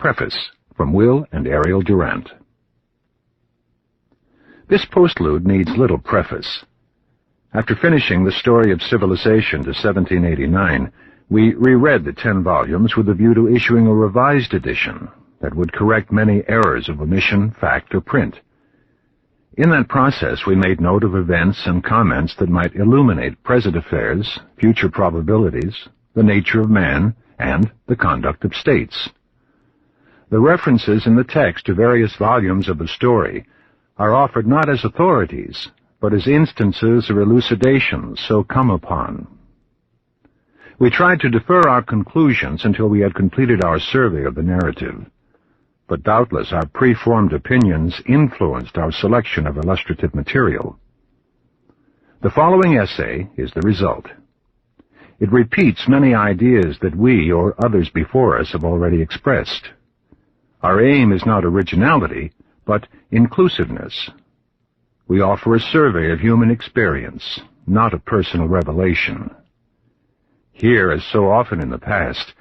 Preface from Will and Ariel Durant. This postlude needs little preface. After finishing the story of civilization to 1789, we reread the 10 volumes with a view to issuing a revised edition that would correct many errors of omission, fact, or print. In that process, we made note of events and comments that might illuminate present affairs, future probabilities, the nature of man, and the conduct of states. The references in the text to various volumes of the story are offered not as authorities, but as instances or elucidations so come upon. We tried to defer our conclusions until we had completed our survey of the narrative, but doubtless our preformed opinions influenced our selection of illustrative material. The following essay is the result. It repeats many ideas that we or others before us have already expressed. Our aim is not originality, but inclusiveness. We offer a survey of human experience, not a personal revelation. Here, as so often in the past,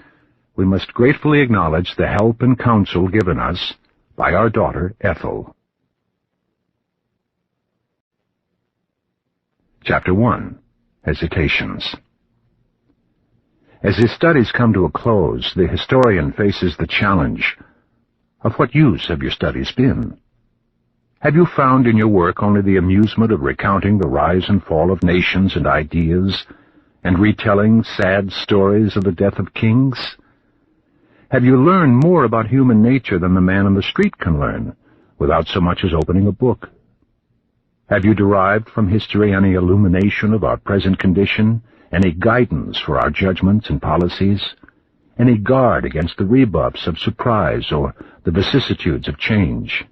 we must gratefully acknowledge the help and counsel given us by our daughter Ethel. Chapter 1. Hesitations. As his studies come to a close, the historian faces the challenge of what use have your studies been? Have you found in your work only the amusement of recounting the rise and fall of nations and ideas, and retelling sad stories of the death of kings? Have you learned more about human nature than the man on the street can learn, without so much as opening a book? Have you derived from history any illumination of our present condition, any guidance for our judgments and policies, any guard against the rebuffs of surprise or the vicissitudes of change?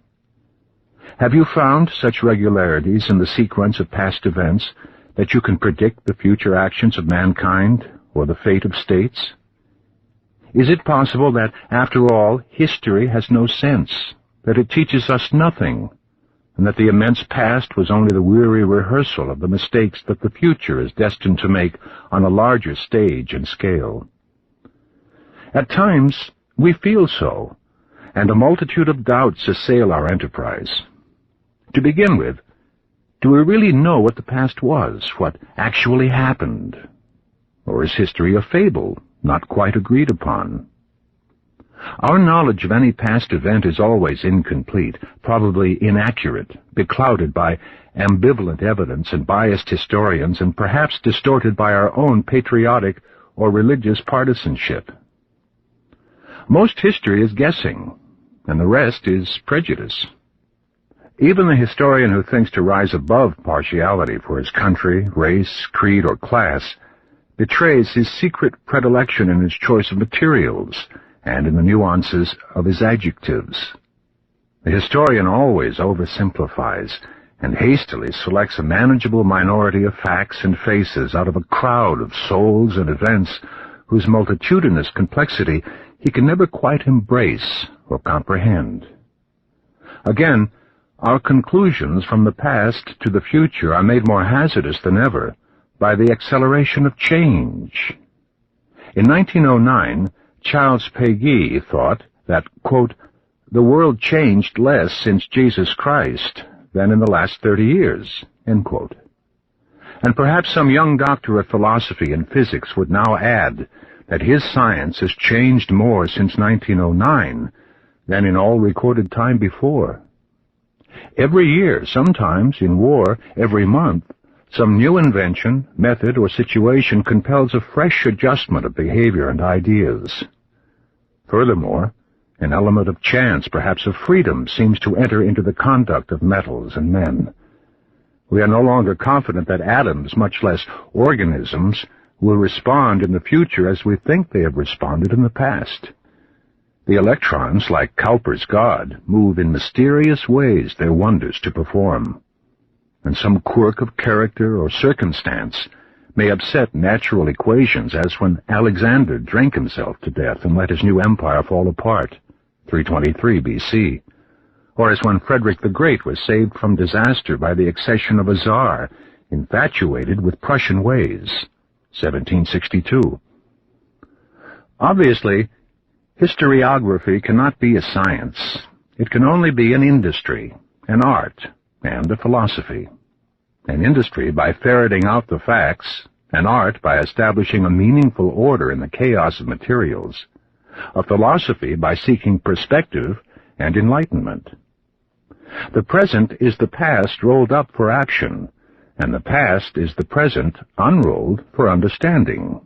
Have you found such regularities in the sequence of past events that you can predict the future actions of mankind or the fate of states? Is it possible that, after all, history has no sense, that it teaches us nothing, and that the immense past was only the weary rehearsal of the mistakes that the future is destined to make on a larger stage and scale? At times, we feel so, and a multitude of doubts assail our enterprise. To begin with, do we really know what the past was, what actually happened? Or is history a fable, not quite agreed upon? Our knowledge of any past event is always incomplete, probably inaccurate, beclouded by ambivalent evidence and biased historians, and perhaps distorted by our own patriotic or religious partisanship. Most history is guessing, and the rest is prejudice. Even the historian who thinks to rise above partiality for his country, race, creed, or class betrays his secret predilection in his choice of materials and in the nuances of his adjectives. The historian always oversimplifies and hastily selects a manageable minority of facts and faces out of a crowd of souls and events whose multitudinous complexity he can never quite embrace or comprehend. Again, our conclusions from the past to the future are made more hazardous than ever by the acceleration of change. In 1909, Charles Péguy thought that, quote, the world changed less since Jesus Christ than in the last 30 years, end quote. And perhaps some young doctor of philosophy and physics would now add that his science has changed more since 1909 than in all recorded time before. Every year, sometimes in war, every month, some new invention, method, or situation compels a fresh adjustment of behavior and ideas. Furthermore, an element of chance, perhaps of freedom, seems to enter into the conduct of metals and men. We are no longer confident that atoms, much less organisms, will respond in the future as we think they have responded in the past. The electrons, like Cowper's God, move in mysterious ways their wonders to perform, and some quirk of character or circumstance may upset natural equations, as when Alexander drank himself to death and let his new empire fall apart, 323 B.C., or as when Frederick the Great was saved from disaster by the accession of a Tsar infatuated with Prussian ways, 1762. Obviously, Historiography cannot be a science. It can only be an industry, an art, and a philosophy. An industry by ferreting out the facts, an art by establishing a meaningful order in the chaos of materials, a philosophy by seeking perspective and enlightenment. The present is the past rolled up for action, and the past is the present unrolled for understanding,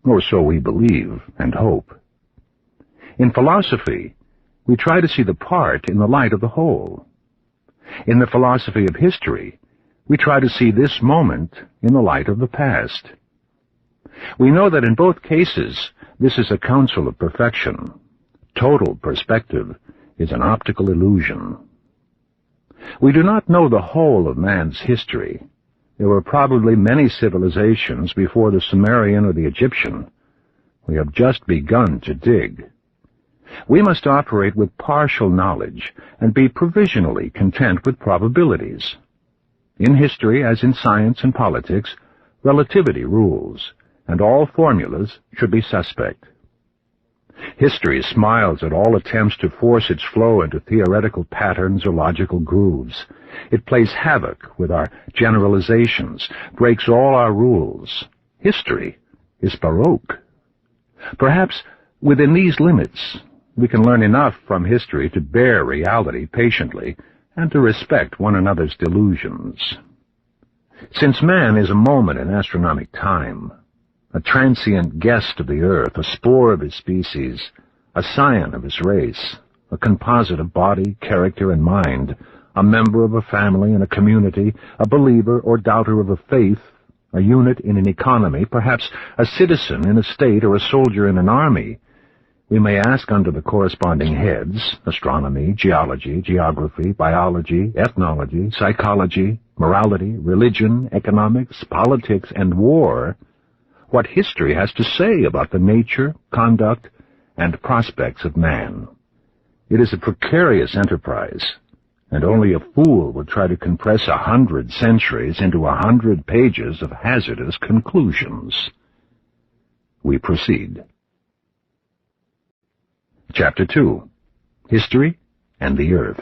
or so we believe and hope. In philosophy, we try to see the part in the light of the whole. In the philosophy of history, we try to see this moment in the light of the past. We know that in both cases, this is a counsel of perfection. Total perspective is an optical illusion. We do not know the whole of man's history. There were probably many civilizations before the Sumerian or the Egyptian. We have just begun to dig. We must operate with partial knowledge and be provisionally content with probabilities. In history, as in science and politics, relativity rules, and all formulas should be suspect. History smiles at all attempts to force its flow into theoretical patterns or logical grooves. It plays havoc with our generalizations, breaks all our rules. History is Baroque. Perhaps within these limits, we can learn enough from history to bear reality patiently and to respect one another's delusions. Since man is a moment in astronomic time, a transient guest of the earth, a spore of his species, a scion of his race, a composite of body, character, and mind, a member of a family and a community, a believer or doubter of a faith, a unit in an economy, perhaps a citizen in a state or a soldier in an army, we may ask under the corresponding heads, astronomy, geology, geography, biology, ethnology, psychology, morality, religion, economics, politics, and war, what history has to say about the nature, conduct, and prospects of man. It is a precarious enterprise, and only a fool would try to compress 100 centuries into 100 pages of hazardous conclusions. We proceed. Chapter 2. History and the Earth.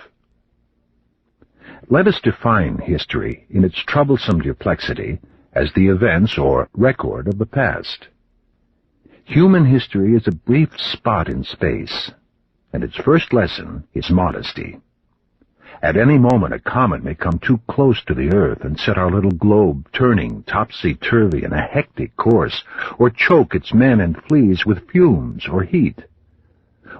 Let us define history in its troublesome duplexity as the events or record of the past. Human history is a brief spot in space, and its first lesson is modesty. At any moment a comet may come too close to the Earth and set our little globe turning topsy-turvy in a hectic course, or choke its men and fleas with fumes or heat.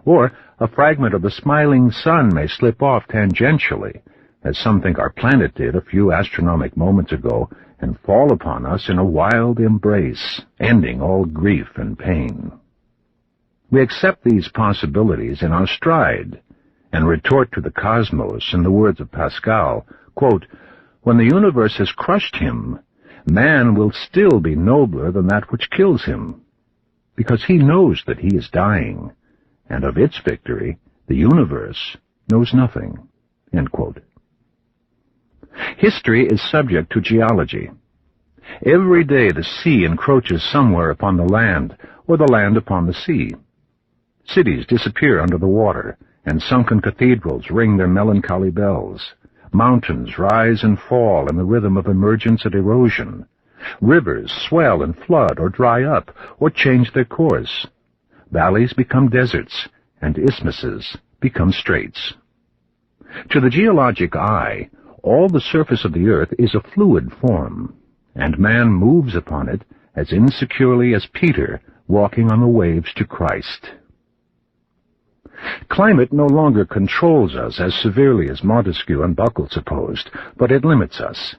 Or a fragment of the smiling sun may slip off tangentially, as some think our planet did a few astronomic moments ago, and fall upon us in a wild embrace, ending all grief and pain. We accept these possibilities in our stride, and retort to the cosmos in the words of Pascal, quote, "When the universe has crushed him, man will still be nobler than that which kills him, because he knows that he is dying, and of its victory the universe knows nothing." End quote. History is subject to geology. Every day the sea encroaches somewhere upon the land, or the land upon the sea. Cities disappear under the water, and sunken cathedrals ring their melancholy bells. Mountains rise and fall in the rhythm of emergence and erosion. Rivers swell and flood or dry up, or change their course. Valleys become deserts, and isthmuses become straits. To the geologic eye, all the surface of the earth is a fluid form, and man moves upon it as insecurely as Peter walking on the waves to Christ. Climate no longer controls us as severely as Montesquieu and Buckle supposed, but it limits us.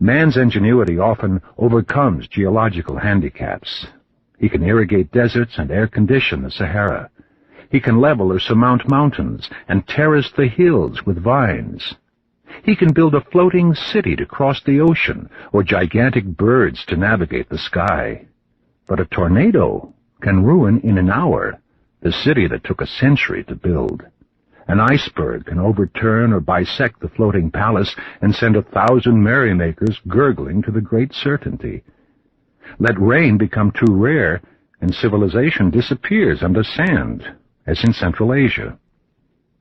Man's ingenuity often overcomes geological handicaps. He can irrigate deserts and air-condition the Sahara. He can level or surmount mountains and terrace the hills with vines. He can build a floating city to cross the ocean, or gigantic birds to navigate the sky. But a tornado can ruin in an hour the city that took a century to build. An iceberg can overturn or bisect the floating palace and send 1,000 merrymakers gurgling to the great certainty. Let rain become too rare, and civilization disappears under sand, as in Central Asia.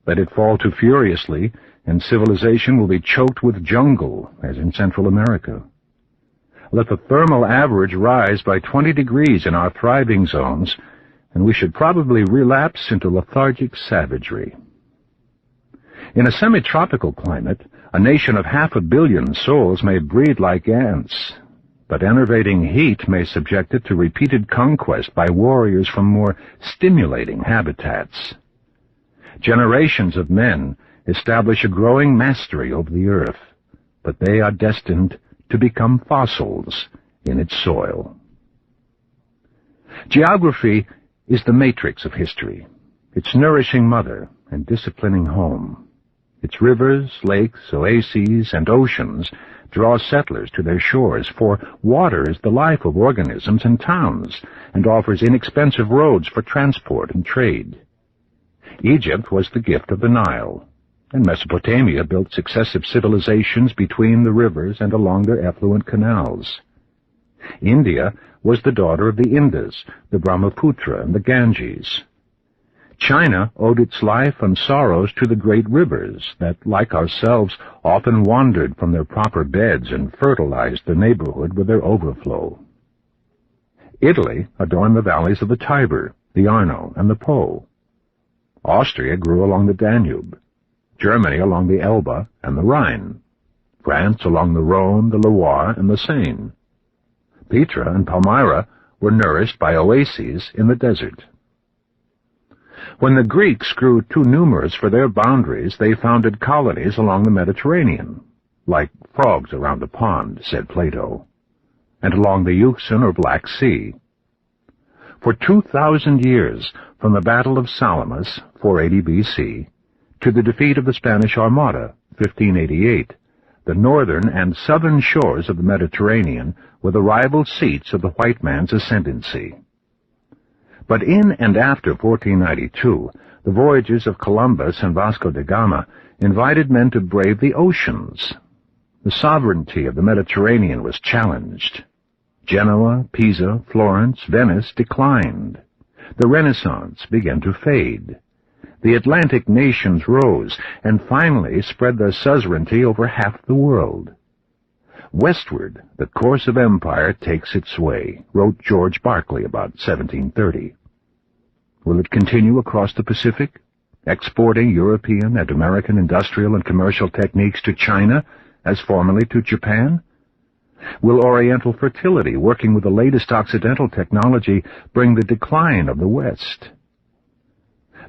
Let it fall too furiously, and civilization will be choked with jungle, as in Central America. Let the thermal average rise by 20 degrees in our thriving zones, and we should probably relapse into lethargic savagery. In a semi-tropical climate, a nation of 500 million souls may breed like ants, but enervating heat may subject it to repeated conquest by warriors from more stimulating habitats. Generations of men establish a growing mastery over the earth, but they are destined to become fossils in its soil. Geography is the matrix of history, its nourishing mother and disciplining home. Its rivers, lakes, oases, and oceans draw settlers to their shores, for water is the life of organisms and towns, and offers inexpensive roads for transport and trade. Egypt was the gift of the Nile, and Mesopotamia built successive civilizations between the rivers and along their effluent canals. India was the daughter of the Indus, the Brahmaputra, and the Ganges. China owed its life and sorrows to the great rivers that, like ourselves, often wandered from their proper beds and fertilized the neighborhood with their overflow. Italy adorned the valleys of the Tiber, the Arno, and the Po. Austria grew along the Danube, Germany along the Elbe and the Rhine, France along the Rhone, the Loire, and the Seine. Petra and Palmyra were nourished by oases in the desert. When the Greeks grew too numerous for their boundaries, they founded colonies along the Mediterranean, like frogs around a pond, said Plato, and along the Euxine or Black Sea. For 2,000 years, from the Battle of Salamis, 480 B.C., to the defeat of the Spanish Armada, 1588, the northern and southern shores of the Mediterranean were the rival seats of the white man's ascendancy. But in and after 1492, the voyages of Columbus and Vasco da Gama invited men to brave the oceans. The sovereignty of the Mediterranean was challenged. Genoa, Pisa, Florence, Venice declined. The Renaissance began to fade. The Atlantic nations rose and finally spread their suzerainty over half the world. Westward, the course of empire takes its way, wrote George Berkeley about 1730. Will it continue across the Pacific, exporting European and American industrial and commercial techniques to China, as formerly to Japan? Will Oriental fertility, working with the latest Occidental technology, bring the decline of the West?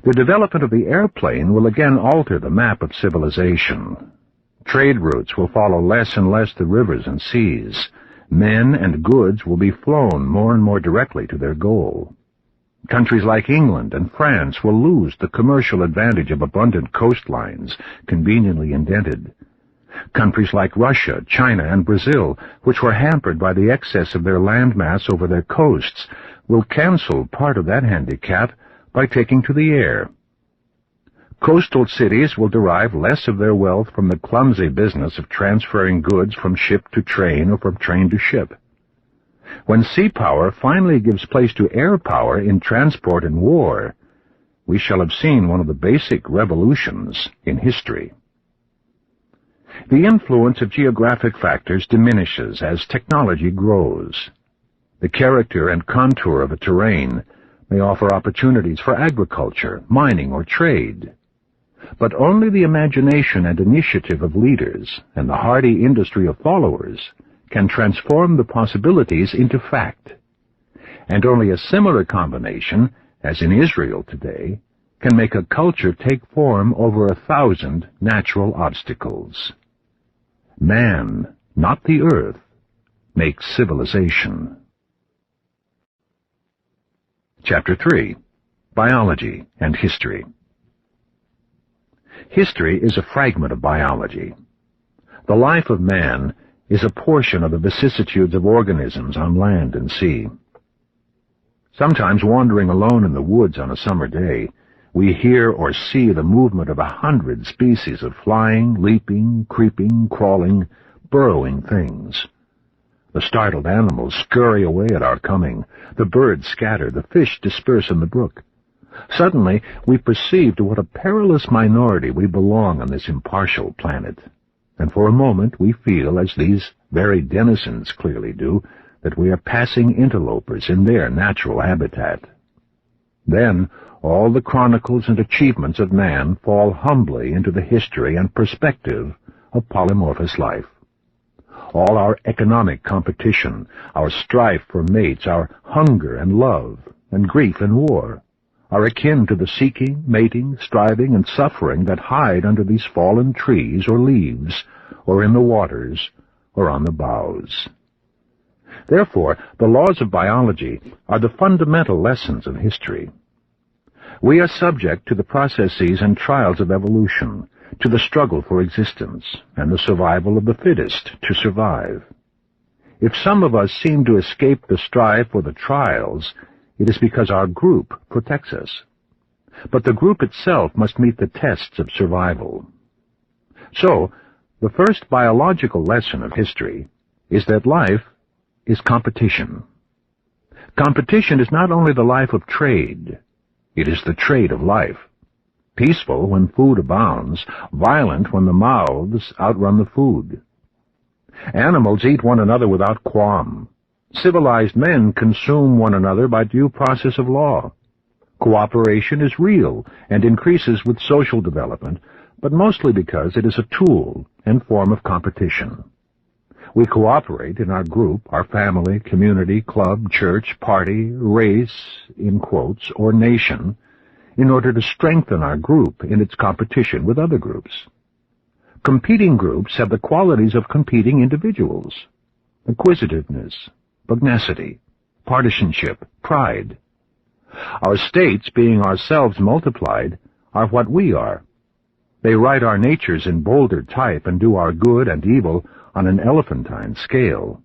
The development of the airplane will again alter the map of civilization. Trade routes will follow less and less the rivers and seas. Men and goods will be flown more and more directly to their goal. Countries like England and France will lose the commercial advantage of abundant coastlines, conveniently indented. Countries like Russia, China, and Brazil, which were hampered by the excess of their landmass over their coasts, will cancel part of that handicap by taking to the air. Coastal cities will derive less of their wealth from the clumsy business of transferring goods from ship to train or from train to ship. When sea power finally gives place to air power in transport and war, we shall have seen one of the basic revolutions in history. The influence of geographic factors diminishes as technology grows. The character and contour of a terrain may offer opportunities for agriculture, mining, or trade. But only the imagination and initiative of leaders and the hardy industry of followers can transform the possibilities into fact. And only a similar combination, as in Israel today, can make a culture take form over 1,000 natural obstacles. Man, not the earth, makes civilization. Chapter 3. Biology and History. History is a fragment of biology. The life of man is a portion of the vicissitudes of organisms on land and sea. Sometimes wandering alone in the woods on a summer day, we hear or see the movement of 100 species of flying, leaping, creeping, crawling, burrowing things. The startled animals scurry away at our coming. The birds scatter. The fish disperse in the brook. Suddenly, we perceive to what a perilous minority we belong on this impartial planet. And for a moment we feel, as these very denizens clearly do, that we are passing interlopers in their natural habitat. Then all the chronicles and achievements of man fall humbly into the history and perspective of polymorphous life. All our economic competition, our strife for mates, our hunger and love, and grief and war, are akin to the seeking, mating, striving, and suffering that hide under these fallen trees or leaves, or in the waters, or on the boughs. Therefore, the laws of biology are the fundamental lessons of history. We are subject to the processes and trials of evolution, to the struggle for existence, and the survival of the fittest to survive. If some of us seem to escape the strive for the trials, it is because our group protects us. But the group itself must meet the tests of survival. So, the first biological lesson of history is that life is competition. Competition is not only the life of trade, it is the trade of life. Peaceful when food abounds, violent when the mouths outrun the food. Animals eat one another without qualm. Civilized men consume one another by due process of law. Cooperation is real and increases with social development, but mostly because it is a tool and form of competition. We cooperate in our group, our family, community, club, church, party, race, in quotes, or nation, in order to strengthen our group in its competition with other groups. Competing groups have the qualities of competing individuals: acquisitiveness, pugnacity, partisanship, pride. Our states, being ourselves multiplied, are what we are. They write our natures in bolder type and do our good and evil on an elephantine scale.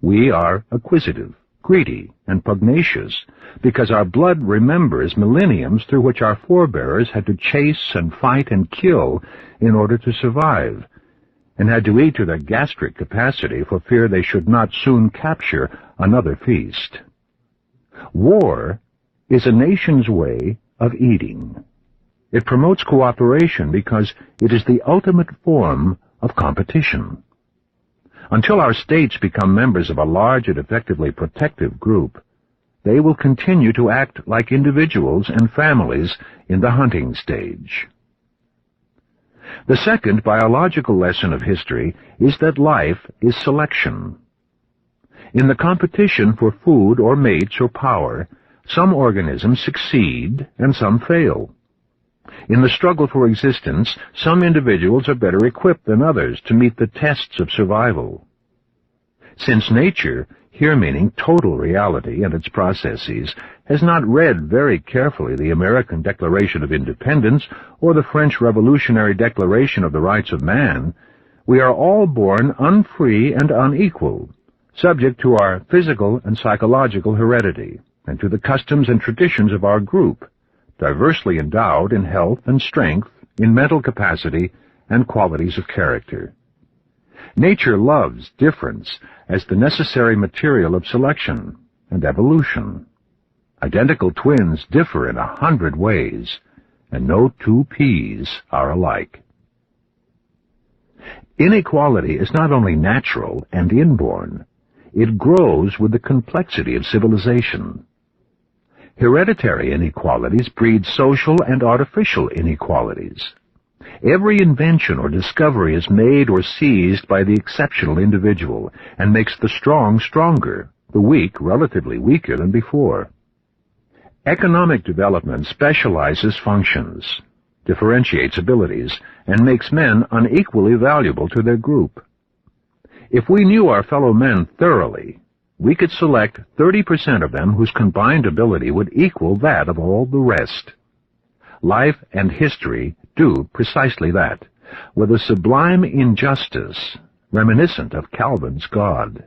We are acquisitive, greedy, and pugnacious, because our blood remembers millenniums through which our forebears had to chase and fight and kill in order to survive, and had to eat to their gastric capacity for fear they should not soon capture another feast. War is a nation's way of eating. It promotes cooperation because it is the ultimate form of competition. Until our states become members of a large and effectively protective group, they will continue to act like individuals and families in the hunting stage. The second biological lesson of history is that life is selection. In the competition for food or mates or power, some organisms succeed and some fail. In the struggle for existence, some individuals are better equipped than others to meet the tests of survival. Since nature, here meaning total reality and its processes, has not read very carefully the American Declaration of Independence or the French Revolutionary Declaration of the Rights of Man, we are all born unfree and unequal, subject to our physical and psychological heredity, and to the customs and traditions of our group, diversely endowed in health and strength, in mental capacity, and qualities of character. Nature loves difference as the necessary material of selection and evolution. Identical twins differ in 100 ways, and no two peas are alike. Inequality is not only natural and inborn, it grows with the complexity of civilization. Hereditary inequalities breed social and artificial inequalities. Every invention or discovery is made or seized by the exceptional individual and makes the strong stronger, the weak relatively weaker than before. Economic development specializes functions, differentiates abilities, and makes men unequally valuable to their group. If we knew our fellow men thoroughly, we could select 30% of them whose combined ability would equal that of all the rest. Life and history do precisely that, with a sublime injustice reminiscent of Calvin's God.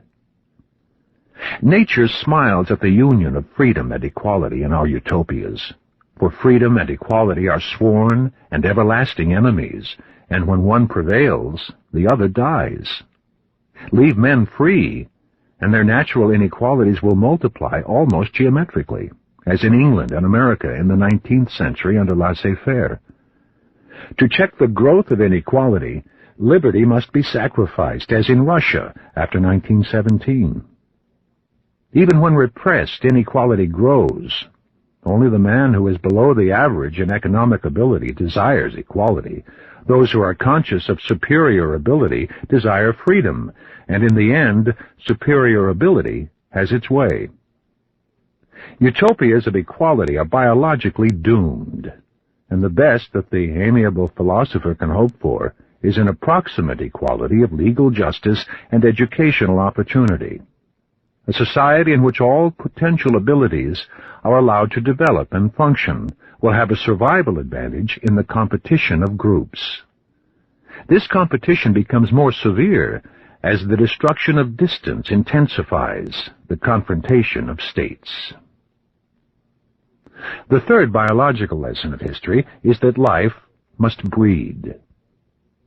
Nature smiles at the union of freedom and equality in our utopias, for freedom and equality are sworn and everlasting enemies, and when one prevails, the other dies. Leave men free, and their natural inequalities will multiply almost geometrically, as in England and America in the 19th century under laissez-faire. To check the growth of inequality, liberty must be sacrificed, as in Russia after 1917. Even when repressed, inequality grows. Only the man who is below the average in economic ability desires equality. Those who are conscious of superior ability desire freedom, and in the end, superior ability has its way. Utopias of equality are biologically doomed, and the best that the amiable philosopher can hope for is an approximate equality of legal justice and educational opportunity. A society in which all potential abilities are allowed to develop and function will have a survival advantage in the competition of groups. This competition becomes more severe as the destruction of distance intensifies the confrontation of states. The third biological lesson of history is that life must breed.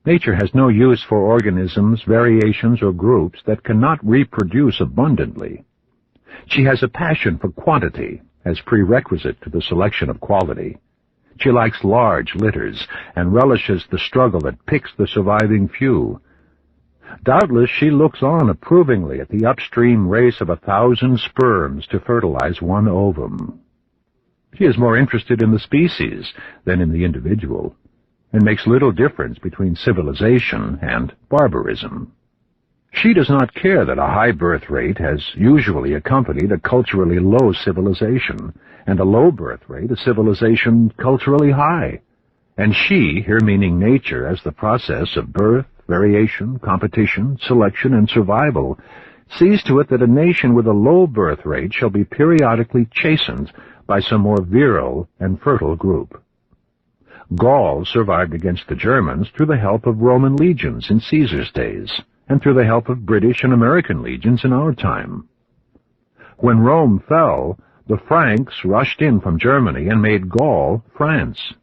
Nature has no use for organisms, variations, or groups that cannot reproduce abundantly. She has a passion for quantity as prerequisite to the selection of quality. She likes large litters and relishes the struggle that picks the surviving few. Doubtless she looks on approvingly at the upstream race of 1,000 sperms to fertilize one ovum. She is more interested in the species than in the individual, and makes little difference between civilization and barbarism. She does not care that a high birth rate has usually accompanied a culturally low civilization, and a low birth rate a civilization culturally high. And she, here meaning nature as the process of birth, variation, competition, selection, and survival, sees to it that a nation with a low birth rate shall be periodically chastened by some more virile and fertile group. Gaul survived against the Germans through the help of Roman legions in Caesar's days, and through the help of British and American legions in our time. When Rome fell, the Franks rushed in from Germany and made Gaul France.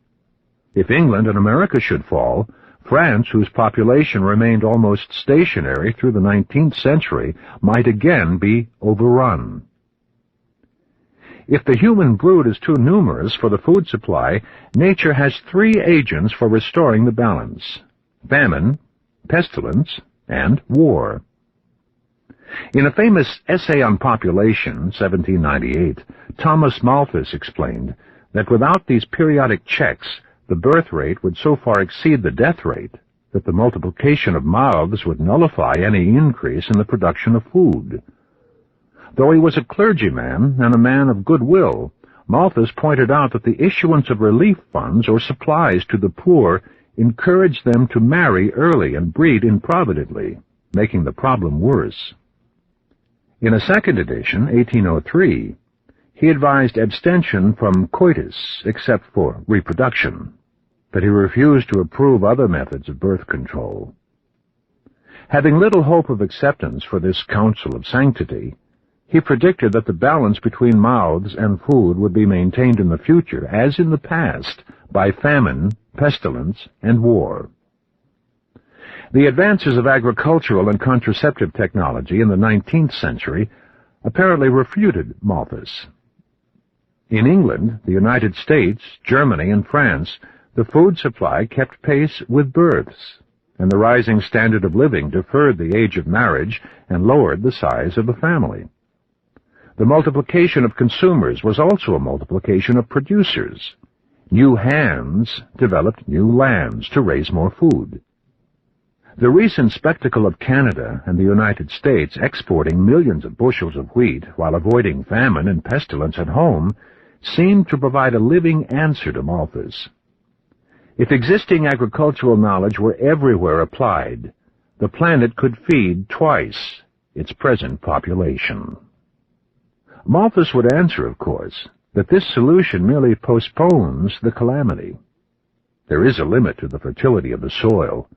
If England and America should fall, France, whose population remained almost stationary through the 19th century, might again be overrun. If the human brood is too numerous for the food supply, nature has three agents for restoring the balance: famine, pestilence, and war. In a famous essay on population, 1798, Thomas Malthus explained that without these periodic checks, the birth rate would so far exceed the death rate that the multiplication of mouths would nullify any increase in the production of food. Though he was a clergyman and a man of good will, Malthus pointed out that the issuance of relief funds or supplies to the poor encouraged them to marry early and breed improvidently, making the problem worse. In a second edition, 1803, he advised abstention from coitus except for reproduction, but he refused to approve other methods of birth control. Having little hope of acceptance for this counsel of sanctity, he predicted that the balance between mouths and food would be maintained in the future, as in the past, by famine, pestilence, and war. The advances of agricultural and contraceptive technology in the 19th century apparently refuted Malthus. In England, the United States, Germany, and France, the food supply kept pace with births, and the rising standard of living deferred the age of marriage and lowered the size of the family. The multiplication of consumers was also a multiplication of producers. New hands developed new lands to raise more food. The recent spectacle of Canada and the United States exporting millions of bushels of wheat while avoiding famine and pestilence at home seemed to provide a living answer to Malthus. If existing agricultural knowledge were everywhere applied, the planet could feed twice its present population. Malthus would answer, of course, that this solution merely postpones the calamity. There is a limit to the fertility of the soil.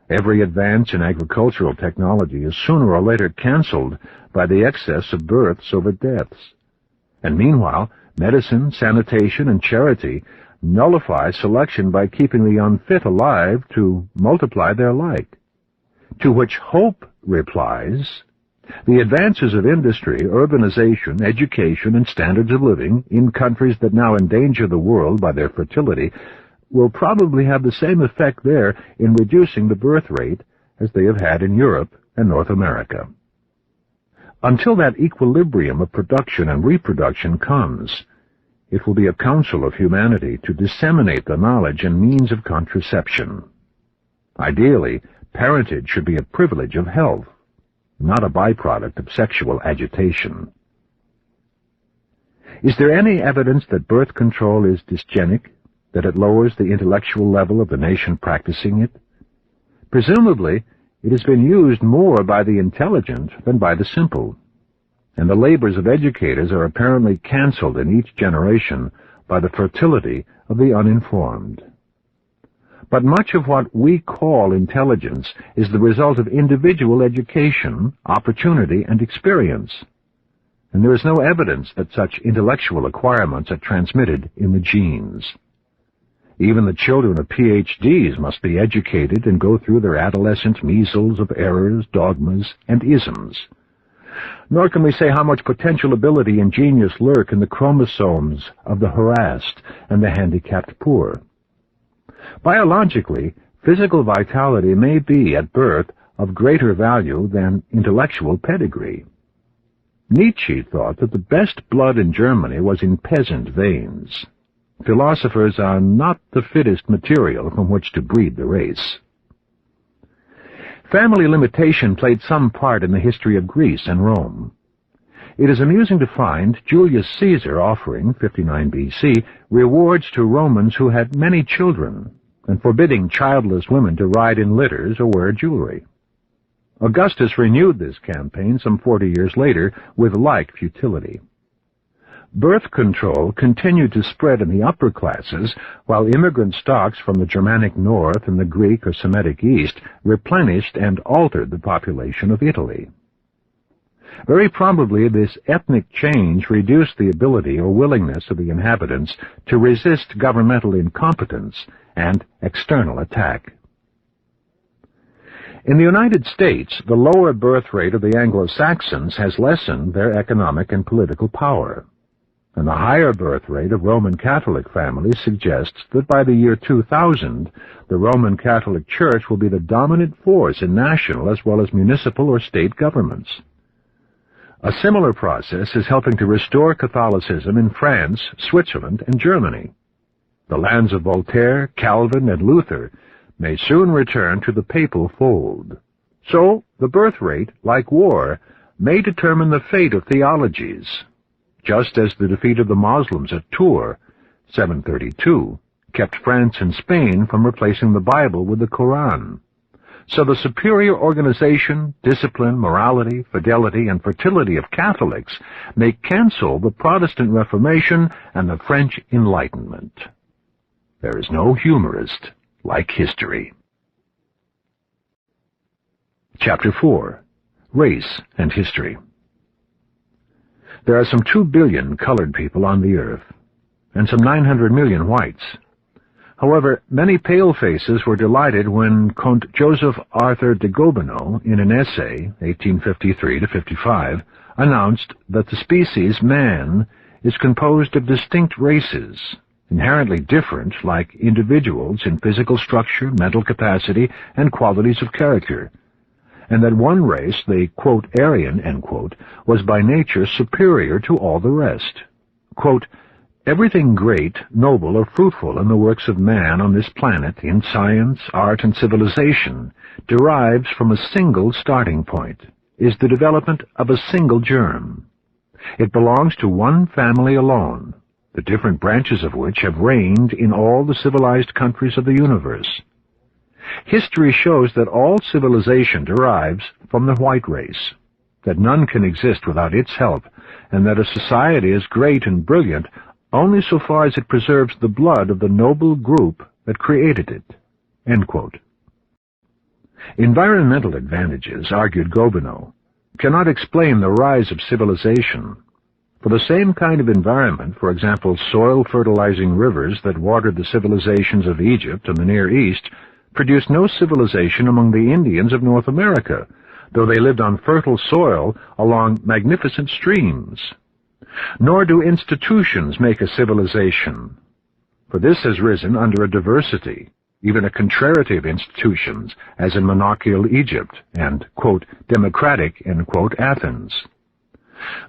Every advance in agricultural technology is sooner or later cancelled by the excess of births over deaths. And meanwhile, medicine, sanitation, and charity nullify selection by keeping the unfit alive to multiply their like. To which hope replies, The advances of industry, urbanization, education, and standards of living in countries that now endanger the world by their fertility will probably have the same effect there in reducing the birth rate as they have had in Europe and North America. Until that equilibrium of production and reproduction comes, it will be a counsel of humanity to disseminate the knowledge and means of contraception. Ideally, parentage should be a privilege of health, not a byproduct of sexual agitation. Is there any evidence that birth control is dysgenic, that it lowers the intellectual level of the nation practicing it? Presumably, it has been used more by the intelligent than by the simple, and the labors of educators are apparently canceled in each generation by the fertility of the uninformed. But much of what we call intelligence is the result of individual education, opportunity, and experience, and there is no evidence that such intellectual acquirements are transmitted in the genes. Even the children of PhDs must be educated and go through their adolescent measles of errors, dogmas, and isms. Nor can we say how much potential ability and genius lurk in the chromosomes of the harassed and the handicapped poor. Biologically, physical vitality may be, at birth, of greater value than intellectual pedigree. Nietzsche thought that the best blood in Germany was in peasant veins. Philosophers are not the fittest material from which to breed the race. Family limitation played some part in the history of Greece and Rome. It is amusing to find Julius Caesar offering, 59 BC, rewards to Romans who had many children, and forbidding childless women to ride in litters or wear jewelry. Augustus renewed this campaign some 40 years later with like futility. Birth control continued to spread in the upper classes, while immigrant stocks from the Germanic north and the Greek or Semitic east replenished and altered the population of Italy. Very probably this ethnic change reduced the ability or willingness of the inhabitants to resist governmental incompetence and external attack. In the United States, the lower birth rate of the Anglo-Saxons has lessened their economic and political power, and the higher birth rate of Roman Catholic families suggests that by the year 2000, the Roman Catholic Church will be the dominant force in national as well as municipal or state governments. A similar process is helping to restore Catholicism in France, Switzerland, and Germany. The lands of Voltaire, Calvin, and Luther may soon return to the papal fold. So, the birth rate, like war, may determine the fate of theologies, just as the defeat of the Muslims at Tours, 732, kept France and Spain from replacing the Bible with the Quran. So the superior organization, discipline, morality, fidelity, and fertility of Catholics may cancel the Protestant Reformation and the French Enlightenment. There is no humorist like history. Chapter 4. Race and History. There are some 2 billion colored people on the earth, and some 900 million whites. However, many pale faces were delighted when Comte Joseph Arthur de Gobineau, in an essay, 1853-55, announced that the species man is composed of distinct races, inherently different like individuals in physical structure, mental capacity, and qualities of character, and that one race, the, quote, Aryan, end quote, was by nature superior to all the rest. Quote, everything great, noble, or fruitful in the works of man on this planet, in science, art, and civilization, derives from a single starting point, is the development of a single germ. It belongs to one family alone, the different branches of which have reigned in all the civilized countries of the universe. History shows that all civilization derives from the white race, that none can exist without its help, and that a society is great and brilliant only so far as it preserves the blood of the noble group that created it. End quote. Environmental advantages, argued Gobineau, cannot explain the rise of civilization. For the same kind of environment, for example, soil-fertilizing rivers that watered the civilizations of Egypt and the Near East, produced no civilization among the Indians of North America, though they lived on fertile soil along magnificent streams. Nor do institutions make a civilization, for this has risen under a diversity, even a contrariety of institutions, as in monarchical Egypt and, quote, democratic, end quote, Athens.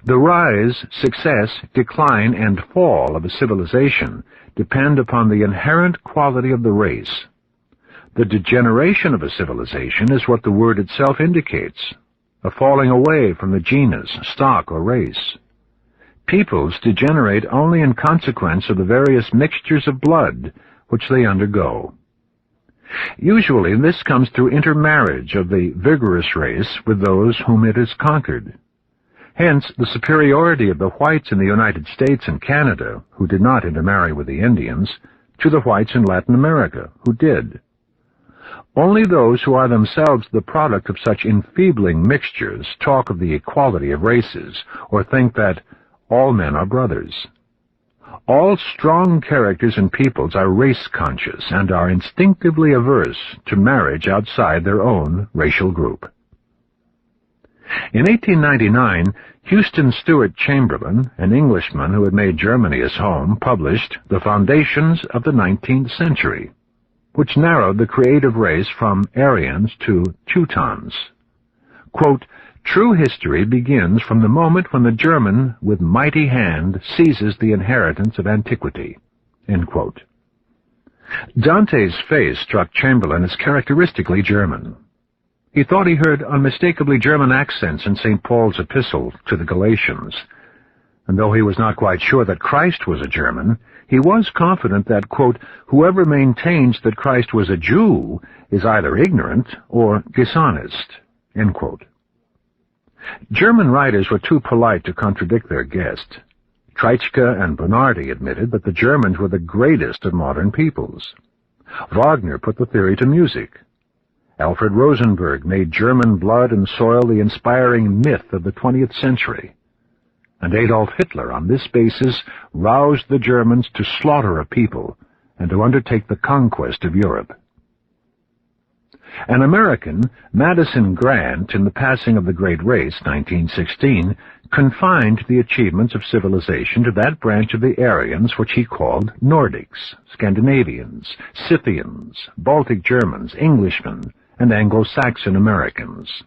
The rise, success, decline, and fall of a civilization depend upon the inherent quality of the race. The degeneration of a civilization is what the word itself indicates, a falling away from the genus, stock, or race. Peoples degenerate only in consequence of the various mixtures of blood which they undergo. Usually this comes through intermarriage of the vigorous race with those whom it has conquered. Hence, the superiority of the whites in the United States and Canada, who did not intermarry with the Indians, to the whites in Latin America, who did. Only those who are themselves the product of such enfeebling mixtures talk of the equality of races, or think that all men are brothers. All strong characters and peoples are race-conscious and are instinctively averse to marriage outside their own racial group. In 1899, Houston Stewart Chamberlain, an Englishman who had made Germany his home, published The Foundations of the 19th Century, which narrowed the creative race from Aryans to Teutons. Quote, "True history begins from the moment when the German, with mighty hand, seizes the inheritance of antiquity." End quote. Dante's face struck Chamberlain as characteristically German. He thought he heard unmistakably German accents in St. Paul's epistle to the Galatians, and though he was not quite sure that Christ was a German, he was confident that, quote, "whoever maintains that Christ was a Jew is either ignorant or dishonest," end quote. German writers were too polite to contradict their guest. Treitschke and Bernardi admitted that the Germans were the greatest of modern peoples. Wagner put the theory to music. Alfred Rosenberg made German blood and soil the inspiring myth of the 20th century. And Adolf Hitler, on this basis, roused the Germans to slaughter a people and to undertake the conquest of Europe. An American, Madison Grant, in The Passing of the Great Race, 1916, confined the achievements of civilization to that branch of the Aryans which he called Nordics, Scandinavians, Scythians, Baltic Germans, Englishmen, and Anglo-Saxon Americans.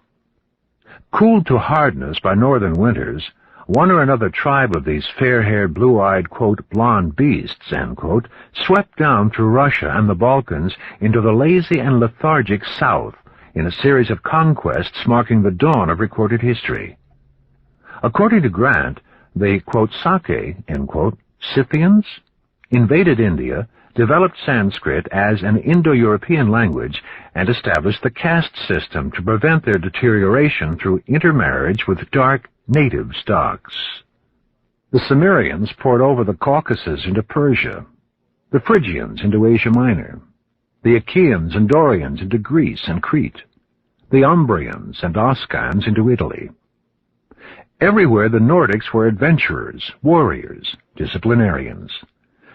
Cooled to hardness by northern winters, one or another tribe of these fair-haired, blue-eyed, quote, blonde beasts, end quote, swept down through Russia and the Balkans into the lazy and lethargic South in a series of conquests marking the dawn of recorded history. According to Grant, the, quote, Sake, end quote, Scythians invaded India, developed Sanskrit as an Indo-European language, and established the caste system to prevent their deterioration through intermarriage with dark native stocks. The Cimmerians poured over the Caucasus into Persia, the Phrygians into Asia Minor, the Achaeans and Dorians into Greece and Crete, the Umbrians and Oscans into Italy. Everywhere the Nordics were adventurers, warriors, disciplinarians.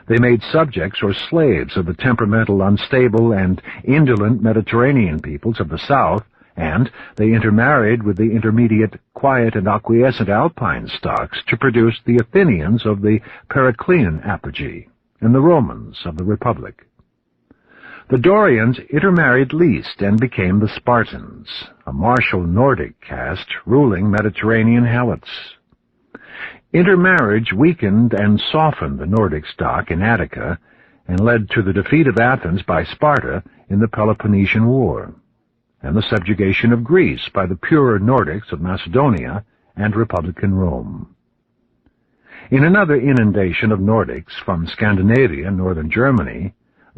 They made subjects or slaves of the temperamental, unstable, and indolent Mediterranean peoples of the south, and they intermarried with the intermediate, quiet, and acquiescent Alpine stocks to produce the Athenians of the Periclean apogee and the Romans of the Republic. The Dorians intermarried least and became the Spartans, a martial Nordic caste ruling Mediterranean Helots. Intermarriage weakened and softened the Nordic stock in Attica and led to the defeat of Athens by Sparta in the Peloponnesian War, and the subjugation of Greece by the purer Nordics of Macedonia and Republican Rome. In another inundation of Nordics from Scandinavia and northern Germany,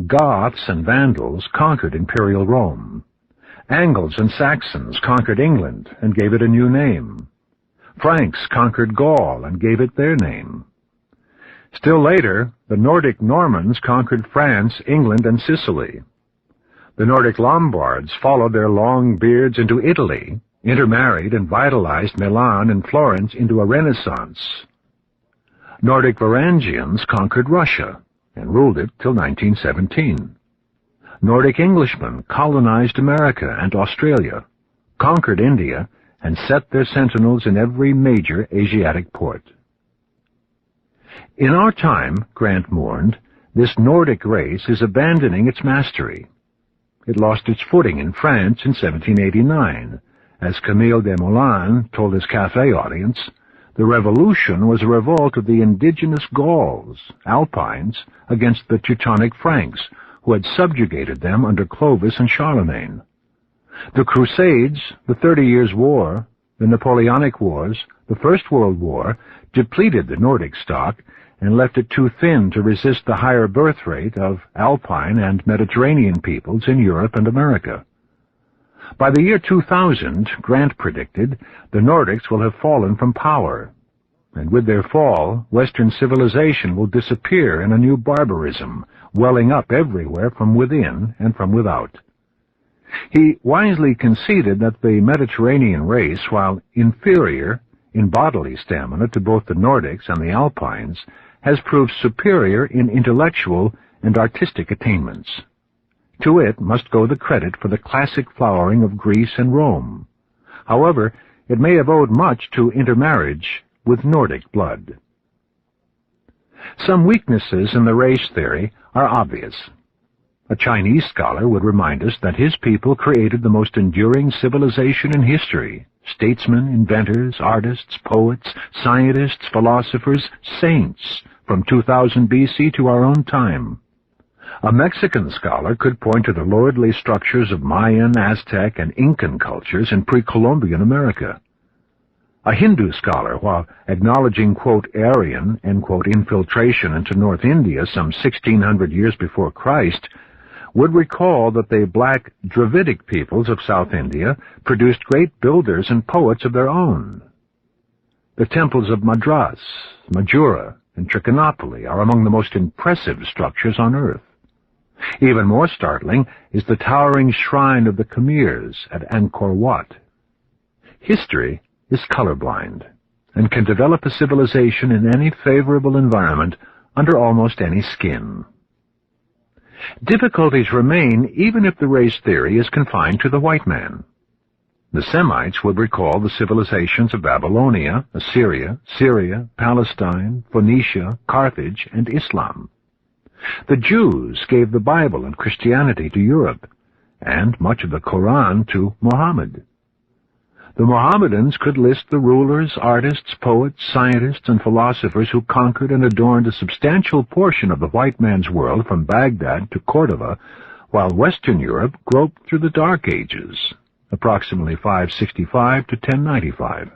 Goths and Vandals conquered imperial Rome. Angles and Saxons conquered England and gave it a new name. Franks conquered Gaul and gave it their name. Still later, the Nordic Normans conquered France, England, and Sicily. The Nordic Lombards followed their long beards into Italy, intermarried and vitalized Milan and Florence into a Renaissance. Nordic Varangians conquered Russia and ruled it till 1917. Nordic Englishmen colonized America and Australia, conquered India, and set their sentinels in every major Asiatic port. In our time, Grant mourned, this Nordic race is abandoning its mastery. It lost its footing in France in 1789. As Camille Desmoulins told his café audience, the revolution was a revolt of the indigenous Gauls, Alpines, against the Teutonic Franks, who had subjugated them under Clovis and Charlemagne. The Crusades, the 30 Years' War, the Napoleonic Wars, the First World War, depleted the Nordic stock and left it too thin to resist the higher birth rate of Alpine and Mediterranean peoples in Europe and America. By the year 2000, Grant predicted, the Nordics will have fallen from power, and with their fall, Western civilization will disappear in a new barbarism, welling up everywhere from within and from without. He wisely conceded that the Mediterranean race, while inferior in bodily stamina to both the Nordics and the Alpines, has proved superior in intellectual and artistic attainments. To it must go the credit for the classic flowering of Greece and Rome. However, it may have owed much to intermarriage with Nordic blood. Some weaknesses in the race theory are obvious. A Chinese scholar would remind us that his people created the most enduring civilization in history. Statesmen, inventors, artists, poets, scientists, philosophers, saints, from 2000 BC to our own time. A Mexican scholar could point to the lordly structures of Mayan, Aztec, and Incan cultures in pre-Columbian America. A Hindu scholar, while acknowledging, quote, Aryan, end quote, infiltration into North India some 1600 years before Christ, would recall that the black Dravidic peoples of South India produced great builders and poets of their own. The temples of Madras, Majura, and Trichinopoly are among the most impressive structures on earth. Even more startling is the towering shrine of the Khmers at Angkor Wat. History is colorblind and can develop a civilization in any favorable environment under almost any skin. Difficulties remain even if the race theory is confined to the white man. The Semites would recall the civilizations of Babylonia, Assyria, Syria, Palestine, Phoenicia, Carthage, and Islam. The Jews gave the Bible and Christianity to Europe, and much of the Koran to Muhammad. The Mohammedans could list the rulers, artists, poets, scientists, and philosophers who conquered and adorned a substantial portion of the white man's world from Baghdad to Cordova, while Western Europe groped through the Dark Ages, approximately 565 to 1095.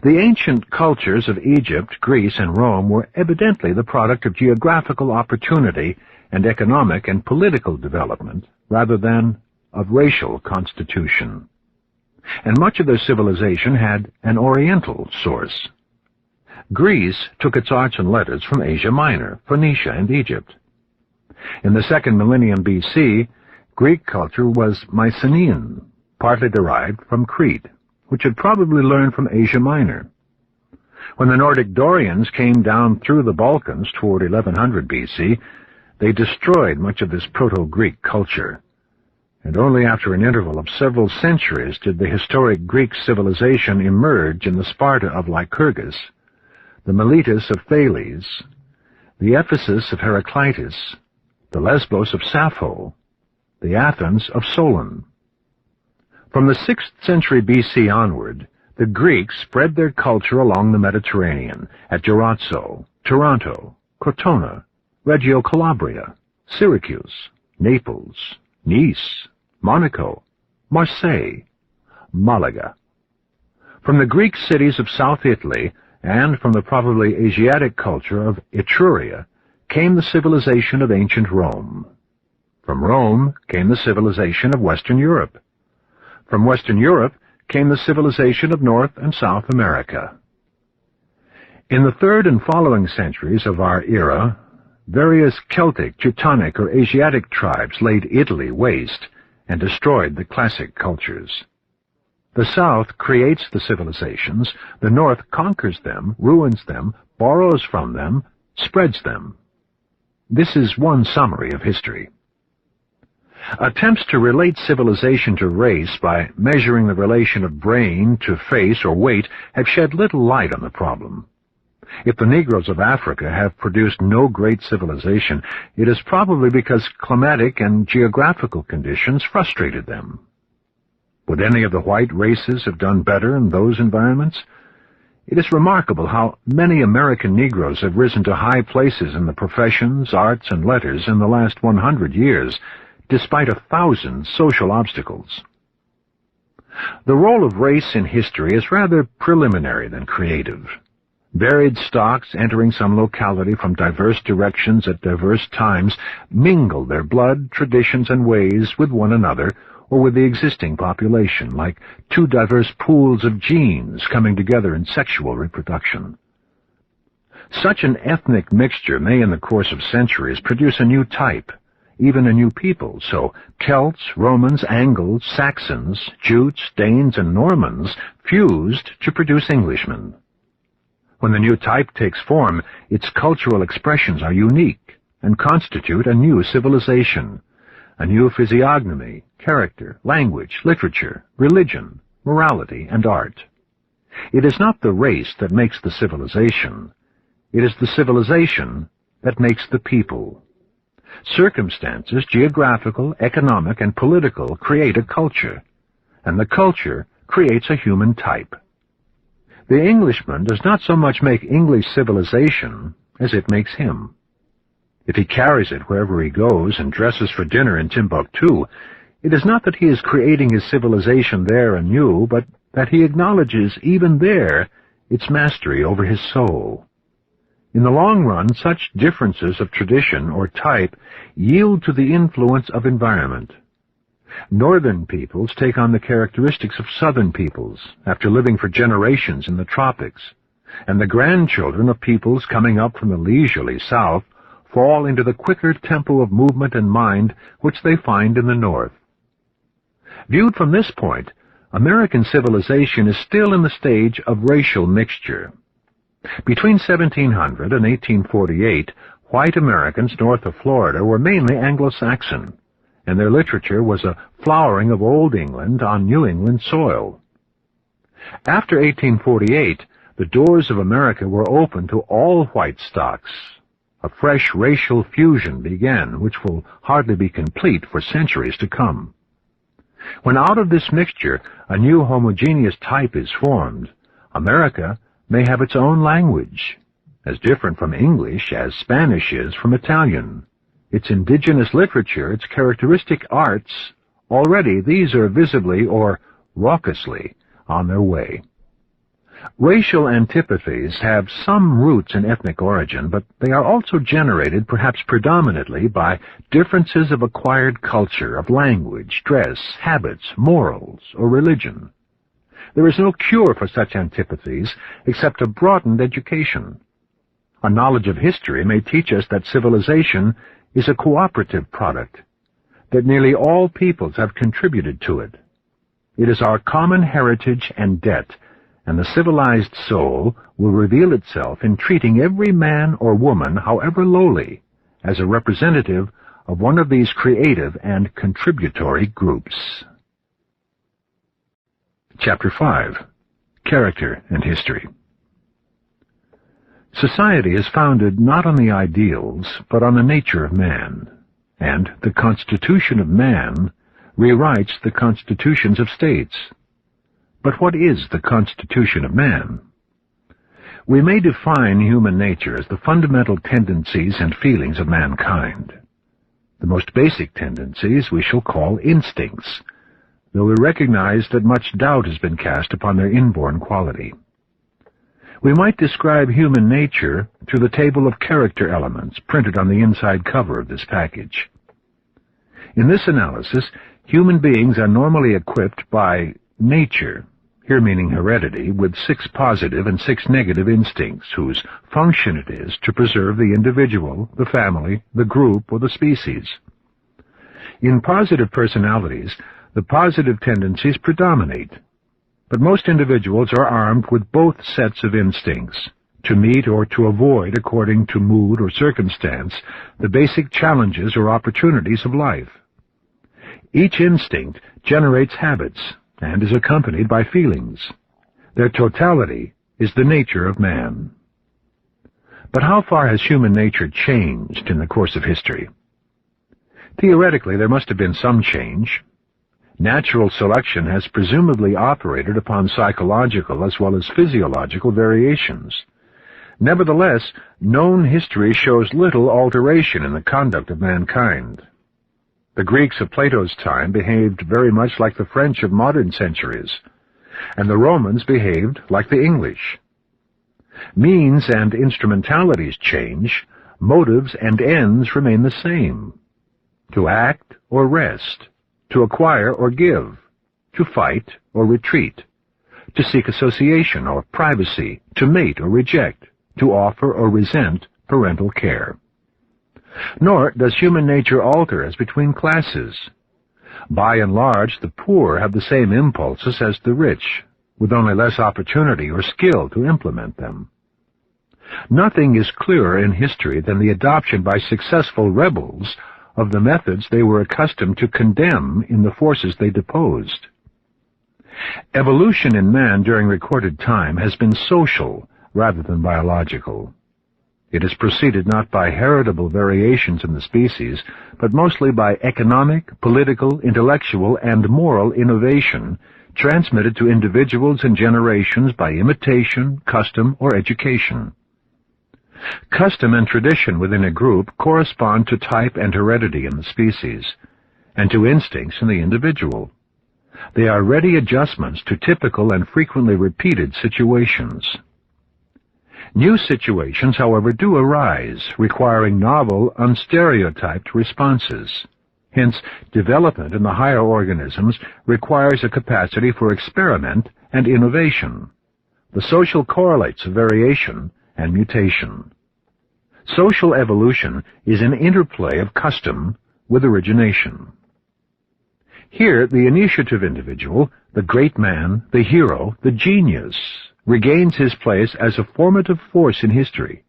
The ancient cultures of Egypt, Greece, and Rome were evidently the product of geographical opportunity and economic and political development, rather than of racial constitution. And much of their civilization had an Oriental source. Greece took its arts and letters from Asia Minor, Phoenicia, and Egypt. In the 2nd millennium BC, Greek culture was Mycenaean, partly derived from Crete, which had probably learned from Asia Minor. When the Nordic Dorians came down through the Balkans toward 1100 BC, they destroyed much of this Proto-Greek culture. And only after an interval of several centuries did the historic Greek civilization emerge in the Sparta of Lycurgus, the Miletus of Thales, the Ephesus of Heraclitus, the Lesbos of Sappho, the Athens of Solon. From the 6th century BC onward, the Greeks spread their culture along the Mediterranean at Durazzo, Taranto, Cortona, Reggio Calabria, Syracuse, Naples, Nice, Monaco, Marseille, Malaga. From the Greek cities of South Italy and from the probably Asiatic culture of Etruria came the civilization of ancient Rome. From Rome came the civilization of Western Europe. From Western Europe came the civilization of North and South America. In the 3rd and following centuries of our era, various Celtic, Teutonic, or Asiatic tribes laid Italy waste and destroyed the classic cultures. The South creates the civilizations, the North conquers them, ruins them, borrows from them, spreads them. This is one summary of history. Attempts to relate civilization to race by measuring the relation of brain to face or weight have shed little light on the problem. If the Negroes of Africa have produced no great civilization, it is probably because climatic and geographical conditions frustrated them. Would any of the white races have done better in those environments? It is remarkable how many American Negroes have risen to high places in the professions, arts, and letters in the last 100 years, despite 1,000 social obstacles. The role of race in history is rather preliminary than creative. Varied stocks entering some locality from diverse directions at diverse times mingle their blood, traditions, and ways with one another or with the existing population, like two diverse pools of genes coming together in sexual reproduction. Such an ethnic mixture may in the course of centuries produce a new type, even a new people, so Celts, Romans, Angles, Saxons, Jutes, Danes, and Normans fused to produce Englishmen. When the new type takes form, its cultural expressions are unique and constitute a new civilization, a new physiognomy, character, language, literature, religion, morality, and art. It is not the race that makes the civilization. It is the civilization that makes the people. Circumstances, geographical, economic, and political, create a culture, and the culture creates a human type. The Englishman does not so much make English civilization as it makes him. If he carries it wherever he goes and dresses for dinner in Timbuktu, it is not that he is creating his civilization there anew, but that he acknowledges even there its mastery over his soul. In the long run, such differences of tradition or type yield to the influence of environment. Northern peoples take on the characteristics of southern peoples after living for generations in the tropics, and the grandchildren of peoples coming up from the leisurely south fall into the quicker tempo of movement and mind which they find in the north. Viewed from this point, American civilization is still in the stage of racial mixture. Between 1700 and 1848, white Americans north of Florida were mainly Anglo-Saxon, and their literature was a flowering of Old England on New England soil. After 1848, the doors of America were open to all white stocks. A fresh racial fusion began, which will hardly be complete for centuries to come. When out of this mixture a new homogeneous type is formed, America may have its own language, as different from English as Spanish is from Italian. Its indigenous literature, its characteristic arts, already these are visibly or raucously on their way. Racial antipathies have some roots in ethnic origin, but they are also generated, perhaps predominantly, by differences of acquired culture, of language, dress, habits, morals, or religion. There is no cure for such antipathies except a broadened education. A knowledge of history may teach us that civilization is a cooperative product, that nearly all peoples have contributed to it. It is our common heritage and debt, and the civilized soul will reveal itself in treating every man or woman, however lowly, as a representative of one of these creative and contributory groups. Chapter 5. Character and History. Society is founded not on the ideals, but on the nature of man, and the constitution of man rewrites the constitutions of states. But what is the constitution of man? We may define human nature as the fundamental tendencies and feelings of mankind. The most basic tendencies we shall call instincts, though we recognize that much doubt has been cast upon their inborn quality. We might describe human nature through the table of character elements printed on the inside cover of this package. In this analysis, human beings are normally equipped by nature, here meaning heredity, with 6 positive and 6 negative instincts, whose function it is to preserve the individual, the family, the group, or the species. In positive personalities, the positive tendencies predominate, but most individuals are armed with both sets of instincts, to meet or to avoid, according to mood or circumstance, the basic challenges or opportunities of life. Each instinct generates habits and is accompanied by feelings. Their totality is the nature of man. But how far has human nature changed in the course of history? Theoretically, there must have been some change. Natural selection has presumably operated upon psychological as well as physiological variations. Nevertheless, known history shows little alteration in the conduct of mankind. The Greeks of Plato's time behaved very much like the French of modern centuries, and the Romans behaved like the English. Means and instrumentalities change, motives and ends remain the same. To act or rest, to acquire or give, to fight or retreat, to seek association or privacy, to mate or reject, to offer or resent parental care. Nor does human nature alter as between classes. By and large, the poor have the same impulses as the rich, with only less opportunity or skill to implement them. Nothing is clearer in history than the adoption by successful rebels of the methods they were accustomed to condemn in the forces they deposed. Evolution in man during recorded time has been social rather than biological. It has proceeded not by heritable variations in the species, but mostly by economic, political, intellectual, and moral innovation transmitted to individuals and generations by imitation, custom, or education. Custom and tradition within a group correspond to type and heredity in the species, and to instincts in the individual. They are ready adjustments to typical and frequently repeated situations. New situations, however, do arise, requiring novel, unstereotyped responses. Hence, development in the higher organisms requires a capacity for experiment and innovation. The social correlates of variation and mutation. Social evolution is an interplay of custom with origination. Here, the initiative individual, the great man, the hero, the genius, regains his place as a formative force in history.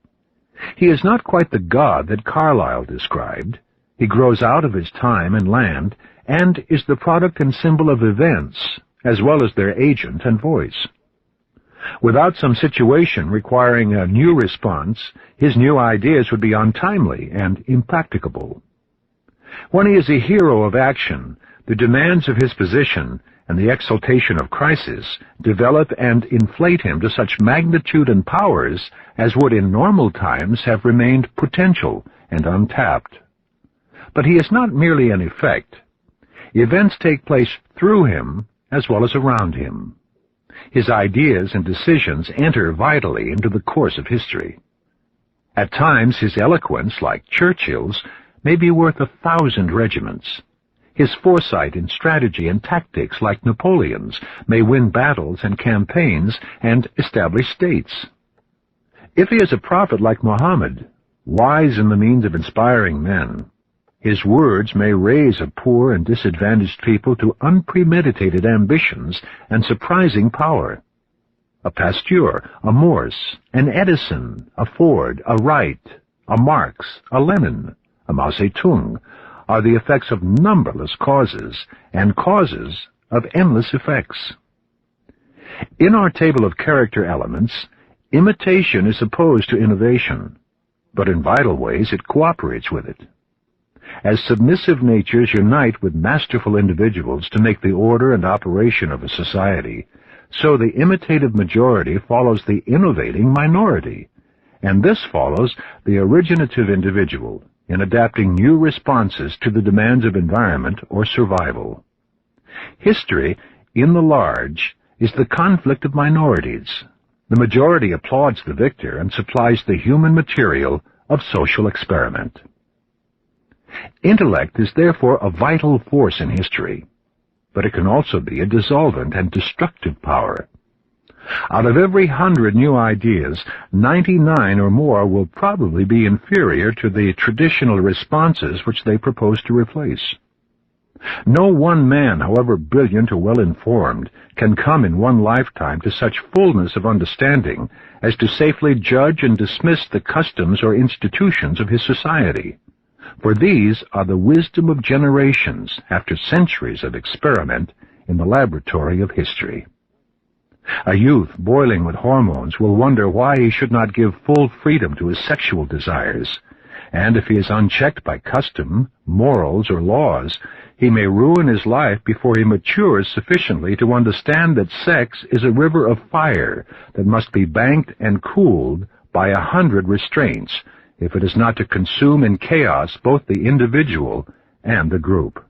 He is not quite the god that Carlyle described. He grows out of his time and land and is the product and symbol of events, as well as their agent and voice. Without some situation requiring a new response, his new ideas would be untimely and impracticable. When he is a hero of action, the demands of his position and the exaltation of crisis develop and inflate him to such magnitude and powers as would in normal times have remained potential and untapped. But he is not merely an effect. Events take place through him as well as around him. His ideas and decisions enter vitally into the course of history. At times his eloquence, like Churchill's, may be worth 1,000 regiments. His foresight in strategy and tactics, like Napoleon's, may win battles and campaigns and establish states. If he is a prophet like Muhammad, wise in the means of inspiring men, his words may raise a poor and disadvantaged people to unpremeditated ambitions and surprising power. A Pasteur, a Morse, an Edison, a Ford, a Wright, a Marx, a Lenin, a Mao Zedong, are the effects of numberless causes, and causes of endless effects. In our table of character elements, imitation is opposed to innovation, but in vital ways it cooperates with it. As submissive natures unite with masterful individuals to make the order and operation of a society, so the imitative majority follows the innovating minority, and this follows the originative individual in adapting new responses to the demands of environment or survival. History, in the large, is the conflict of minorities. The majority applauds the victor and supplies the human material of social experiment. Intellect is therefore a vital force in history, but it can also be a dissolvent and destructive power. Out of every 100 new ideas, 99 or more will probably be inferior to the traditional responses which they propose to replace. No one man, however brilliant or well-informed, can come in one lifetime to such fullness of understanding as to safely judge and dismiss the customs or institutions of his society. For these are the wisdom of generations after centuries of experiment in the laboratory of history. A youth boiling with hormones will wonder why he should not give full freedom to his sexual desires, and if he is unchecked by custom, morals, or laws, he may ruin his life before he matures sufficiently to understand that sex is a river of fire that must be banked and cooled by 100 restraints if it is not to consume in chaos both the individual and the group.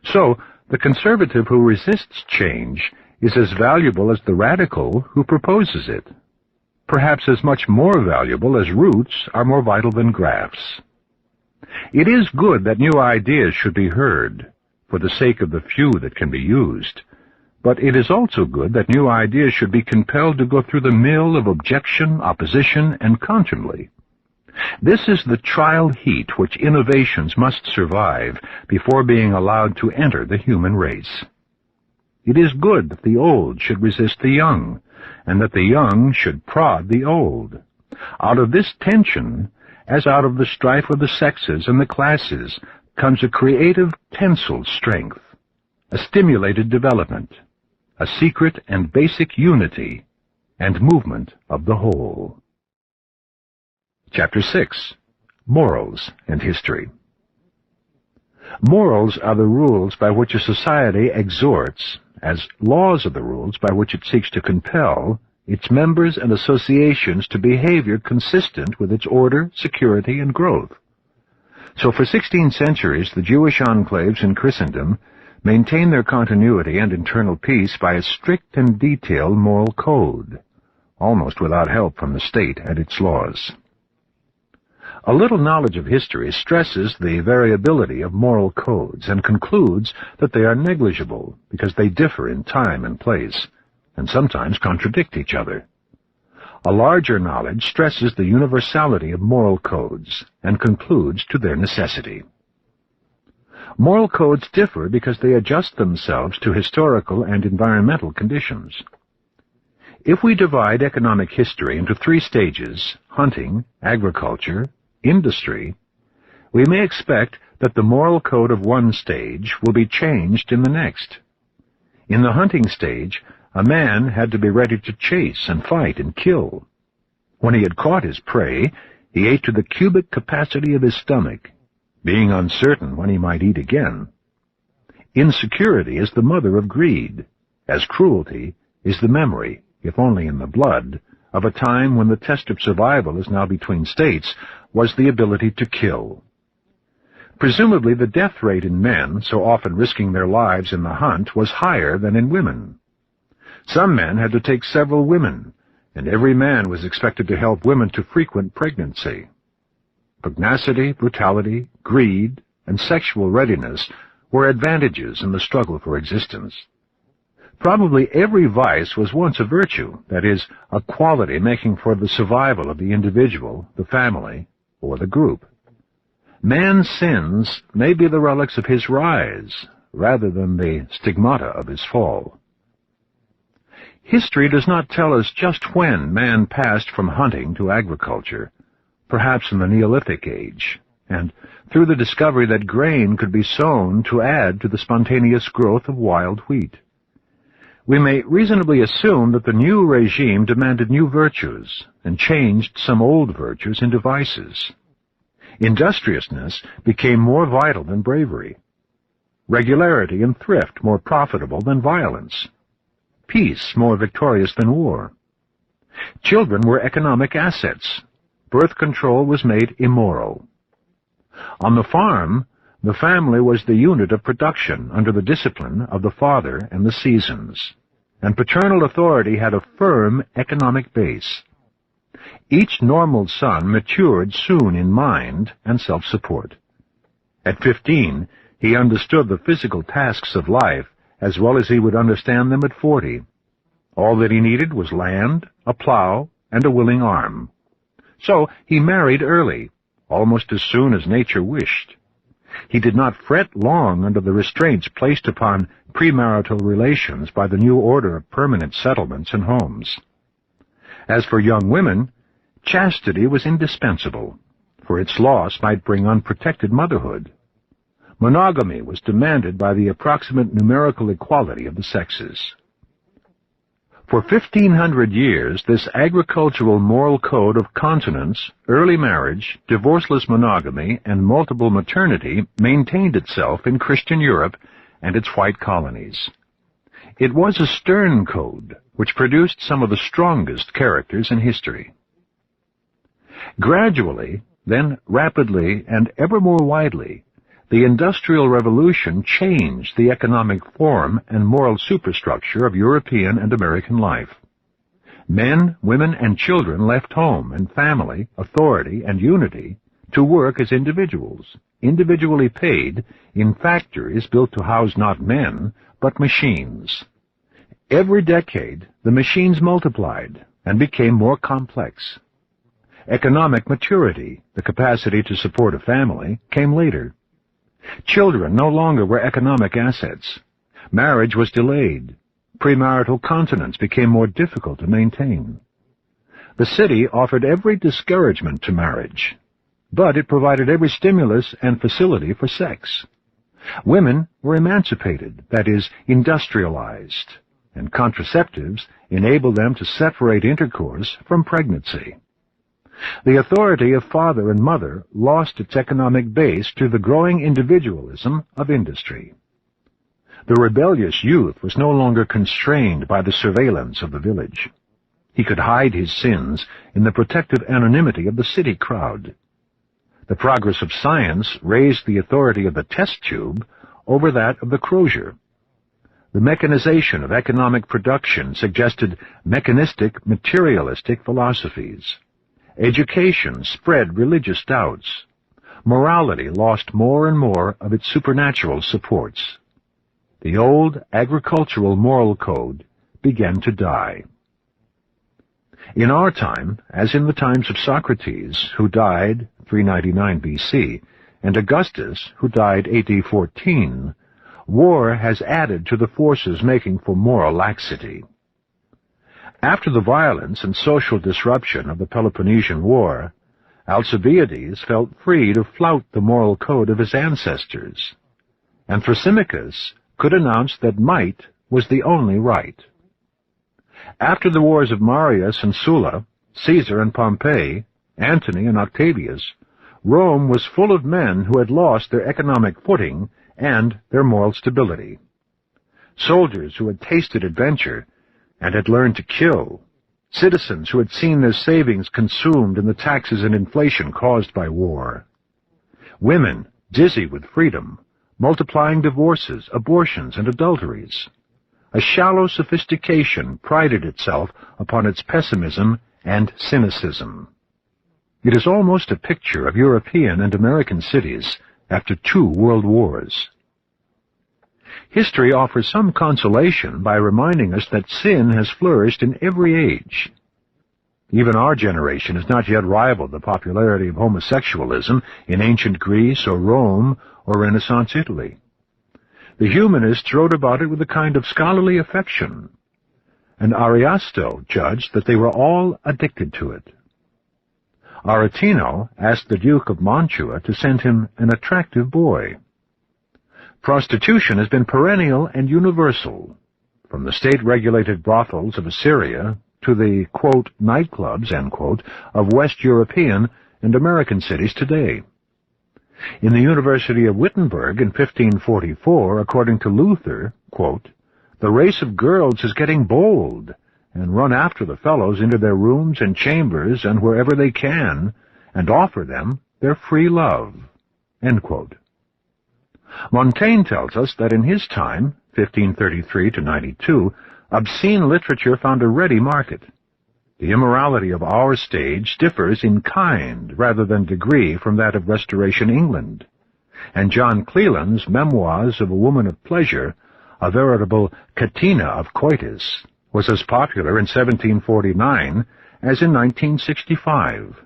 So, the conservative who resists change is as valuable as the radical who proposes it. Perhaps as much more valuable as roots are more vital than grafts. It is good that new ideas should be heard, for the sake of the few that can be used, but it is also good that new ideas should be compelled to go through the mill of objection, opposition, and contumely. This is the trial heat which innovations must survive before being allowed to enter the human race. It is good that the old should resist the young, and that the young should prod the old. Out of this tension, as out of the strife of the sexes and the classes, comes a creative tensile strength, a stimulated development, a secret and basic unity, and movement of the whole. Chapter 6. Morals and History. Morals are the rules by which a society exhorts, as laws are the rules by which it seeks to compel, its members and associations to behavior consistent with its order, security, and growth. So for 16 centuries, the Jewish enclaves in Christendom maintained their continuity and internal peace by a strict and detailed moral code, almost without help from the state and its laws. A little knowledge of history stresses the variability of moral codes and concludes that they are negligible because they differ in time and place, and sometimes contradict each other. A larger knowledge stresses the universality of moral codes and concludes to their necessity. Moral codes differ because they adjust themselves to historical and environmental conditions. If we divide economic history into 3 stages, hunting, agriculture, industry, we may expect that the moral code of one stage will be changed in the next. In the hunting stage, a man had to be ready to chase and fight and kill. When he had caught his prey, he ate to the cubic capacity of his stomach, being uncertain when he might eat again. Insecurity is the mother of greed, as cruelty is the memory, if only in the blood, of a time when the test of survival, as now between states, was the ability to kill. Presumably the death rate in men, so often risking their lives in the hunt, was higher than in women. Some men had to take several women, and every man was expected to help women to frequent pregnancy. Pugnacity, brutality, greed, and sexual readiness were advantages in the struggle for existence. Probably every vice was once a virtue, that is, a quality making for the survival of the individual, the family, or the group. Man's sins may be the relics of his rise, rather than the stigmata of his fall. History does not tell us just when man passed from hunting to agriculture, perhaps in the Neolithic age, and through the discovery that grain could be sown to add to the spontaneous growth of wild wheat. We may reasonably assume that the new regime demanded new virtues and changed some old virtues into vices. Industriousness became more vital than bravery. Regularity and thrift more profitable than violence. Peace more victorious than war. Children were economic assets. Birth control was made immoral. On the farm, the family was the unit of production under the discipline of the father and the seasons, and paternal authority had a firm economic base. Each normal son matured soon in mind and self-support. At 15, he understood the physical tasks of life as well as he would understand them at 40. All that he needed was land, a plow, and a willing arm. So he married early, almost as soon as nature wished. He did not fret long under the restraints placed upon premarital relations by the new order of permanent settlements and homes. As for young women, chastity was indispensable, for its loss might bring unprotected motherhood. Monogamy was demanded by the approximate numerical equality of the sexes. For 1,500 years, this agricultural moral code of continence, early marriage, divorceless monogamy, and multiple maternity maintained itself in Christian Europe and its white colonies. It was a stern code which produced some of the strongest characters in history. Gradually, then rapidly and ever more widely, the Industrial Revolution changed the economic form and moral superstructure of European and American life. Men, women, and children left home and family, authority, and unity to work as individuals, individually paid, in factories built to house not men, but machines. Every decade, the machines multiplied and became more complex. Economic maturity, the capacity to support a family, came later. Children no longer were economic assets. Marriage was delayed. Premarital continence became more difficult to maintain. The city offered every discouragement to marriage, but it provided every stimulus and facility for sex. Women were emancipated, that is, industrialized, and contraceptives enabled them to separate intercourse from pregnancy. The authority of father and mother lost its economic base to the growing individualism of industry. The rebellious youth was no longer constrained by the surveillance of the village. He could hide his sins in the protective anonymity of the city crowd. The progress of science raised the authority of the test tube over that of the crozier. The mechanization of economic production suggested mechanistic, materialistic philosophies. Education spread religious doubts. Morality lost more and more of its supernatural supports. The old agricultural moral code began to die. In our time, as in the times of Socrates, who died 399 BC, and Augustus, who died AD 14, war has added to the forces making for moral laxity. After the violence and social disruption of the Peloponnesian War, Alcibiades felt free to flout the moral code of his ancestors, and Thrasymachus could announce that might was the only right. After the wars of Marius and Sulla, Caesar and Pompey, Antony and Octavius, Rome was full of men who had lost their economic footing and their moral stability. Soldiers who had tasted adventure and had learned to kill, citizens who had seen their savings consumed in the taxes and inflation caused by war, women dizzy with freedom, multiplying divorces, abortions, and adulteries. A shallow sophistication prided itself upon its pessimism and cynicism. It is almost a picture of European and American cities after 2 world wars. History offers some consolation by reminding us that sin has flourished in every age. Even our generation has not yet rivaled the popularity of homosexualism in ancient Greece or Rome or Renaissance Italy. The humanists wrote about it with a kind of scholarly affection, and Ariosto judged that they were all addicted to it. Aretino asked the Duke of Mantua to send him an attractive boy. Prostitution has been perennial and universal, from the state-regulated brothels of Assyria to the, quote, nightclubs, end quote, of West European and American cities today. In the University of Wittenberg in 1544, according to Luther, quote, the race of girls is getting bold, and run after the fellows into their rooms and chambers and wherever they can, and offer them their free love, end quote. Montaigne tells us that in his time, 1533 to 92, obscene literature found a ready market. The immorality of our stage differs in kind rather than degree from that of Restoration England, and John Cleland's Memoirs of a Woman of Pleasure, a veritable catena of coitus, was as popular in 1749 as in 1965.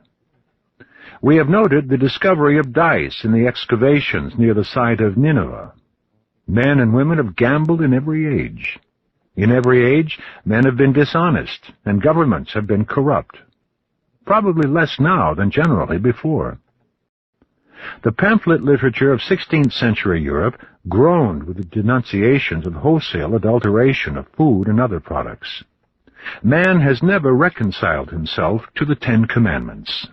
We have noted the discovery of dice in the excavations near the site of Nineveh. Men and women have gambled in every age. In every age, men have been dishonest, and governments have been corrupt. Probably less now than generally before. The pamphlet literature of 16th century Europe groaned with the denunciations of wholesale adulteration of food and other products. Man has never reconciled himself to the Ten Commandments.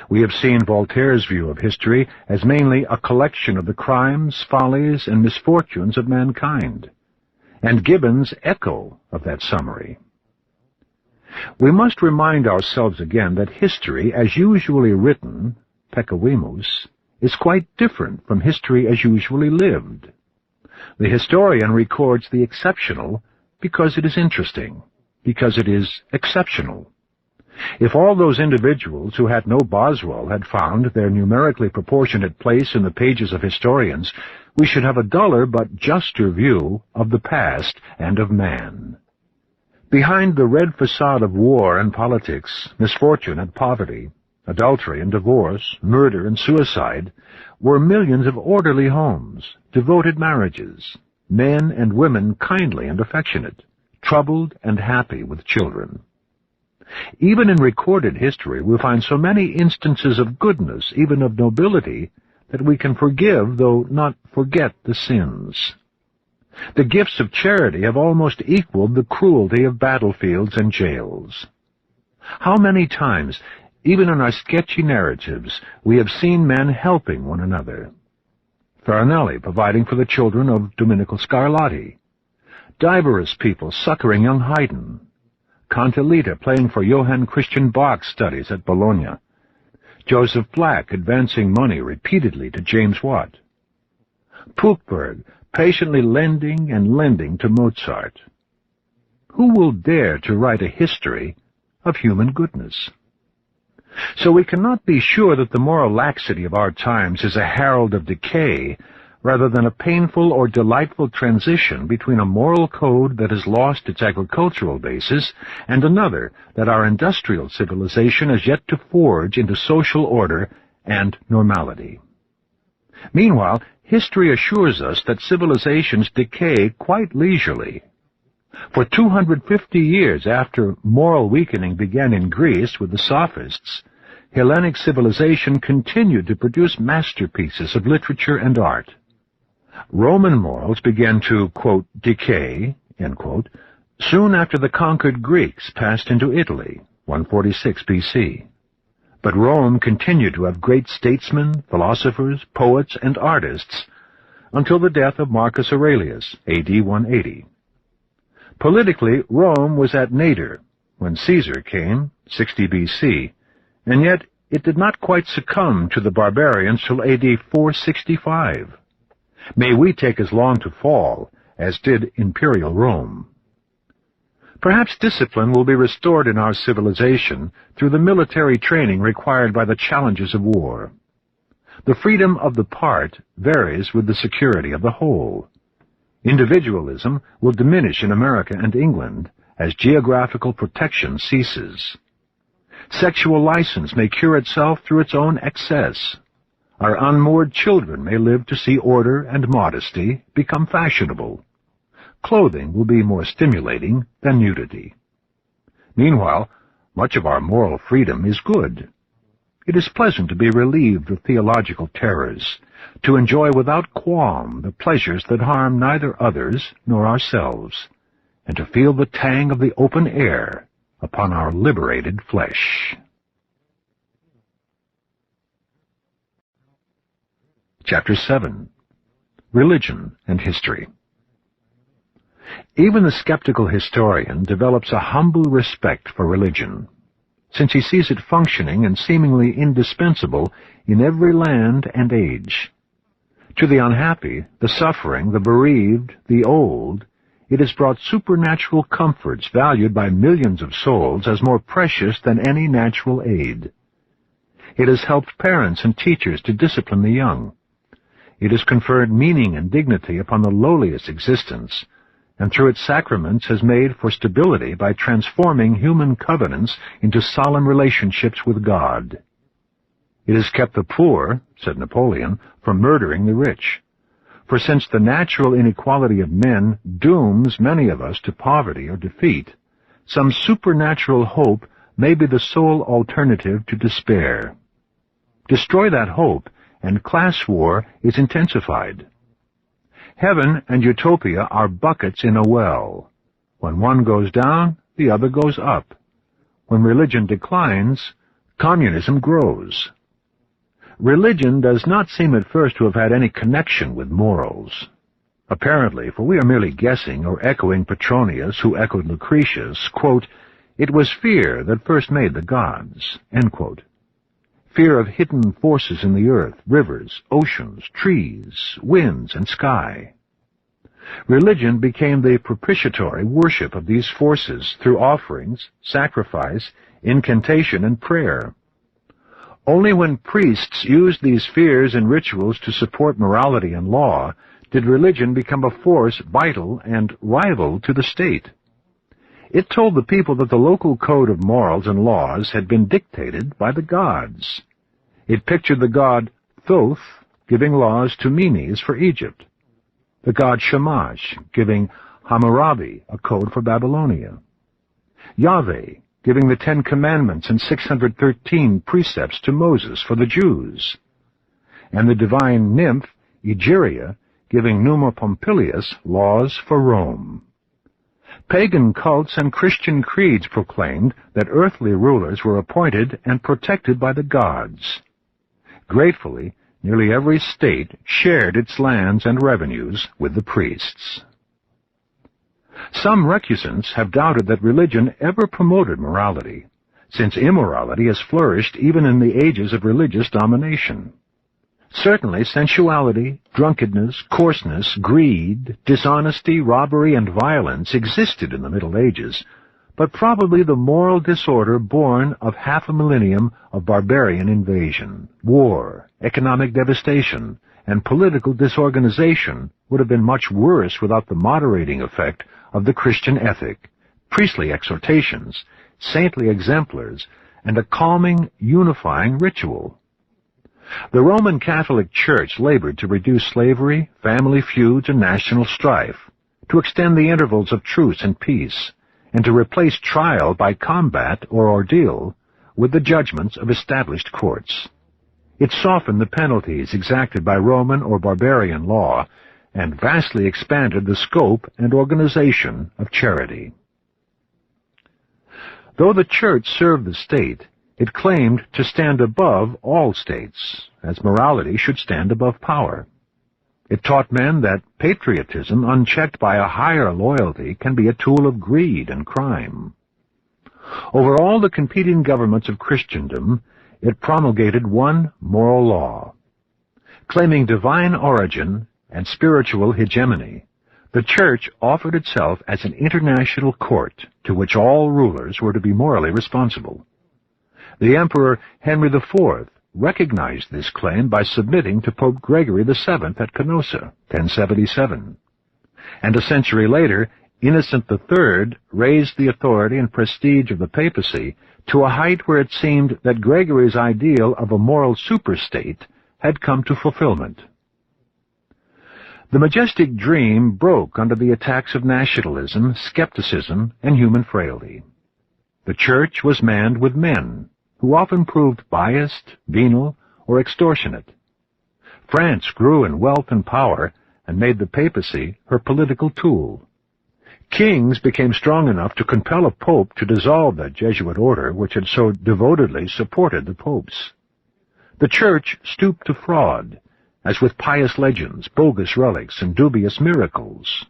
We have seen Voltaire's view of history as mainly a collection of the crimes, follies, and misfortunes of mankind, and Gibbon's echo of that summary. We must remind ourselves again that history, as usually written, peccavimus, is quite different from history as usually lived. The historian records the exceptional because it is interesting, because it is exceptional. If all those individuals who had no Boswell had found their numerically proportionate place in the pages of historians, we should have a duller but juster view of the past and of man. Behind the red facade of war and politics, misfortune and poverty, adultery and divorce, murder and suicide, were millions of orderly homes, devoted marriages, men and women kindly and affectionate, troubled and happy with children. Even in recorded history we find so many instances of goodness, even of nobility, that we can forgive, though not forget, the sins. The gifts of charity have almost equaled the cruelty of battlefields and jails. How many times, even in our sketchy narratives, we have seen men helping one another. Farinelli providing for the children of Domenico Scarlatti, diverse people succoring young Haydn, Cantalita playing for Johann Christian Bach's studies at Bologna, Joseph Black advancing money repeatedly to James Watt, Pückberg patiently lending and lending to Mozart. Who will dare to write a history of human goodness? So we cannot be sure that the moral laxity of our times is a herald of decay, rather than a painful or delightful transition between a moral code that has lost its agricultural basis and another that our industrial civilization has yet to forge into social order and normality. Meanwhile, history assures us that civilizations decay quite leisurely. For 250 years after moral weakening began in Greece with the Sophists, Hellenic civilization continued to produce masterpieces of literature and art. Roman morals began to, quote, decay, end quote, soon after the conquered Greeks passed into Italy, 146 B.C. But Rome continued to have great statesmen, philosophers, poets, and artists until the death of Marcus Aurelius, A.D. 180. Politically, Rome was at nadir when Caesar came, 60 B.C., and yet it did not quite succumb to the barbarians till A.D. 465. May we take as long to fall as did imperial Rome. Perhaps discipline will be restored in our civilization through the military training required by the challenges of war. The freedom of the part varies with the security of the whole. Individualism will diminish in America and England as geographical protection ceases. Sexual license may cure itself through its own excess. Our unmoored children may live to see order and modesty become fashionable. Clothing will be more stimulating than nudity. Meanwhile, much of our moral freedom is good. It is pleasant to be relieved of theological terrors, to enjoy without qualm the pleasures that harm neither others nor ourselves, and to feel the tang of the open air upon our liberated flesh. Chapter 7. Religion and History. Even the skeptical historian develops a humble respect for religion, since he sees it functioning and seemingly indispensable in every land and age. To the unhappy, the suffering, the bereaved, the old, it has brought supernatural comforts valued by millions of souls as more precious than any natural aid. It has helped parents and teachers to discipline the young. It has conferred meaning and dignity upon the lowliest existence, and through its sacraments has made for stability by transforming human covenants into solemn relationships with God. It has kept the poor, said Napoleon, from murdering the rich. For since the natural inequality of men dooms many of us to poverty or defeat, some supernatural hope may be the sole alternative to despair. Destroy that hope, and class war is intensified. Heaven and utopia are buckets in a well. When one goes down, the other goes up. When religion declines, communism grows. Religion does not seem at first to have had any connection with morals. Apparently, for we are merely guessing or echoing Petronius, who echoed Lucretius, quote, "It was fear that first made the gods," end quote. Fear of hidden forces in the earth, rivers, oceans, trees, winds, and sky. Religion became the propitiatory worship of these forces through offerings, sacrifice, incantation, and prayer. Only when priests used these fears and rituals to support morality and law did religion become a force vital and rival to the state. It told the people that the local code of morals and laws had been dictated by the gods. It pictured the god Thoth giving laws to Menes for Egypt, the god Shamash giving Hammurabi a code for Babylonia, Yahweh giving the 10 Commandments and 613 precepts to Moses for the Jews, and the divine nymph Egeria giving Numa Pompilius laws for Rome. Pagan cults and Christian creeds proclaimed that earthly rulers were appointed and protected by the gods. Gratefully, nearly every state shared its lands and revenues with the priests. Some recusants have doubted that religion ever promoted morality, since immorality has flourished even in the ages of religious domination. Certainly, sensuality, drunkenness, coarseness, greed, dishonesty, robbery, and violence existed in the Middle Ages, but probably the moral disorder born of half a millennium of barbarian invasion, war, economic devastation, and political disorganization would have been much worse without the moderating effect of the Christian ethic, priestly exhortations, saintly exemplars, and a calming, unifying ritual. The Roman Catholic Church labored to reduce slavery, family feuds, and national strife, to extend the intervals of truce and peace, and to replace trial by combat or ordeal with the judgments of established courts. It softened the penalties exacted by Roman or barbarian law, and vastly expanded the scope and organization of charity. Though the Church served the state, it claimed to stand above all states, as morality should stand above power. It taught men that patriotism, unchecked by a higher loyalty, can be a tool of greed and crime. Over all the competing governments of Christendom, it promulgated one moral law. Claiming divine origin and spiritual hegemony, the Church offered itself as an international court to which all rulers were to be morally responsible. The Emperor Henry IV recognized this claim by submitting to Pope Gregory VII at Canossa, 1077. And a century later, Innocent III raised the authority and prestige of the papacy to a height where it seemed that Gregory's ideal of a moral superstate had come to fulfillment. The majestic dream broke under the attacks of nationalism, skepticism, and human frailty. The Church was manned with men, who often proved biased, venal, or extortionate. France grew in wealth and power and made the papacy her political tool. Kings became strong enough to compel a pope to dissolve that Jesuit order which had so devotedly supported the popes. The Church stooped to fraud, as with pious legends, bogus relics, and dubious miracles.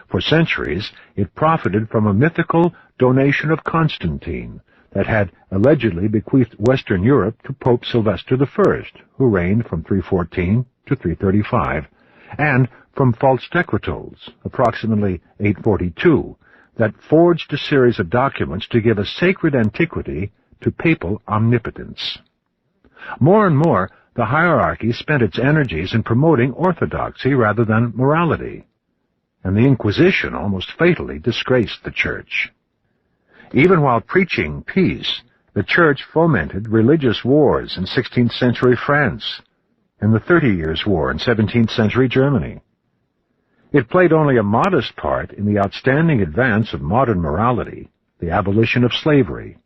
For centuries, it profited from a mythical donation of Constantine that had allegedly bequeathed Western Europe to Pope Sylvester I, who reigned from 314 to 335, and from false decretals, approximately 842, that forged a series of documents to give a sacred antiquity to papal omnipotence. More and more, the hierarchy spent its energies in promoting orthodoxy rather than morality, and the Inquisition almost fatally disgraced the Church. Even while preaching peace, the Church fomented religious wars in 16th century France and the 30 Years' War in 17th century Germany. It played only a modest part in the outstanding advance of modern morality, the abolition of slavery.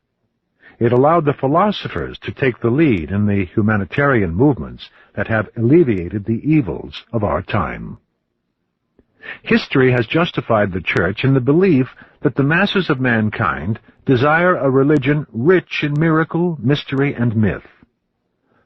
It allowed the philosophers to take the lead in the humanitarian movements that have alleviated the evils of our time. History has justified the Church in the belief that the masses of mankind desire a religion rich in miracle, mystery, and myth.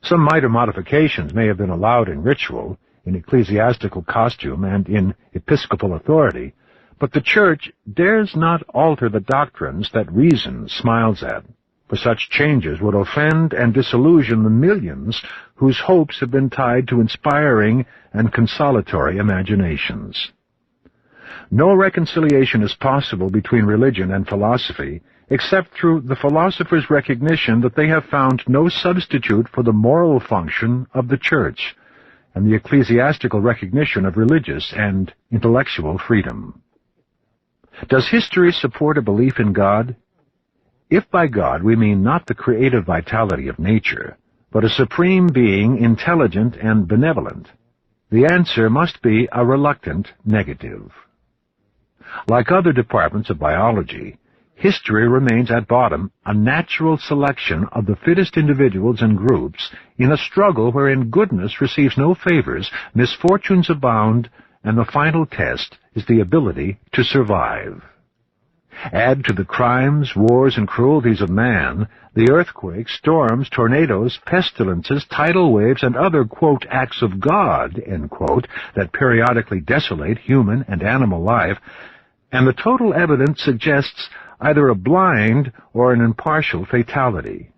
Some minor modifications may have been allowed in ritual, in ecclesiastical costume, and in episcopal authority, but the Church dares not alter the doctrines that reason smiles at, for such changes would offend and disillusion the millions whose hopes have been tied to inspiring and consolatory imaginations. No reconciliation is possible between religion and philosophy except through the philosopher's recognition that they have found no substitute for the moral function of the Church, and the ecclesiastical recognition of religious and intellectual freedom. Does history support a belief in God? If by God we mean not the creative vitality of nature, but a supreme being intelligent and benevolent, the answer must be a reluctant negative. Like other departments of biology, history remains at bottom a natural selection of the fittest individuals and groups in a struggle wherein goodness receives no favors, misfortunes abound, and the final test is the ability to survive. Add to the crimes, wars, and cruelties of man the earthquakes, storms, tornadoes, pestilences, tidal waves, and other, quote, acts of God, end quote, that periodically desolate human and animal life, and the total evidence suggests either a blind or an impartial fatality,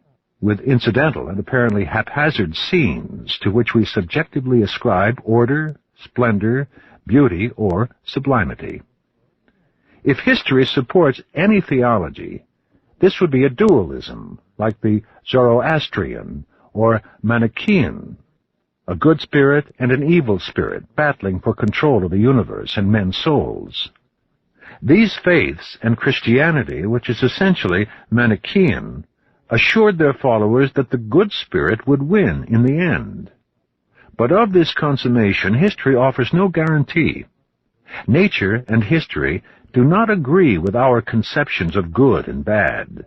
with incidental and apparently haphazard scenes to which we subjectively ascribe order, splendor, beauty, or sublimity. If history supports any theology, this would be a dualism, like the Zoroastrian or Manichaean, a good spirit and an evil spirit battling for control of the universe and men's souls. These faiths and Christianity, which is essentially Manichaean, assured their followers that the good spirit would win in the end. But of this consummation, history offers no guarantee. Nature and history do not agree with our conceptions of good and bad.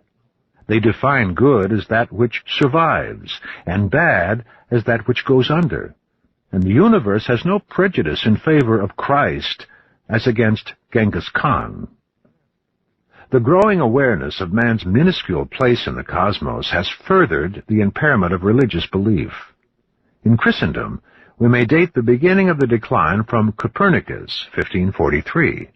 They define good as that which survives, and bad as that which goes under. And the universe has no prejudice in favor of Christ as against Genghis Khan. The growing awareness of man's minuscule place in the cosmos has furthered the impairment of religious belief. In Christendom, we may date the beginning of the decline from Copernicus, 1543.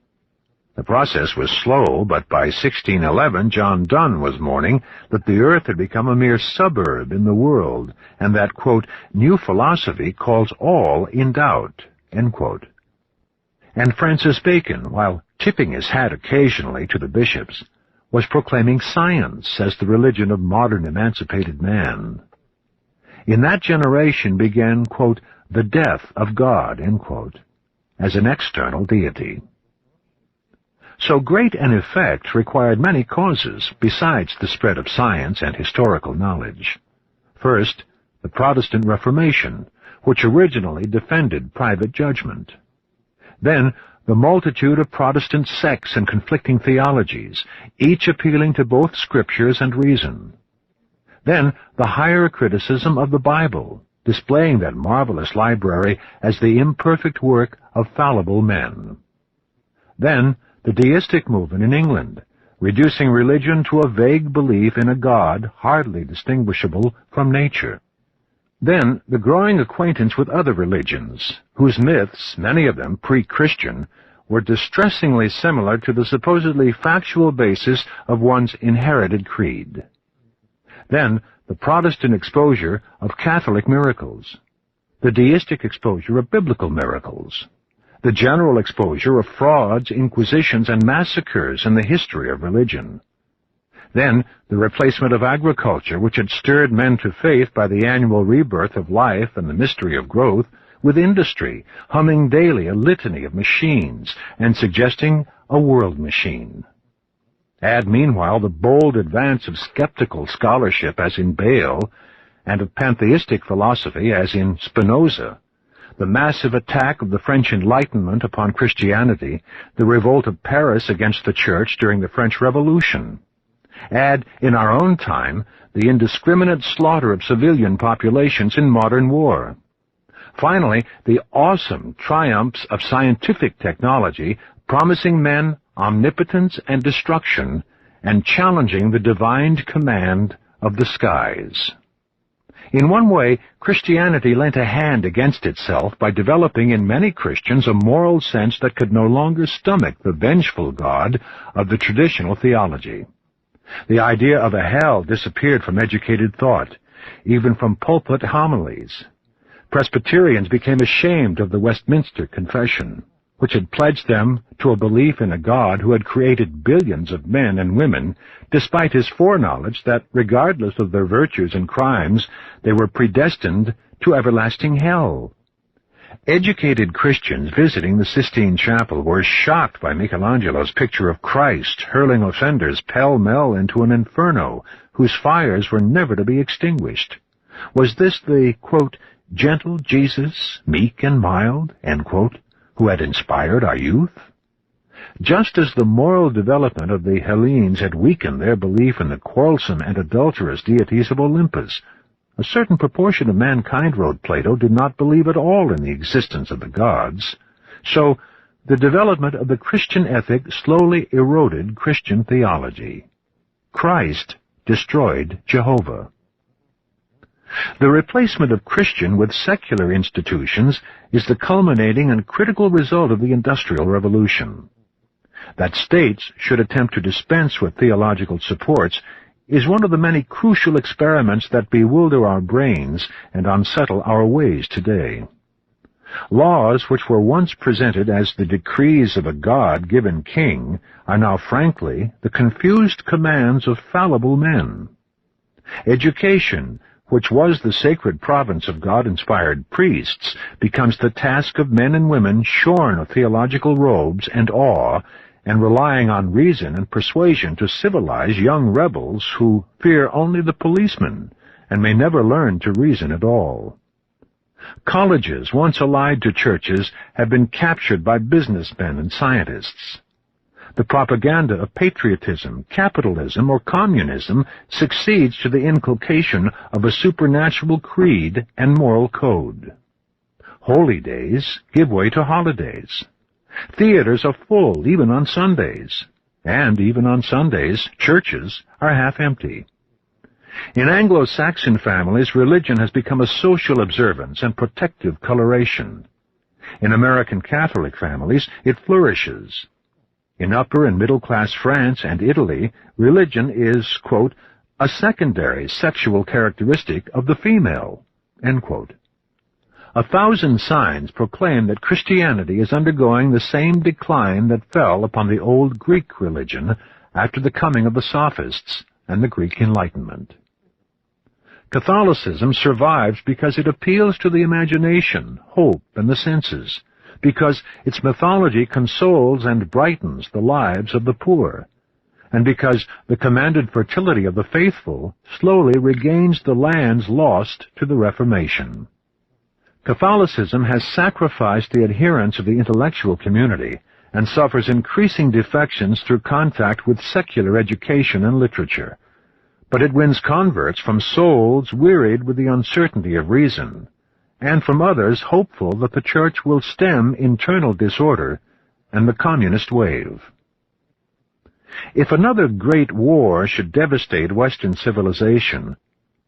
The process was slow, but by 1611 John Donne was mourning that the earth had become a mere suburb in the world, and that, quote, new philosophy calls all in doubt, end quote. And Francis Bacon, while tipping his hat occasionally to the bishops, was proclaiming science as the religion of modern emancipated man. In that generation began, quote, the death of God, end quote, as an external deity. So great an effect required many causes besides the spread of science and historical knowledge. First, the Protestant Reformation, which originally defended private judgment. Then, the multitude of Protestant sects and conflicting theologies, each appealing to both scriptures and reason. Then, the higher criticism of the Bible, displaying that marvelous library as the imperfect work of fallible men. Then, the deistic movement in England, reducing religion to a vague belief in a God hardly distinguishable from nature. Then, the growing acquaintance with other religions, whose myths, many of them pre-Christian, were distressingly similar to the supposedly factual basis of one's inherited creed. Then, the Protestant exposure of Catholic miracles, the deistic exposure of biblical miracles, the general exposure of frauds, inquisitions, and massacres in the history of religion. Then, the replacement of agriculture, which had stirred men to faith by the annual rebirth of life and the mystery of growth, with industry, humming daily a litany of machines and suggesting a world machine. Add, meanwhile, the bold advance of skeptical scholarship, as in Bayle, and of pantheistic philosophy, as in Spinoza, the massive attack of the French Enlightenment upon Christianity, the revolt of Paris against the Church during the French Revolution, Add, in our own time, the indiscriminate slaughter of civilian populations in modern war. Finally, the awesome triumphs of scientific technology, promising men omnipotence and destruction, and challenging the divine command of the skies. In one way, Christianity lent a hand against itself by developing in many Christians a moral sense that could no longer stomach the vengeful God of the traditional theology. The idea of a hell disappeared from educated thought, even from pulpit homilies. Presbyterians became ashamed of the Westminster Confession, which had pledged them to a belief in a God who had created billions of men and women, despite his foreknowledge that, regardless of their virtues and crimes, they were predestined to everlasting hell. Educated Christians visiting the Sistine Chapel were shocked by Michelangelo's picture of Christ hurling offenders pell-mell into an inferno whose fires were never to be extinguished. Was this the, quote, gentle Jesus, meek and mild, end quote, who had inspired our youth? Just as the moral development of the Hellenes had weakened their belief in the quarrelsome and adulterous deities of Olympus, a certain proportion of mankind, wrote Plato, did not believe at all in the existence of the gods. So, the development of the Christian ethic slowly eroded Christian theology. Christ destroyed Jehovah. The replacement of Christian with secular institutions is the culminating and critical result of the Industrial Revolution. That states should attempt to dispense with theological supports is one of the many crucial experiments that bewilder our brains and unsettle our ways today. Laws which were once presented as the decrees of a God-given king are now frankly the confused commands of fallible men. Education, which was the sacred province of God-inspired priests, becomes the task of men and women shorn of theological robes and awe, and relying on reason and persuasion to civilize young rebels who fear only the policeman and may never learn to reason at all. Colleges, once allied to churches, have been captured by businessmen and scientists. The propaganda of patriotism, capitalism, or communism succeeds to the inculcation of a supernatural creed and moral code. Holy days give way to holidays. Theaters are full even on Sundays, and even on Sundays, churches are half empty. In Anglo-Saxon families, religion has become a social observance and protective coloration. In American Catholic families, it flourishes. In upper and middle-class France and Italy, religion is, quote, a secondary sexual characteristic of the female, end quote. 1,000 signs proclaim that Christianity is undergoing the same decline that fell upon the old Greek religion after the coming of the Sophists and the Greek Enlightenment. Catholicism survives because it appeals to the imagination, hope, and the senses, because its mythology consoles and brightens the lives of the poor, and because the commanded fertility of the faithful slowly regains the lands lost to the Reformation. Catholicism has sacrificed the adherents of the intellectual community and suffers increasing defections through contact with secular education and literature. But it wins converts from souls wearied with the uncertainty of reason, and from others hopeful that the Church will stem internal disorder and the communist wave. If another great war should devastate Western civilization,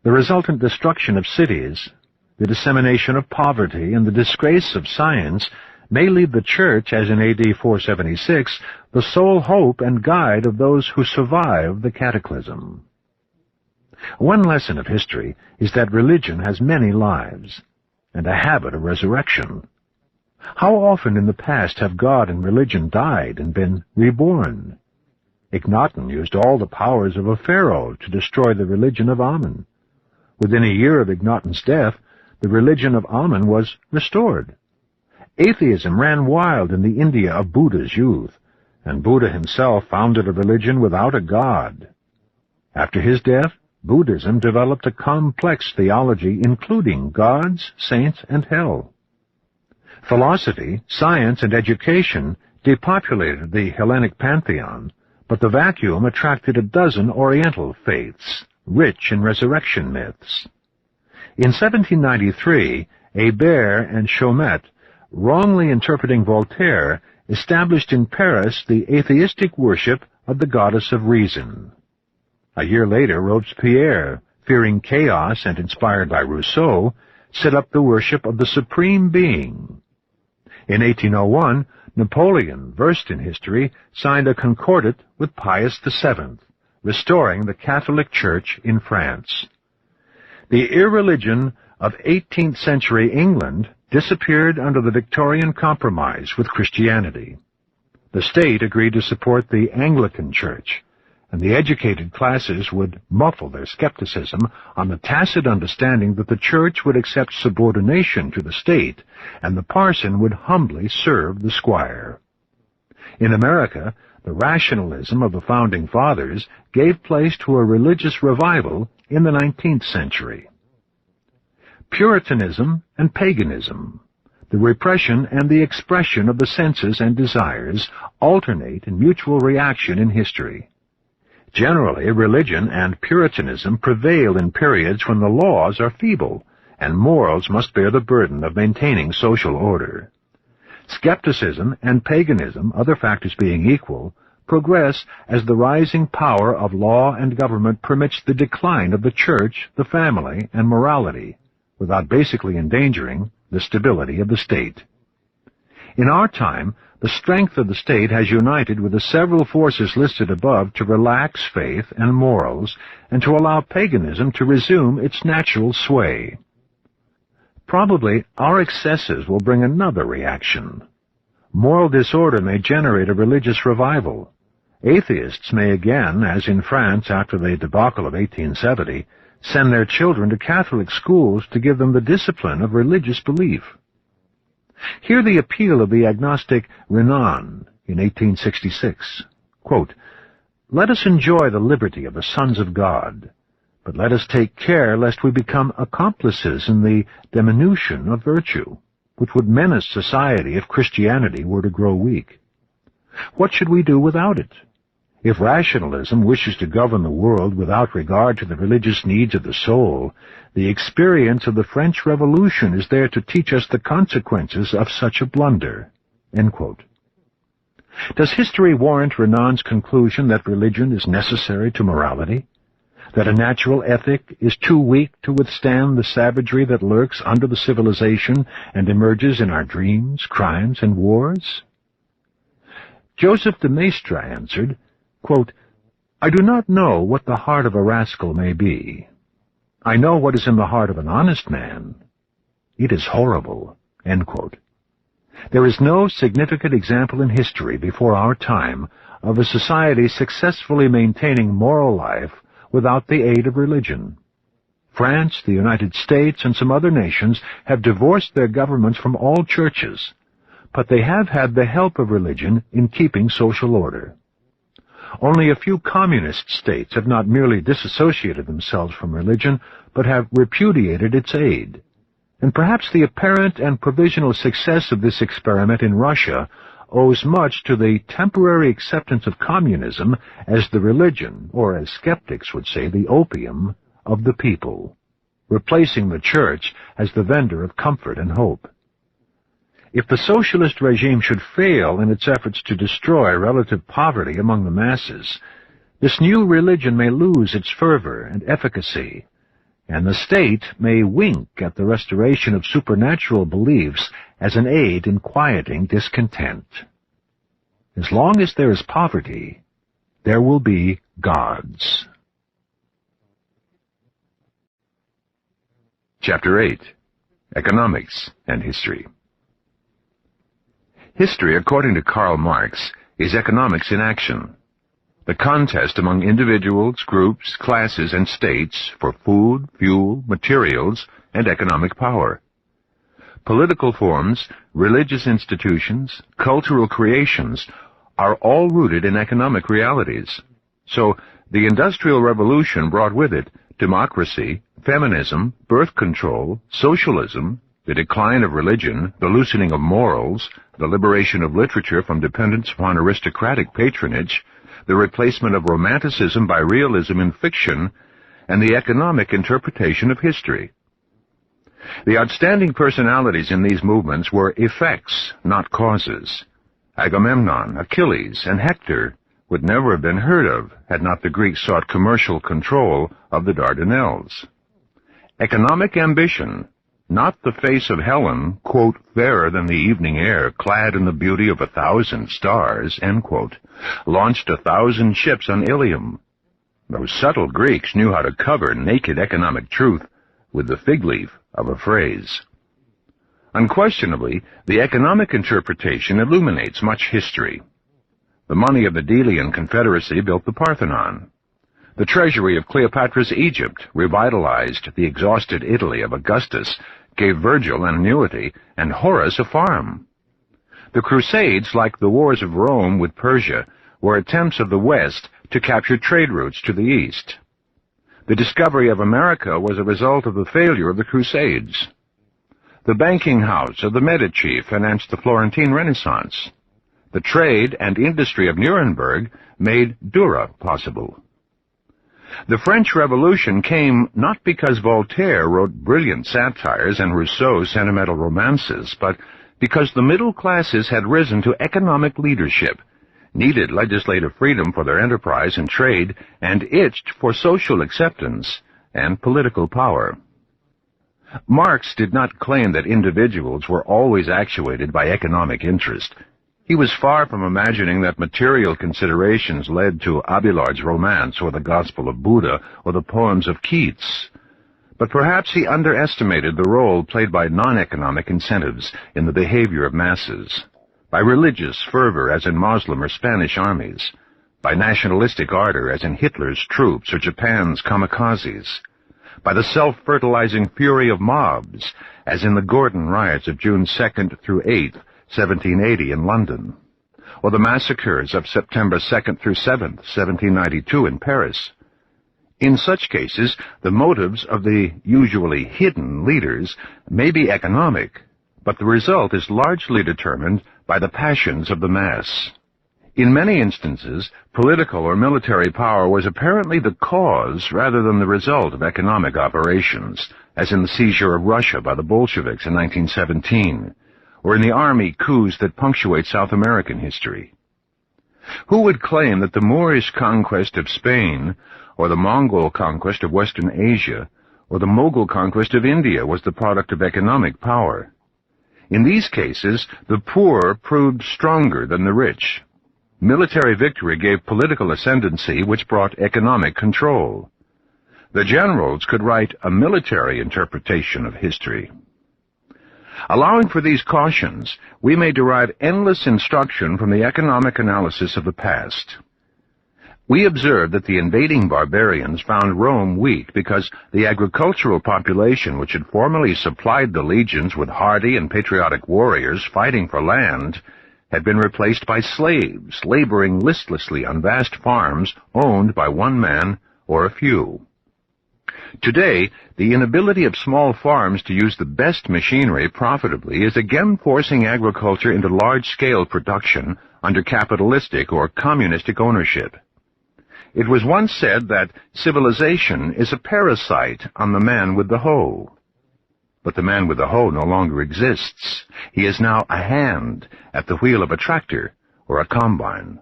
the resultant destruction of cities, the dissemination of poverty, and the disgrace of science may leave the Church, as in A.D. 476, the sole hope and guide of those who survive the cataclysm. One lesson of history is that religion has many lives, and a habit of resurrection. How often in the past have God and religion died and been reborn? Akhenaten used all the powers of a pharaoh to destroy the religion of Amun. Within a year of Akhenaten's death, the religion of Amun was restored. Atheism ran wild in the India of Buddha's youth, and Buddha himself founded a religion without a god. After his death, Buddhism developed a complex theology including gods, saints, and hell. Philosophy, science, and education depopulated the Hellenic pantheon, but the vacuum attracted a dozen Oriental faiths, rich in resurrection myths. In 1793, Hébert and Chaumet, wrongly interpreting Voltaire, established in Paris the atheistic worship of the goddess of reason. A year later, Robespierre, fearing chaos and inspired by Rousseau, set up the worship of the Supreme Being. In 1801, Napoleon, versed in history, signed a concordat with Pius VII, restoring the Catholic Church in France. The irreligion of 18th century England disappeared under the Victorian Compromise with Christianity. The state agreed to support the Anglican Church, and the educated classes would muffle their skepticism on the tacit understanding that the Church would accept subordination to the state, and the parson would humbly serve the squire. In America, the rationalism of the Founding Fathers gave place to a religious revival in the 19th century. Puritanism and paganism, the repression and the expression of the senses and desires, alternate in mutual reaction in history. Generally, religion and Puritanism prevail in periods when the laws are feeble, and morals must bear the burden of maintaining social order. Skepticism and paganism, other factors being equal, progress as the rising power of law and government permits the decline of the church, the family, and morality, without basically endangering the stability of the state. In our time, the strength of the state has united with the several forces listed above to relax faith and morals and to allow paganism to resume its natural sway. Probably our excesses will bring another reaction. Moral disorder may generate a religious revival. Atheists may again, as in France after the debacle of 1870, send their children to Catholic schools to give them the discipline of religious belief. Hear the appeal of the agnostic Renan in 1866. Quote, "Let us enjoy the liberty of the sons of God, but let us take care lest we become accomplices in the diminution of virtue, which would menace society if Christianity were to grow weak. What should we do without it? If rationalism wishes to govern the world without regard to the religious needs of the soul, the experience of the French Revolution is there to teach us the consequences of such a blunder." End quote. Does history warrant Renan's conclusion that religion is necessary to morality? That a natural ethic is too weak to withstand the savagery that lurks under the civilization and emerges in our dreams, crimes, and wars? Joseph de Maistre answered, quote, "I do not know what the heart of a rascal may be. I know what is in the heart of an honest man. It is horrible." End quote. There is no significant example in history before our time of a society successfully maintaining moral life without the aid of religion. France, the United States, and some other nations have divorced their governments from all churches, but they have had the help of religion in keeping social order. Only a few communist states have not merely disassociated themselves from religion, but have repudiated its aid. And perhaps the apparent and provisional success of this experiment in Russia owes much to the temporary acceptance of communism as the religion, or as skeptics would say, the opium of the people, replacing the church as the vendor of comfort and hope. If the socialist regime should fail in its efforts to destroy relative poverty among the masses, this new religion may lose its fervor and efficacy, and the state may wink at the restoration of supernatural beliefs as an aid in quieting discontent. As long as there is poverty, there will be gods. Chapter 8. Economics and History. History, according to Karl Marx, is economics in action. The contest among individuals, groups, classes, and states for food, fuel, materials, and economic power. Political forms, religious institutions, cultural creations are all rooted in economic realities. So, the Industrial Revolution brought with it democracy, feminism, birth control, socialism, the decline of religion, the loosening of morals, the liberation of literature from dependence upon aristocratic patronage, the replacement of romanticism by realism in fiction, and the economic interpretation of history. The outstanding personalities in these movements were effects, not causes. Agamemnon, Achilles, and Hector would never have been heard of had not the Greeks sought commercial control of the Dardanelles. Economic ambition, not the face of Helen, quote, fairer than the evening air, clad in the beauty of 1,000 stars, end quote, launched 1,000 ships on Ilium. Those subtle Greeks knew how to cover naked economic truth with the fig leaf of a phrase. Unquestionably, the economic interpretation illuminates much history. The money of the Delian Confederacy built the Parthenon. The treasury of Cleopatra's Egypt revitalized the exhausted Italy of Augustus, gave Virgil an annuity, and Horace a farm. The Crusades, like the wars of Rome with Persia, were attempts of the West to capture trade routes to the East. The discovery of America was a result of the failure of the Crusades. The banking house of the Medici financed the Florentine Renaissance. The trade and industry of Nuremberg made Durant possible. The French Revolution came not because Voltaire wrote brilliant satires and Rousseau sentimental romances, but because the middle classes had risen to economic leadership, needed legislative freedom for their enterprise and trade, and itched for social acceptance and political power. Marx did not claim that individuals were always actuated by economic interest. He was far from imagining that material considerations led to Abelard's romance or the Gospel of Buddha or the poems of Keats. But perhaps he underestimated the role played by non-economic incentives in the behavior of masses, by religious fervor as in Moslem or Spanish armies, by nationalistic ardor as in Hitler's troops or Japan's kamikazes, by the self-fertilizing fury of mobs as in the Gordon riots of June 2nd through 8th, 1780 in London, or the massacres of September 2nd through 7th, 1792 in Paris. In such cases, the motives of the usually hidden leaders may be economic, but the result is largely determined by the passions of the mass. In many instances, political or military power was apparently the cause rather than the result of economic operations, as in the seizure of Russia by the Bolsheviks in 1917, or in the army coups that punctuate South American history. Who would claim that the Moorish conquest of Spain, or the Mongol conquest of Western Asia, or the Mughal conquest of India was the product of economic power? In these cases, the poor proved stronger than the rich. Military victory gave political ascendancy, which brought economic control. The generals could write a military interpretation of history. Allowing for these cautions, we may derive endless instruction from the economic analysis of the past. We observe that the invading barbarians found Rome weak because the agricultural population which had formerly supplied the legions with hardy and patriotic warriors fighting for land had been replaced by slaves laboring listlessly on vast farms owned by one man or a few. Today, the inability of small farms to use the best machinery profitably is again forcing agriculture into large-scale production under capitalistic or communistic ownership. It was once said that civilization is a parasite on the man with the hoe. But the man with the hoe no longer exists. He is now a hand at the wheel of a tractor or a combine.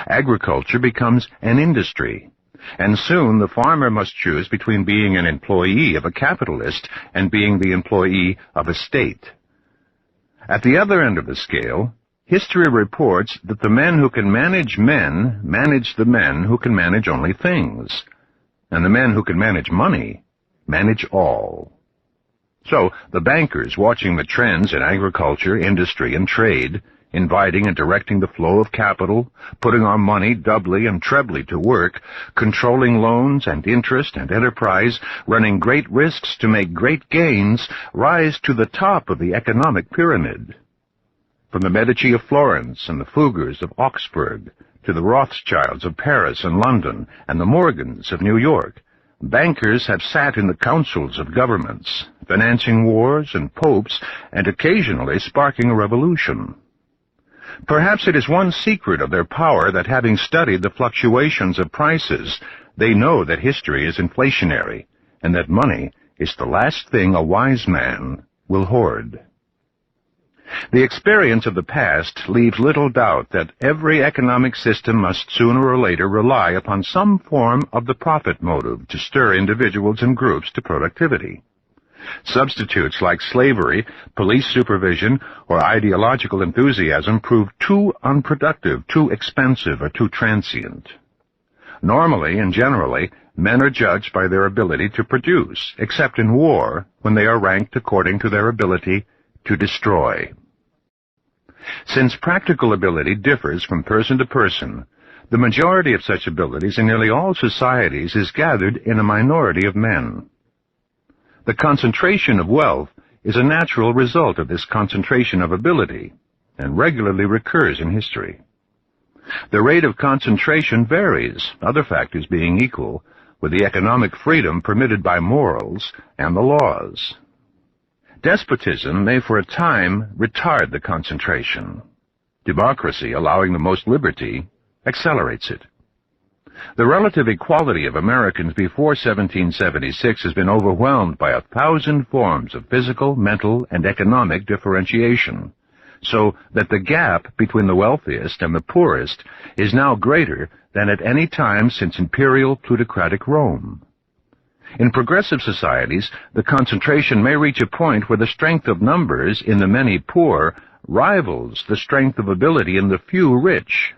Agriculture becomes an industry, and soon the farmer must choose between being an employee of a capitalist and being the employee of a state. At the other end of the scale, history reports that the men who can manage men manage the men who can manage only things, and the men who can manage money manage all. So, the bankers watching the trends in agriculture, industry, and trade, inviting and directing the flow of capital, putting our money doubly and trebly to work, controlling loans and interest and enterprise, running great risks to make great gains, rise to the top of the economic pyramid. From the Medici of Florence and the Fuggers of Augsburg, to the Rothschilds of Paris and London, and the Morgans of New York, bankers have sat in the councils of governments, financing wars and popes, and occasionally sparking a revolution. Perhaps it is one secret of their power that, having studied the fluctuations of prices, they know that history is inflationary, and that money is the last thing a wise man will hoard. The experience of the past leaves little doubt that every economic system must sooner or later rely upon some form of the profit motive to stir individuals and groups to productivity. Substitutes like slavery, police supervision, or ideological enthusiasm prove too unproductive, too expensive, or too transient. Normally and generally, men are judged by their ability to produce, except in war, when they are ranked according to their ability to destroy. Since practical ability differs from person to person, the majority of such abilities in nearly all societies is gathered in a minority of men. The concentration of wealth is a natural result of this concentration of ability, and regularly recurs in history. The rate of concentration varies, other factors being equal, with the economic freedom permitted by morals and the laws. Despotism may for a time retard the concentration. Democracy, allowing the most liberty, accelerates it. The relative equality of Americans before 1776 has been overwhelmed by 1,000 forms of physical, mental, and economic differentiation, so that the gap between the wealthiest and the poorest is now greater than at any time since imperial plutocratic Rome. In progressive societies, the concentration may reach a point where the strength of numbers in the many poor rivals the strength of ability in the few rich.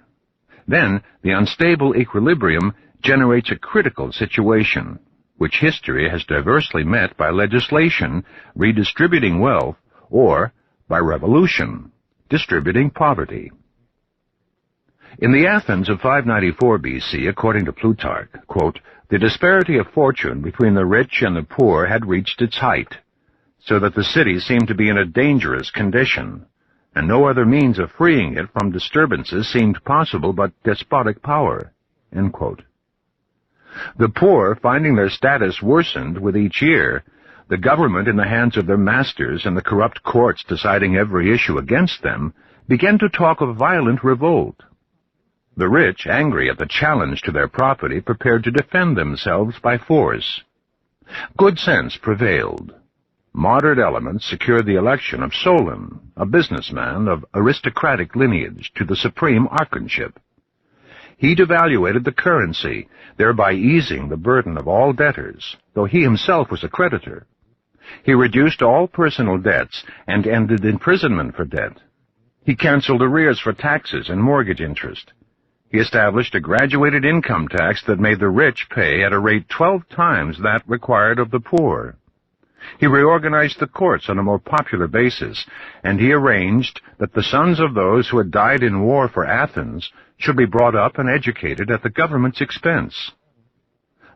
Then, the unstable equilibrium generates a critical situation, which history has diversely met by legislation redistributing wealth, or by revolution, distributing poverty. In the Athens of 594 BC, according to Plutarch, quote, the disparity of fortune between the rich and the poor had reached its height, so that the city seemed to be in a dangerous condition, and no other means of freeing it from disturbances seemed possible but despotic power. End quote. The poor, finding their status worsened with each year, the government in the hands of their masters and the corrupt courts deciding every issue against them, began to talk of violent revolt. The rich, angry at the challenge to their property, prepared to defend themselves by force. Good sense prevailed. Moderate elements secured the election of Solon, a businessman of aristocratic lineage, to the supreme archonship. He devaluated the currency, thereby easing the burden of all debtors, though he himself was a creditor. He reduced all personal debts and ended imprisonment for debt. He canceled arrears for taxes and mortgage interest. He established a graduated income tax that made the rich pay at a rate 12 times that required of the poor. He reorganized the courts on a more popular basis, and he arranged that the sons of those who had died in war for Athens should be brought up and educated at the government's expense.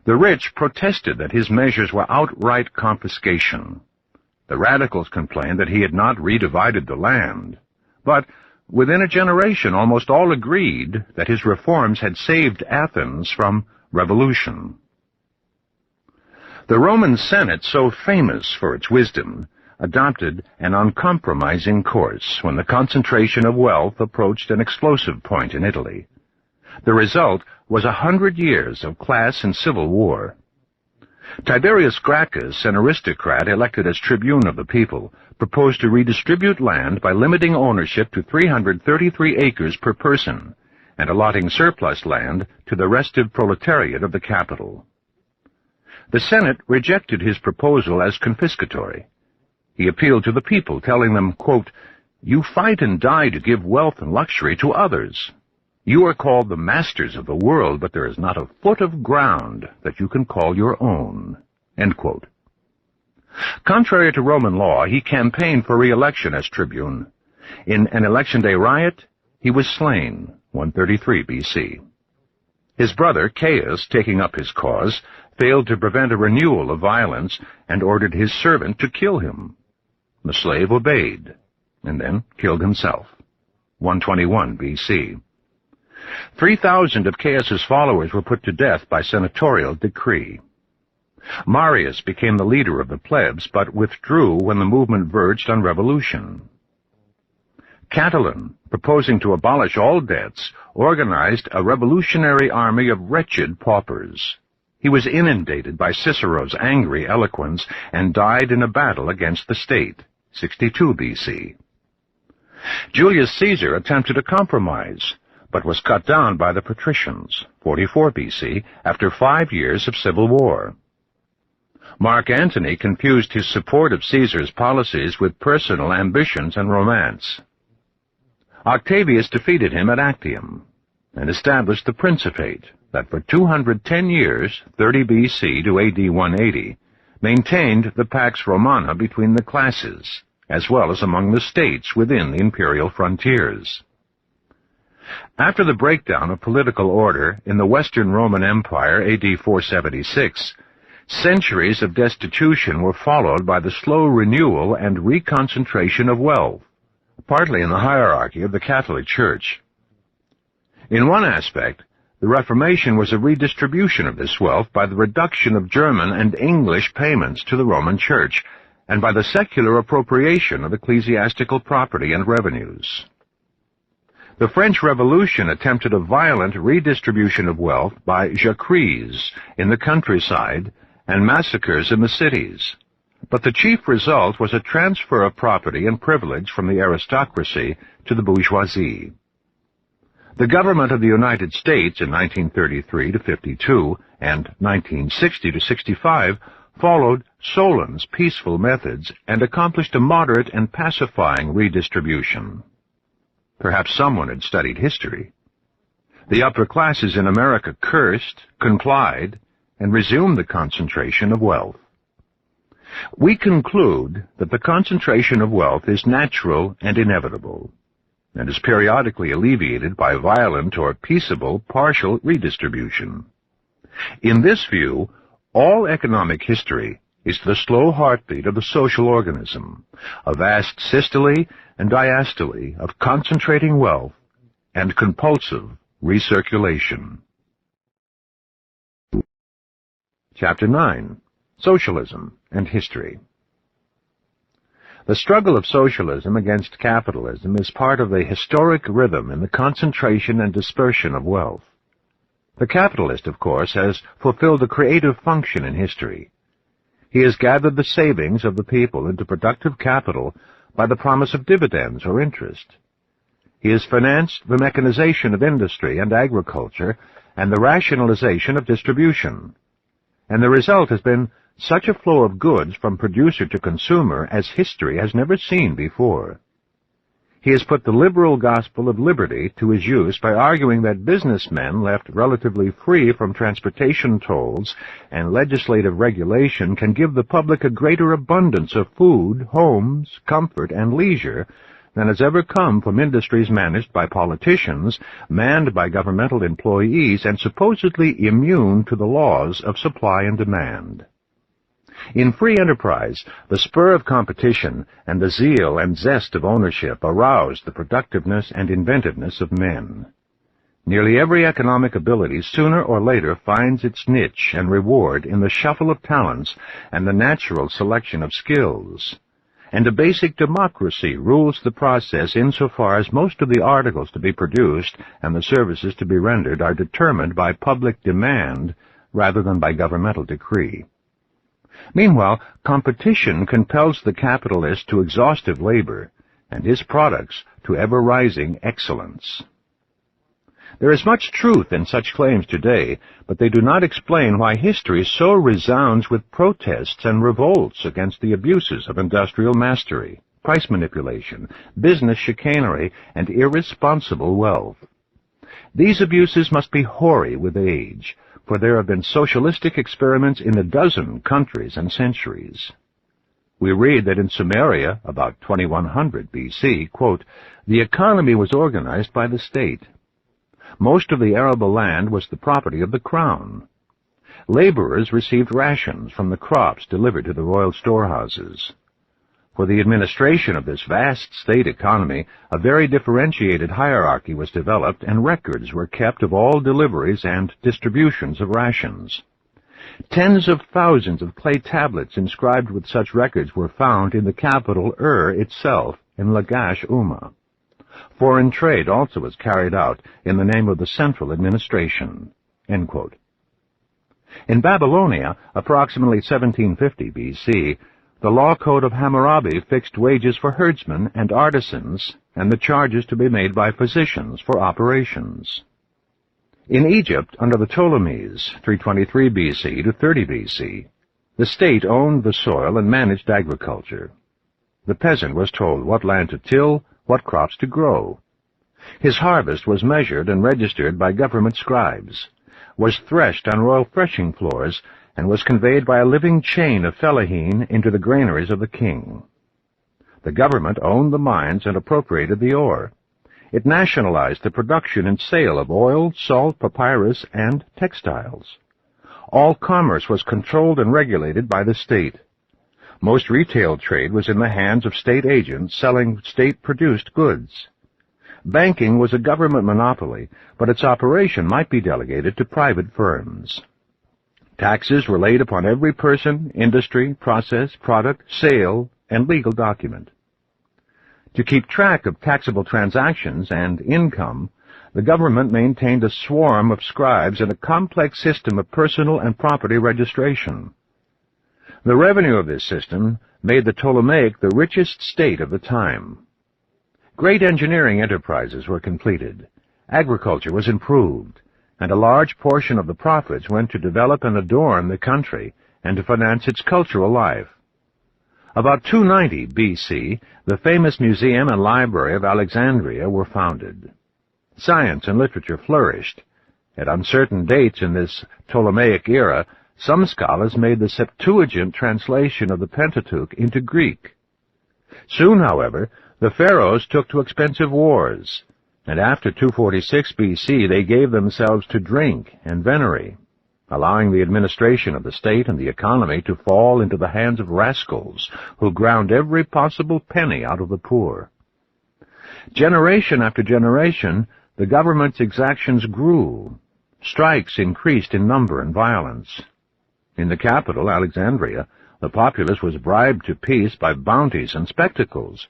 The rich protested that his measures were outright confiscation. The radicals complained that he had not redivided the land, but within a generation almost all agreed that his reforms had saved Athens from revolution. The Roman Senate, so famous for its wisdom, adopted an uncompromising course when the concentration of wealth approached an explosive point in Italy. The result was 100 years of class and civil war. Tiberius Gracchus, an aristocrat elected as tribune of the people, proposed to redistribute land by limiting ownership to 333 acres per person and allotting surplus land to the restive proletariat of the capital. The Senate rejected his proposal as confiscatory. He appealed to the people, telling them, quote, "You fight and die to give wealth and luxury to others. You are called the masters of the world, but there is not a foot of ground that you can call your own." End quote. Contrary to Roman law, he campaigned for re-election as tribune. In an election day riot, he was slain, 133 BC. His brother, Caius, taking up his cause, failed to prevent a renewal of violence and ordered his servant to kill him. The slave obeyed, and then killed himself, 121 BC. 3,000 of Caius's followers were put to death by senatorial decree. Marius became the leader of the plebs, but withdrew when the movement verged on revolution. Catiline proposed proposing to abolish all debts, organized a revolutionary army of wretched paupers. He was inundated by Cicero's angry eloquence and died in a battle against the state, 62 BC. Julius Caesar attempted a compromise, but was cut down by the patricians, 44 BC, after 5 years of civil war. Mark Antony confused his support of Caesar's policies with personal ambitions and romance. Octavius defeated him at Actium and established the Principate that for 210 years, 30 BC to AD 180, maintained the Pax Romana between the classes, as well as among the states within the imperial frontiers. After the breakdown of political order in the Western Roman Empire AD 476, centuries of destitution were followed by the slow renewal and reconcentration of wealth, partly in the hierarchy of the Catholic Church. In one aspect, the Reformation was a redistribution of this wealth by the reduction of German and English payments to the Roman Church, and by the secular appropriation of ecclesiastical property and revenues. The French Revolution attempted a violent redistribution of wealth by jacqueries in the countryside and massacres in the cities, but the chief result was a transfer of property and privilege from the aristocracy to the bourgeoisie. The government of the United States in 1933 to 52 and 1960 to 65 followed Solon's peaceful methods and accomplished a moderate and pacifying redistribution. Perhaps someone had studied history. The upper classes in America cursed, complied, and resumed the concentration of wealth. We conclude that the concentration of wealth is natural and inevitable, and is periodically alleviated by violent or peaceable partial redistribution. In this view, all economic history is the slow heartbeat of the social organism, a vast systole and diastole of concentrating wealth and compulsive recirculation. Chapter 9. Socialism and History. The struggle of socialism against capitalism is part of the historic rhythm in the concentration and dispersion of wealth. The capitalist, of course, has fulfilled a creative function in history. He has gathered the savings of the people into productive capital by the promise of dividends or interest. He has financed the mechanization of industry and agriculture and the rationalization of distribution. And the result has been such a flow of goods from producer to consumer as history has never seen before. He has put the liberal gospel of liberty to his use by arguing that businessmen left relatively free from transportation tolls and legislative regulation can give the public a greater abundance of food, homes, comfort, and leisure than has ever come from industries managed by politicians, manned by governmental employees, and supposedly immune to the laws of supply and demand. In free enterprise, the spur of competition and the zeal and zest of ownership arouse the productiveness and inventiveness of men. Nearly every economic ability sooner or later finds its niche and reward in the shuffle of talents and the natural selection of skills. And a basic democracy rules the process insofar as most of the articles to be produced and the services to be rendered are determined by public demand rather than by governmental decree. Meanwhile, competition compels the capitalist to exhaustive labor, and his products to ever-rising excellence. There is much truth in such claims today, but they do not explain why history so resounds with protests and revolts against the abuses of industrial mastery, price manipulation, business chicanery, and irresponsible wealth. These abuses must be hoary with age, for there have been socialistic experiments in a dozen countries and centuries. We read that in Sumeria, about 2100 BC, quote, the economy was organized by the state. Most of the arable land was the property of the crown. Laborers received rations from the crops delivered to the royal storehouses. For the administration of this vast state economy, a very differentiated hierarchy was developed, and records were kept of all deliveries and distributions of rations. Tens of thousands of clay tablets inscribed with such records were found in the capital itself, in Lagash Umma. Foreign trade also was carried out in the name of the central administration." End quote. In Babylonia, approximately 1750 B.C., the law code of Hammurabi fixed wages for herdsmen and artisans and the charges to be made by physicians for operations. In Egypt, under the Ptolemies, 323 B.C. to 30 B.C., the state owned the soil and managed agriculture. The peasant was told what land to till, what crops to grow. His harvest was measured and registered by government scribes, was threshed on royal threshing floors, and was conveyed by a living chain of fellaheen into the granaries of the king. The government owned the mines and appropriated the ore. It nationalized the production and sale of oil, salt, papyrus, and textiles. All commerce was controlled and regulated by the state. Most retail trade was in the hands of state agents selling state-produced goods. Banking was a government monopoly, but its operation might be delegated to private firms. Taxes were laid upon every person, industry, process, product, sale, and legal document. To keep track of taxable transactions and income, the government maintained a swarm of scribes and a complex system of personal and property registration. The revenue of this system made the Ptolemaic the richest state of the time. Great engineering enterprises were completed, agriculture was improved, and a large portion of the profits went to develop and adorn the country and to finance its cultural life. About 290 B.C., the famous museum and library of Alexandria were founded. Science and literature flourished. At uncertain dates in this Ptolemaic era, some scholars made the Septuagint translation of the Pentateuch into Greek. Soon, however, the pharaohs took to expensive wars, and after 246 B.C. they gave themselves to drink and venery, allowing the administration of the state and the economy to fall into the hands of rascals who ground every possible penny out of the poor. Generation after generation, the government's exactions grew. Strikes increased in number and violence. In the capital, Alexandria, the populace was bribed to peace by bounties and spectacles,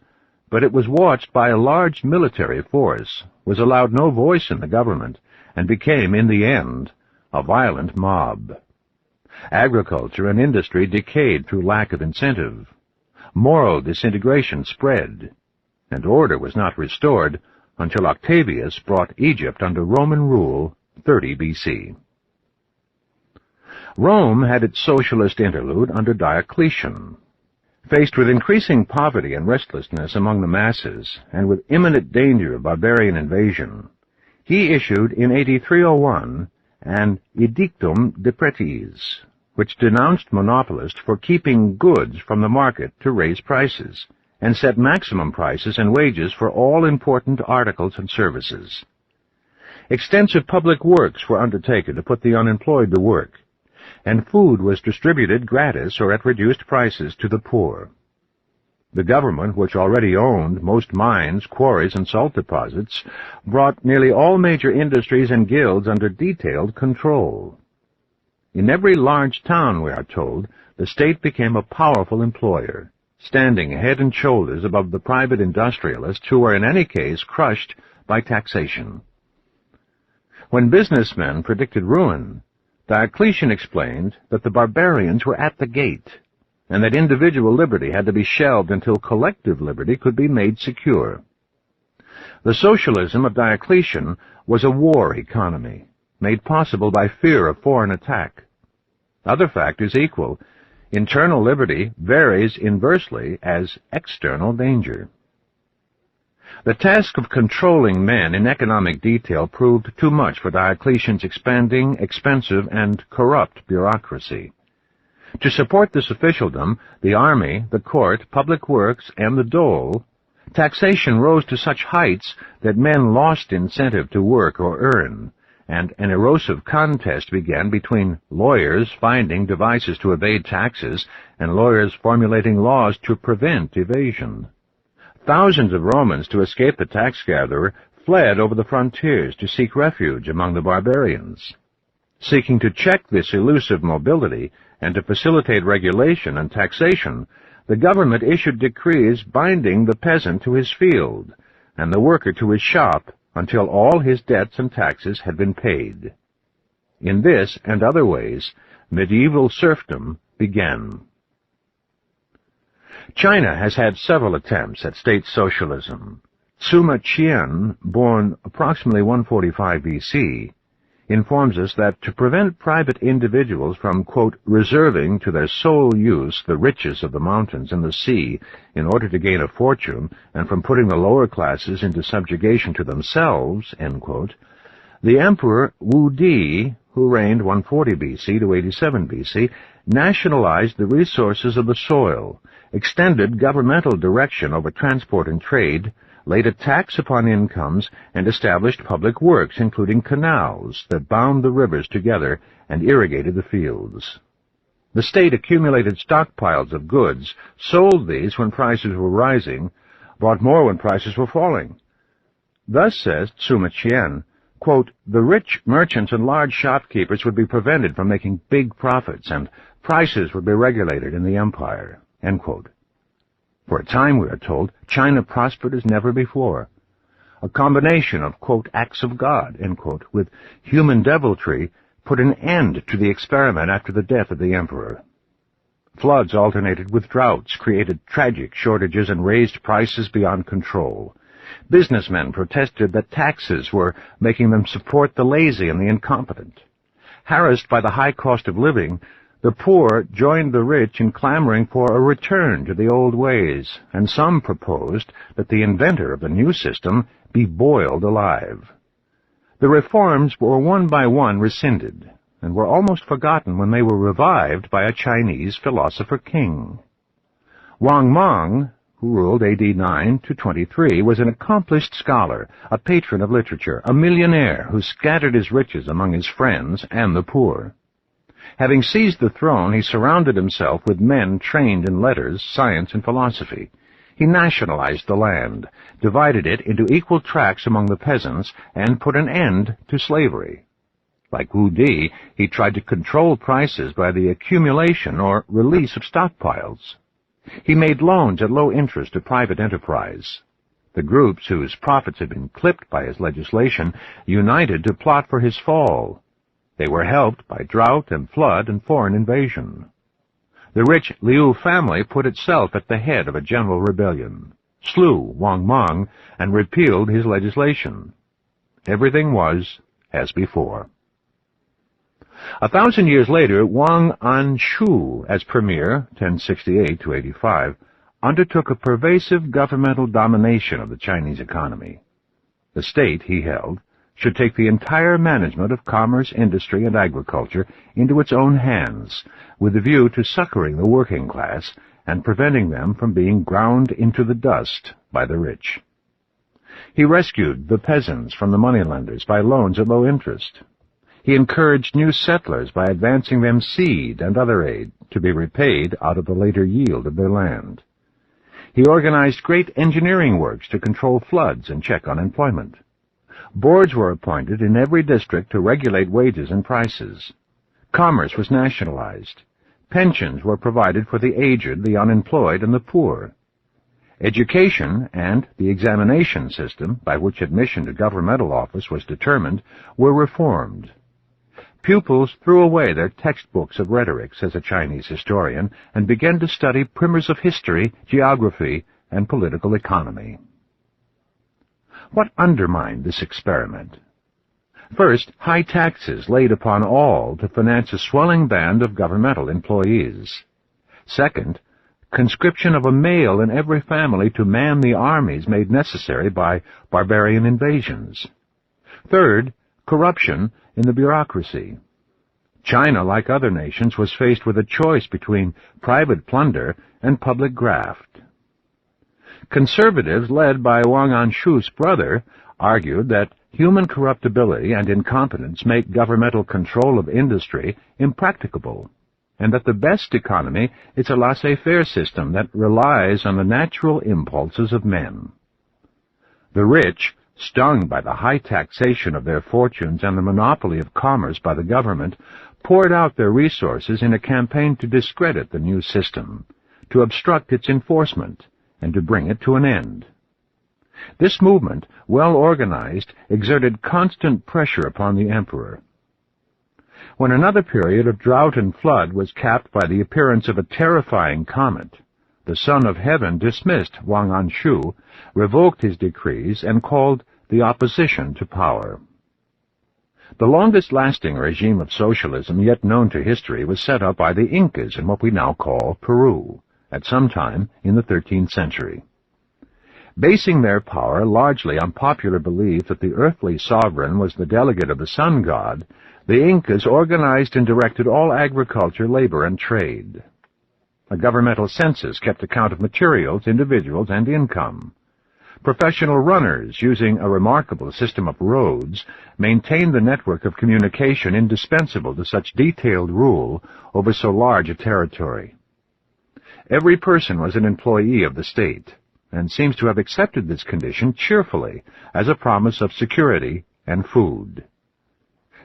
but it was watched by a large military force, was allowed no voice in the government, and became, in the end, a violent mob. Agriculture and industry decayed through lack of incentive. Moral disintegration spread, and order was not restored until Octavius brought Egypt under Roman rule 30 B.C. Rome had its socialist interlude under Diocletian. Faced with increasing poverty and restlessness among the masses, and with imminent danger of barbarian invasion, he issued in AD 301 an Edictum de Pretis, which denounced monopolists for keeping goods from the market to raise prices, and set maximum prices and wages for all important articles and services. Extensive public works were undertaken to put the unemployed to work, and food was distributed gratis or at reduced prices to the poor. The government, which already owned most mines, quarries, and salt deposits, brought nearly all major industries and guilds under detailed control. In every large town, we are told, the state became a powerful employer, standing head and shoulders above the private industrialists who were in any case crushed by taxation. When businessmen predicted ruin, Diocletian explained that the barbarians were at the gate, and that individual liberty had to be shelved until collective liberty could be made secure. The socialism of Diocletian was a war economy, made possible by fear of foreign attack. Other factors equal, internal liberty varies inversely as external danger. The task of controlling men in economic detail proved too much for Diocletian's expanding, expensive, and corrupt bureaucracy. To support this officialdom, the army, the court, public works, and the dole, taxation rose to such heights that men lost incentive to work or earn, and an erosive contest began between lawyers finding devices to evade taxes and lawyers formulating laws to prevent evasion. Thousands of Romans, to escape the tax-gatherer, fled over the frontiers to seek refuge among the barbarians. Seeking to check this elusive mobility and to facilitate regulation and taxation, the government issued decrees binding the peasant to his field, and the worker to his shop until all his debts and taxes had been paid. In this and other ways, medieval serfdom began. China has had several attempts at state socialism. Sima Qian, born approximately 145 BC, informs us that to prevent private individuals from, quote, reserving to their sole use the riches of the mountains and the sea in order to gain a fortune, and from putting the lower classes into subjugation to themselves, end quote, the Emperor Wu Di, who reigned 140 BC to 87 BC, nationalized the resources of the soil, extended governmental direction over transport and trade, laid a tax upon incomes, and established public works, including canals that bound the rivers together and irrigated the fields. The state accumulated stockpiles of goods, sold these when prices were rising, bought more when prices were falling. Thus, says Sima Qian, quote, the rich merchants and large shopkeepers would be prevented from making big profits, and prices would be regulated in the empire, end quote. For a time, we are told, China prospered as never before. A combination of, quote, acts of God, end quote, with human deviltry put an end to the experiment after the death of the emperor. Floods alternated with droughts, created tragic shortages, and raised prices beyond control. Businessmen protested that taxes were making them support the lazy and the incompetent. Harassed by the high cost of living, the poor joined the rich in clamoring for a return to the old ways, and some proposed that the inventor of the new system be boiled alive. The reforms were one by one rescinded, and were almost forgotten when they were revived by a Chinese philosopher king. Wang Mang, who ruled AD 9 to 23, was an accomplished scholar, a patron of literature, a millionaire who scattered his riches among his friends and the poor. Having seized the throne, he surrounded himself with men trained in letters, science, and philosophy. He nationalized the land, divided it into equal tracts among the peasants, and put an end to slavery. Like Wu Di, he tried to control prices by the accumulation or release of stockpiles. He made loans at low interest to private enterprise. The groups whose profits had been clipped by his legislation united to plot for his fall. They were helped by drought and flood and foreign invasion. The rich Liu family put itself at the head of a general rebellion, slew Wang Mang, and repealed his legislation. Everything was as before. 1,000 years later, Wang Anshu, as premier, 1068 to 85, undertook a pervasive governmental domination of the Chinese economy. The state, he held, should take the entire management of commerce, industry, and agriculture into its own hands, with a view to succoring the working class and preventing them from being ground into the dust by the rich. He rescued the peasants from the moneylenders by loans at low interest. He encouraged new settlers by advancing them seed and other aid to be repaid out of the later yield of their land. He organized great engineering works to control floods and check unemployment. Boards were appointed in every district to regulate wages and prices. Commerce was nationalized. Pensions were provided for the aged, the unemployed, and the poor. Education and the examination system, by which admission to governmental office was determined, were reformed. Pupils threw away their textbooks of rhetoric, says a Chinese historian, and began to study primers of history, geography, and political economy. What undermined this experiment? First, high taxes laid upon all to finance a swelling band of governmental employees. Second, conscription of a male in every family to man the armies made necessary by barbarian invasions. Third, corruption in the bureaucracy. China, like other nations, was faced with a choice between private plunder and public graft. Conservatives, led by Wang Anshu's brother, argued that human corruptibility and incompetence make governmental control of industry impracticable, and that the best economy is a laissez-faire system that relies on the natural impulses of men. The rich, stung by the high taxation of their fortunes and the monopoly of commerce by the government, poured out their resources in a campaign to discredit the new system, to obstruct its enforcement, and to bring it to an end. This movement, well organized, exerted constant pressure upon the emperor. When another period of drought and flood was capped by the appearance of a terrifying comet, the Son of Heaven dismissed Wang Anshu, revoked his decrees, and called the opposition to power. The longest-lasting regime of socialism yet known to history was set up by the Incas in what we now call Peru, at some time in the 13th century. Basing their power largely on popular belief that the earthly sovereign was the delegate of the sun god, the Incas organized and directed all agriculture, labor, and trade. A governmental census kept account of materials, individuals, and income. Professional runners, using a remarkable system of roads, maintained the network of communication indispensable to such detailed rule over so large a territory. Every person was an employee of the state, and seems to have accepted this condition cheerfully as a promise of security and food.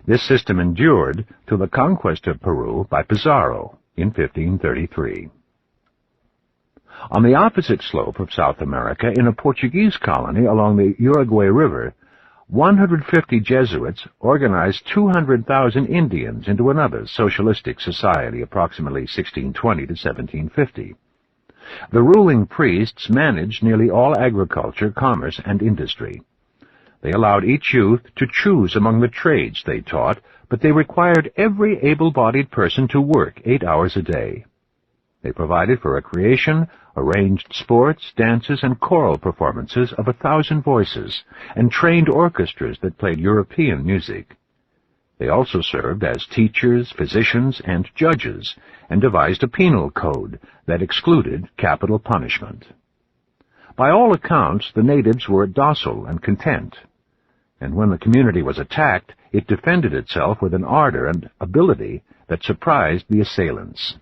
This system endured till the conquest of Peru by Pizarro in 1533. On the opposite slope of South America, in a Portuguese colony along the Uruguay River, 150 Jesuits organized 200,000 Indians into another socialistic society approximately 1620 to 1750. The ruling priests managed nearly all agriculture, commerce, and industry. They allowed each youth to choose among the trades they taught, but they required every able-bodied person to work 8 hours a day. They provided for recreation, arranged sports, dances, and choral performances of 1,000 voices, and trained orchestras that played European music. They also served as teachers, physicians, and judges, and devised a penal code that excluded capital punishment. By all accounts, the natives were docile and content, and when the community was attacked, it defended itself with an ardor and ability that surprised the assailants.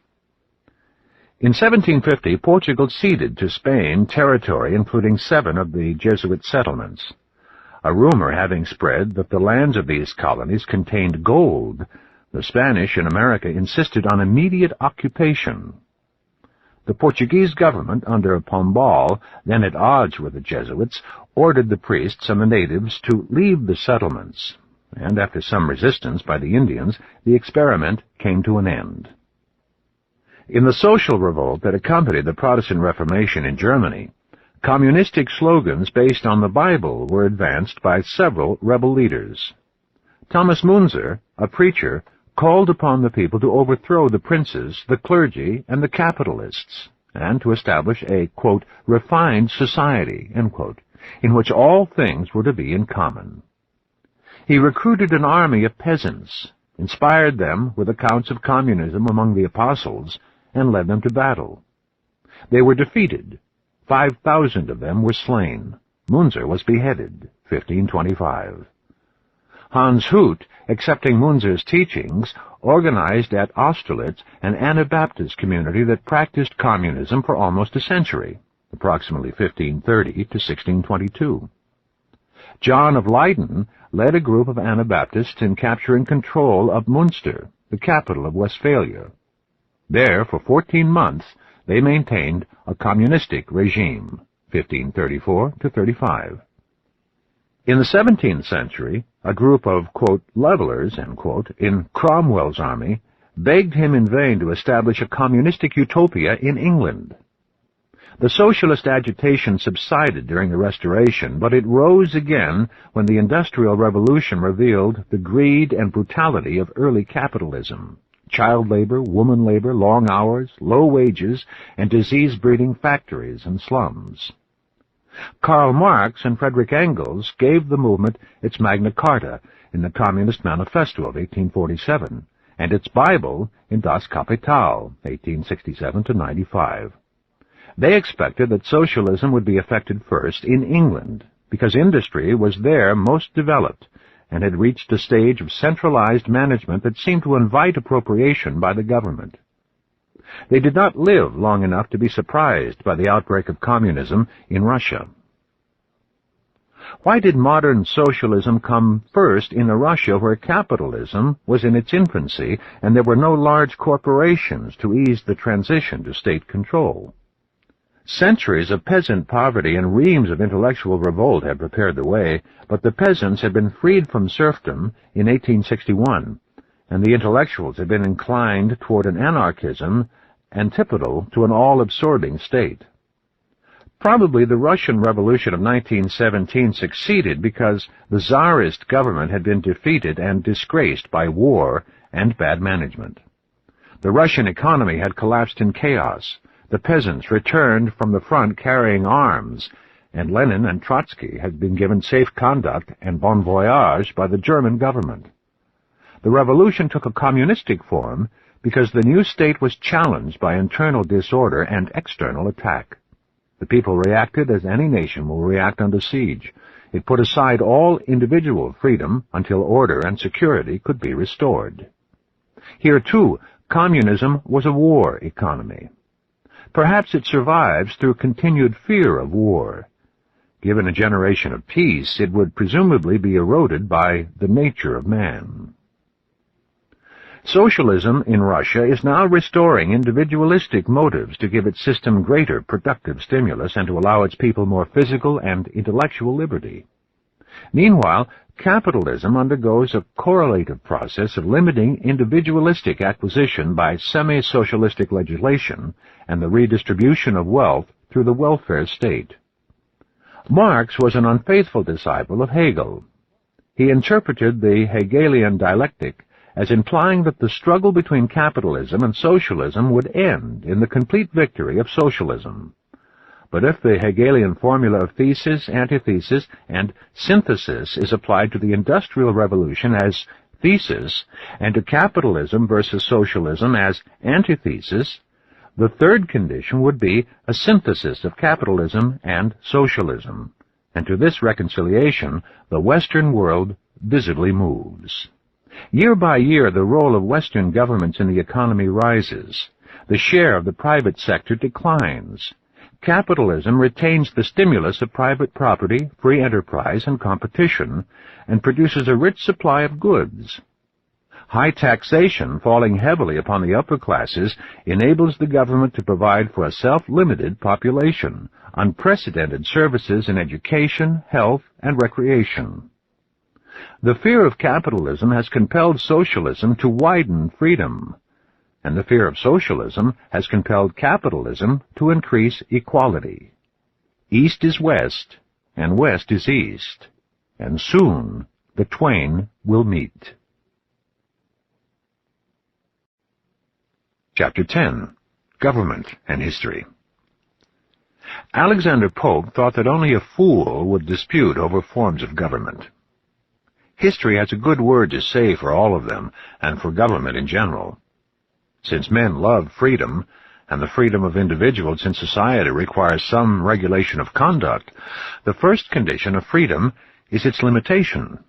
In 1750, Portugal ceded to Spain territory including 7 of the Jesuit settlements. A rumor having spread that the lands of these colonies contained gold, the Spanish in America insisted on immediate occupation. The Portuguese government, under Pombal, then at odds with the Jesuits, ordered the priests and the natives to leave the settlements, and after some resistance by the Indians, the experiment came to an end. In the social revolt that accompanied the Protestant Reformation in Germany, communistic slogans based on the Bible were advanced by several rebel leaders. Thomas Munzer, a preacher, called upon the people to overthrow the princes, the clergy, and the capitalists, and to establish a, quote, refined society, end quote, in which all things were to be in common. He recruited an army of peasants, inspired them with accounts of communism among the apostles, and led them to battle. They were defeated. 5,000 of them were slain. Munzer was beheaded, 1525. Hans Hut, accepting Munzer's teachings, organized at Austerlitz an Anabaptist community that practiced communism for almost a century, approximately 1530 to 1622. John of Leyden led a group of Anabaptists in capturing control of Munster, the capital of Westphalia. There, for 14 months, they maintained a communistic regime, 1534 to 35. In the 17th century, a group of, quote, levelers, end quote, in Cromwell's army begged him in vain to establish a communistic utopia in England. The socialist agitation subsided during the Restoration, but it rose again when the Industrial Revolution revealed the greed and brutality of early capitalism. Child labor, woman labor, long hours, low wages, and disease-breeding factories and slums. Karl Marx and Friedrich Engels gave the movement its Magna Carta in the Communist Manifesto of 1847, and its Bible in Das Kapital, 1867 to 95. They expected that socialism would be effected first in England, because industry was there most developed, and had reached a stage of centralized management that seemed to invite appropriation by the government. They did not live long enough to be surprised by the outbreak of communism in Russia. Why did modern socialism come first in a Russia where capitalism was in its infancy and there were no large corporations to ease the transition to state control? Centuries of peasant poverty and reams of intellectual revolt had prepared the way, but the peasants had been freed from serfdom in 1861, and the intellectuals had been inclined toward an anarchism antipodal to an all-absorbing state. Probably the Russian Revolution of 1917 succeeded because the Tsarist government had been defeated and disgraced by war and bad management. The Russian economy had collapsed in chaos. The peasants returned from the front carrying arms, and Lenin and Trotsky had been given safe conduct and bon voyage by the German government. The revolution took a communistic form because the new state was challenged by internal disorder and external attack. The people reacted as any nation will react under siege. It put aside all individual freedom until order and security could be restored. Here, too, communism was a war economy. Perhaps it survives through continued fear of war. Given a generation of peace, it would presumably be eroded by the nature of man. Socialism in Russia is now restoring individualistic motives to give its system greater productive stimulus and to allow its people more physical and intellectual liberty. Meanwhile, capitalism undergoes a correlative process of limiting individualistic acquisition by semi-socialistic legislation and the redistribution of wealth through the welfare state. Marx was an unfaithful disciple of Hegel. He interpreted the Hegelian dialectic as implying that the struggle between capitalism and socialism would end in the complete victory of socialism. But if the Hegelian formula of thesis, antithesis, and synthesis is applied to the Industrial Revolution as thesis, and to capitalism versus socialism as antithesis, the third condition would be a synthesis of capitalism and socialism, and to this reconciliation the Western world visibly moves. Year by year, the role of Western governments in the economy rises. The share of the private sector declines. Capitalism retains the stimulus of private property, free enterprise, and competition, and produces a rich supply of goods. High taxation, falling heavily upon the upper classes, enables the government to provide for a self-limited population, unprecedented services in education, health, and recreation. The fear of capitalism has compelled socialism to widen freedom, and the fear of socialism has compelled capitalism to increase equality. East is west, and west is east, and soon the twain will meet. Chapter 10. Government and History. Alexander Pope thought that only a fool would dispute over forms of government. History has a good word to say for all of them, and for government in general. Since men love freedom, and the freedom of individuals in society requires some regulation of conduct, the first condition of freedom is its limitation.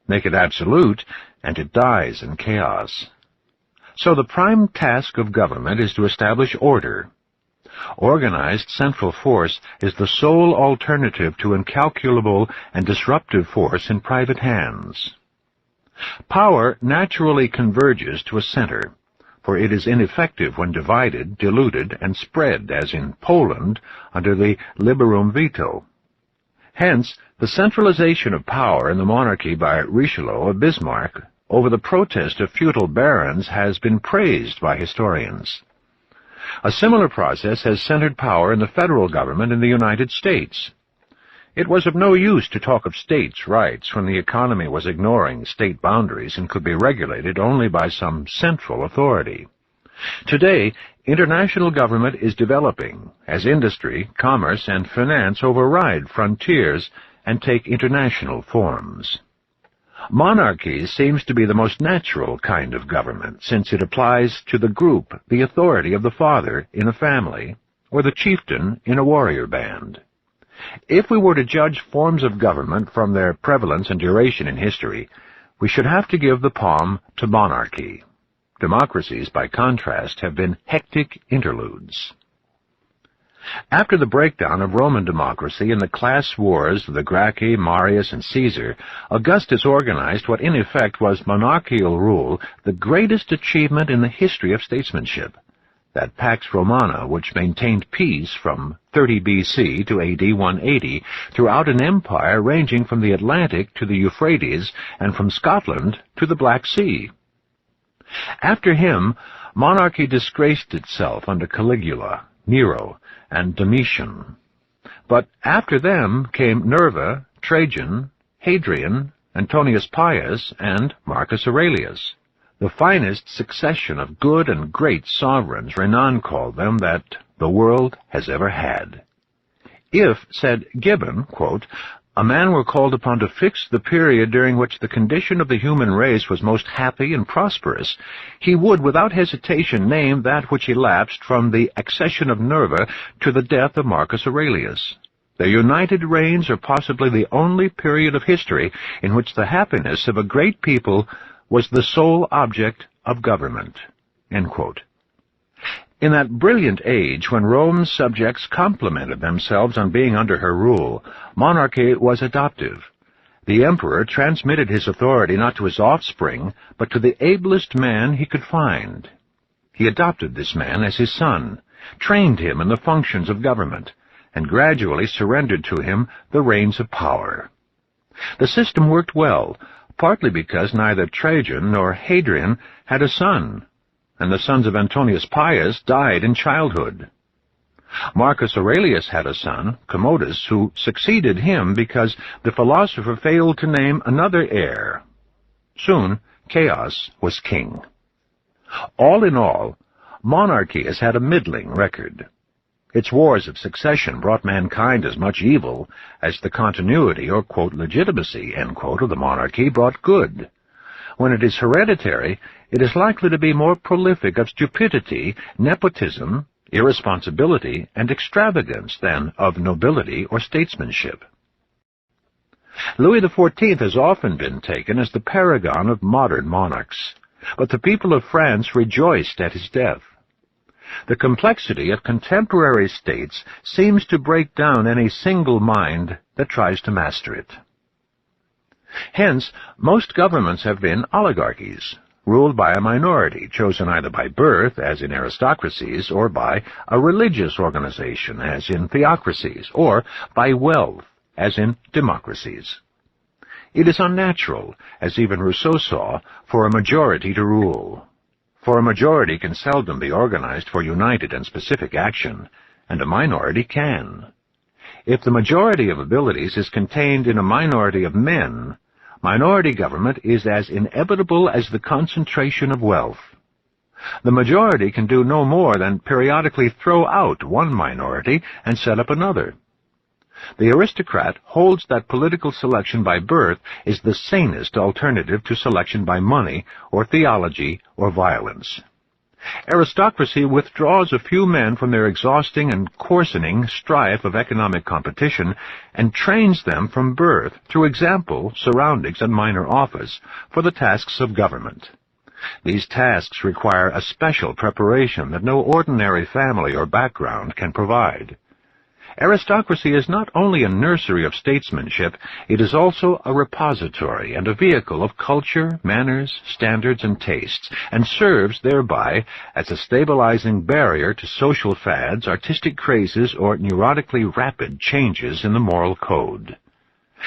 Make it absolute, and it dies in chaos. So the prime task of government is to establish order. Organized central force is the sole alternative to incalculable and disruptive force in private hands. Power naturally converges to a center, for it is ineffective when divided, diluted, and spread, as in Poland, under the liberum veto. Hence, the centralization of power in the monarchy by Richelieu or Bismarck over the protest of feudal barons has been praised by historians. A similar process has centered power in the federal government in the United States. It was of no use to talk of states' rights when the economy was ignoring state boundaries and could be regulated only by some central authority. Today, international government is developing as industry, commerce, and finance override frontiers and take international forms. Monarchy seems to be the most natural kind of government, since it applies to the group the authority of the father in a family, or the chieftain in a warrior band. If we were to judge forms of government from their prevalence and duration in history, we should have to give the palm to monarchy. Democracies, by contrast, have been hectic interludes. After the breakdown of Roman democracy and the class wars of the Gracchi, Marius, and Caesar, Augustus organized what in effect was monarchical rule, the greatest achievement in the history of statesmanship. that Pax Romana, which maintained peace from 30 BC to AD 180 throughout an empire ranging from the Atlantic to the Euphrates and from Scotland to the Black Sea. After him, monarchy disgraced itself under Caligula, Nero, and Domitian. But after them came Nerva, Trajan, Hadrian, Antonius Pius, and Marcus Aurelius, the finest succession of good and great sovereigns Renan called them that the world has ever had. If, said Gibbon, quote, a man were called upon to fix the period during which the condition of the human race was most happy and prosperous, he would without hesitation name that which elapsed from the accession of Nerva to the death of Marcus Aurelius. Their united reigns are possibly the only period of history in which the happiness of a great people was the sole object of government. End quote. In that brilliant age when Rome's subjects complimented themselves on being under her rule, monarchy was adoptive. The emperor transmitted his authority not to his offspring, but to the ablest man he could find. He adopted this man as his son, trained him in the functions of government, and gradually surrendered to him the reins of power. The system worked well, partly because neither Trajan nor Hadrian had a son, and the sons of Antonius Pius died in childhood. Marcus Aurelius had a son, Commodus, who succeeded him because the philosopher failed to name another heir. Soon, chaos was king. All in all, monarchy has had a middling record. Its wars of succession brought mankind as much evil as the continuity or, quote, legitimacy, end quote, of the monarchy brought good. When it is hereditary, it is likely to be more prolific of stupidity, nepotism, irresponsibility, and extravagance than of nobility or statesmanship. Louis XIV has often been taken as the paragon of modern monarchs, but the people of France rejoiced at his death. The complexity of contemporary states seems to break down any single mind that tries to master it. Hence, most governments have been oligarchies, ruled by a minority, chosen either by birth, as in aristocracies, or by a religious organization, as in theocracies, or by wealth, as in democracies. It is unnatural, as even Rousseau saw, for a majority to rule. For a majority can seldom be organized for united and specific action, and a minority can. If the majority of abilities is contained in a minority of men, minority government is as inevitable as the concentration of wealth. The majority can do no more than periodically throw out one minority and set up another. The aristocrat holds that political selection by birth is the sanest alternative to selection by money or theology or violence. Aristocracy withdraws a few men from their exhausting and coarsening strife of economic competition and trains them from birth, through example, surroundings, and minor office, for the tasks of government. These tasks require a special preparation that no ordinary family or background can provide. Aristocracy is not only a nursery of statesmanship, it is also a repository and a vehicle of culture, manners, standards, and tastes, and serves thereby as a stabilizing barrier to social fads, artistic crazes, or neurotically rapid changes in the moral code.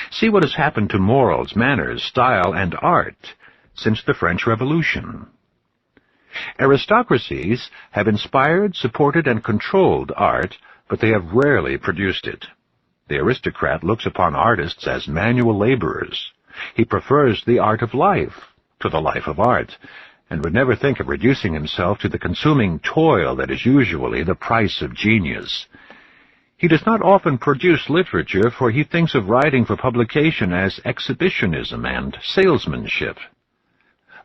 See what has happened to morals, manners, style, and art since the French Revolution. Aristocracies have inspired, supported, and controlled art, but they have rarely produced it. The aristocrat looks upon artists as manual laborers. He prefers the art of life to the life of art, and would never think of reducing himself to the consuming toil that is usually the price of genius. He does not often produce literature, for he thinks of writing for publication as exhibitionism and salesmanship.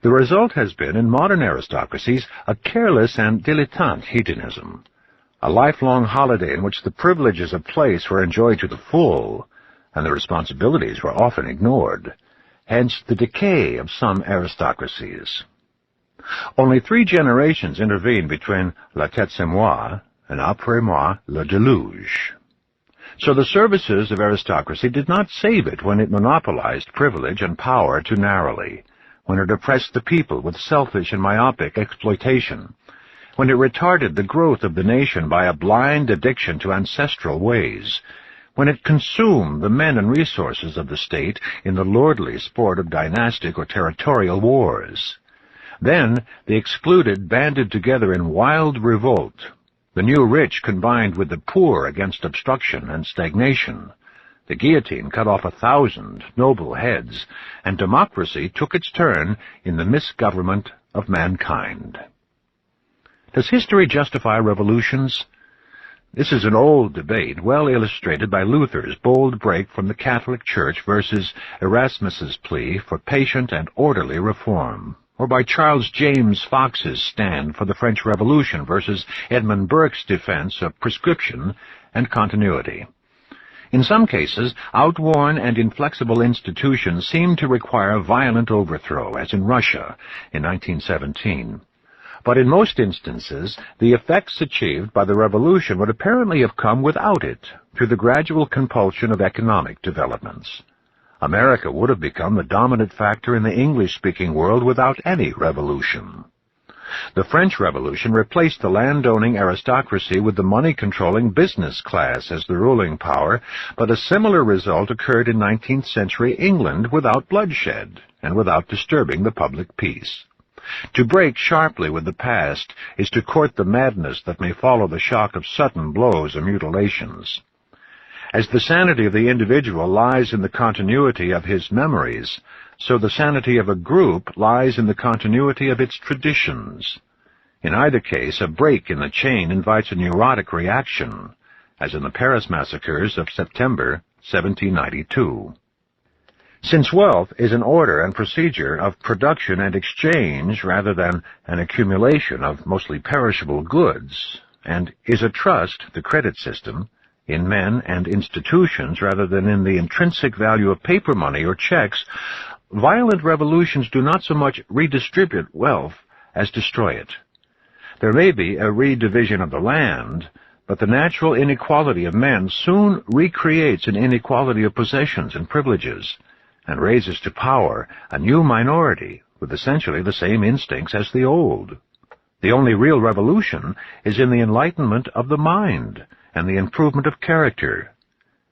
The result has been, in modern aristocracies, a careless and dilettante hedonism, a lifelong holiday in which the privileges of place were enjoyed to the full, and the responsibilities were often ignored, hence the decay of some aristocracies. Only 3 generations intervened between la tête c'est moi and après moi le déluge. So the services of aristocracy did not save it when it monopolized privilege and power too narrowly, when it oppressed the people with selfish and myopic exploitation, when it retarded the growth of the nation by a blind addiction to ancestral ways, when it consumed the men and resources of the state in the lordly sport of dynastic or territorial wars. Then the excluded banded together in wild revolt. The new rich combined with the poor against obstruction and stagnation. The guillotine cut off 1,000 noble heads, and democracy took its turn in the misgovernment of mankind. Does history justify revolutions? This is an old debate, well illustrated by Luther's bold break from the Catholic Church versus Erasmus's plea for patient and orderly reform, or by Charles James Fox's stand for the French Revolution versus Edmund Burke's defense of prescription and continuity. In some cases, outworn and inflexible institutions seem to require violent overthrow, as in Russia in 1917. But in most instances, the effects achieved by the revolution would apparently have come without it, through the gradual compulsion of economic developments. America would have become the dominant factor in the English-speaking world without any revolution. The French Revolution replaced the landowning aristocracy with the money-controlling business class as the ruling power, but a similar result occurred in 19th century England without bloodshed and without disturbing the public peace. To break sharply with the past is to court the madness that may follow the shock of sudden blows or mutilations. As the sanity of the individual lies in the continuity of his memories, so the sanity of a group lies in the continuity of its traditions. In either case, a break in the chain invites a neurotic reaction, as in the Paris massacres of September 1792. Since wealth is an order and procedure of production and exchange rather than an accumulation of mostly perishable goods, and is a trust, the credit system, in men and institutions rather than in the intrinsic value of paper money or checks, violent revolutions do not so much redistribute wealth as destroy it. There may be a redivision of the land, but the natural inequality of men soon recreates an inequality of possessions and privileges, and raises to power a new minority with essentially the same instincts as the old. The only real revolution is in the enlightenment of the mind and the improvement of character.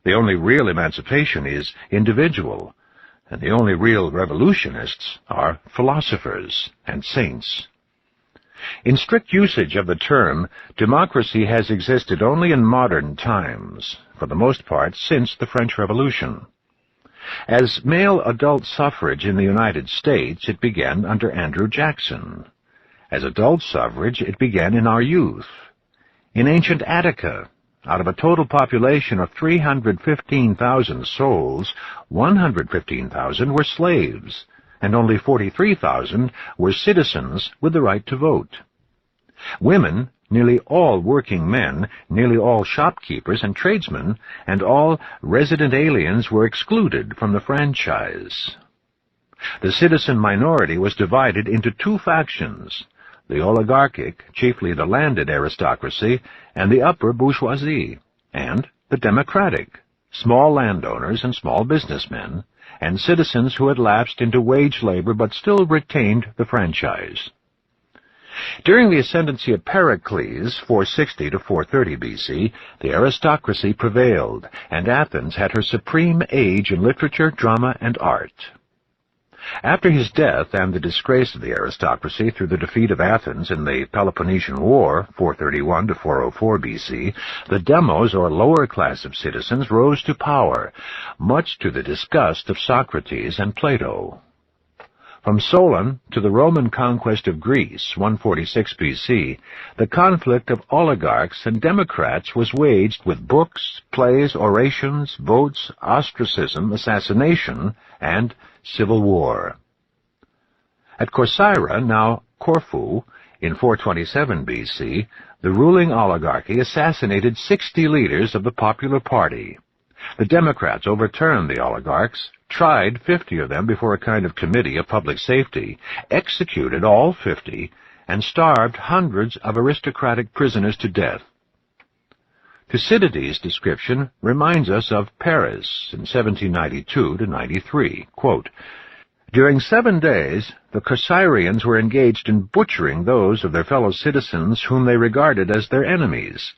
The only real emancipation is individual, and the only real revolutionists are philosophers and saints. In strict usage of the term, democracy has existed only in modern times, for the most part since the French Revolution. As male adult suffrage in the United States, it began under Andrew Jackson. As adult suffrage, it began in our youth. In ancient Attica, out of a total population of 315,000 souls, 115,000 were slaves, and only 43,000 were citizens with the right to vote. Women, nearly all working men, nearly all shopkeepers and tradesmen, and all resident aliens were excluded from the franchise. The citizen minority was divided into two factions, the oligarchic, chiefly the landed aristocracy, and the upper bourgeoisie, and the democratic, small landowners and small businessmen, and citizens who had lapsed into wage labor but still retained the franchise. During the ascendancy of Pericles, 460 to 430 B.C., the aristocracy prevailed, and Athens had her supreme age in literature, drama, and art. After his death and the disgrace of the aristocracy through the defeat of Athens in the Peloponnesian War, 431 to 404 B.C., the demos, or lower class of citizens, rose to power, much to the disgust of Socrates and Plato. From Solon to the Roman conquest of Greece, 146 B.C., the conflict of oligarchs and democrats was waged with books, plays, orations, votes, ostracism, assassination, and civil war. At Corcyra, now Corfu, in 427 B.C., the ruling oligarchy assassinated 60 leaders of the popular party. The Democrats overturned the oligarchs, tried 50 of them before a kind of committee of public safety, executed all 50, and starved hundreds of aristocratic prisoners to death. Thucydides' description reminds us of Paris in 1792 to 93. Quote, During 7 days, the Corcyraeans were engaged in butchering those of their fellow citizens whom they regarded as their enemies.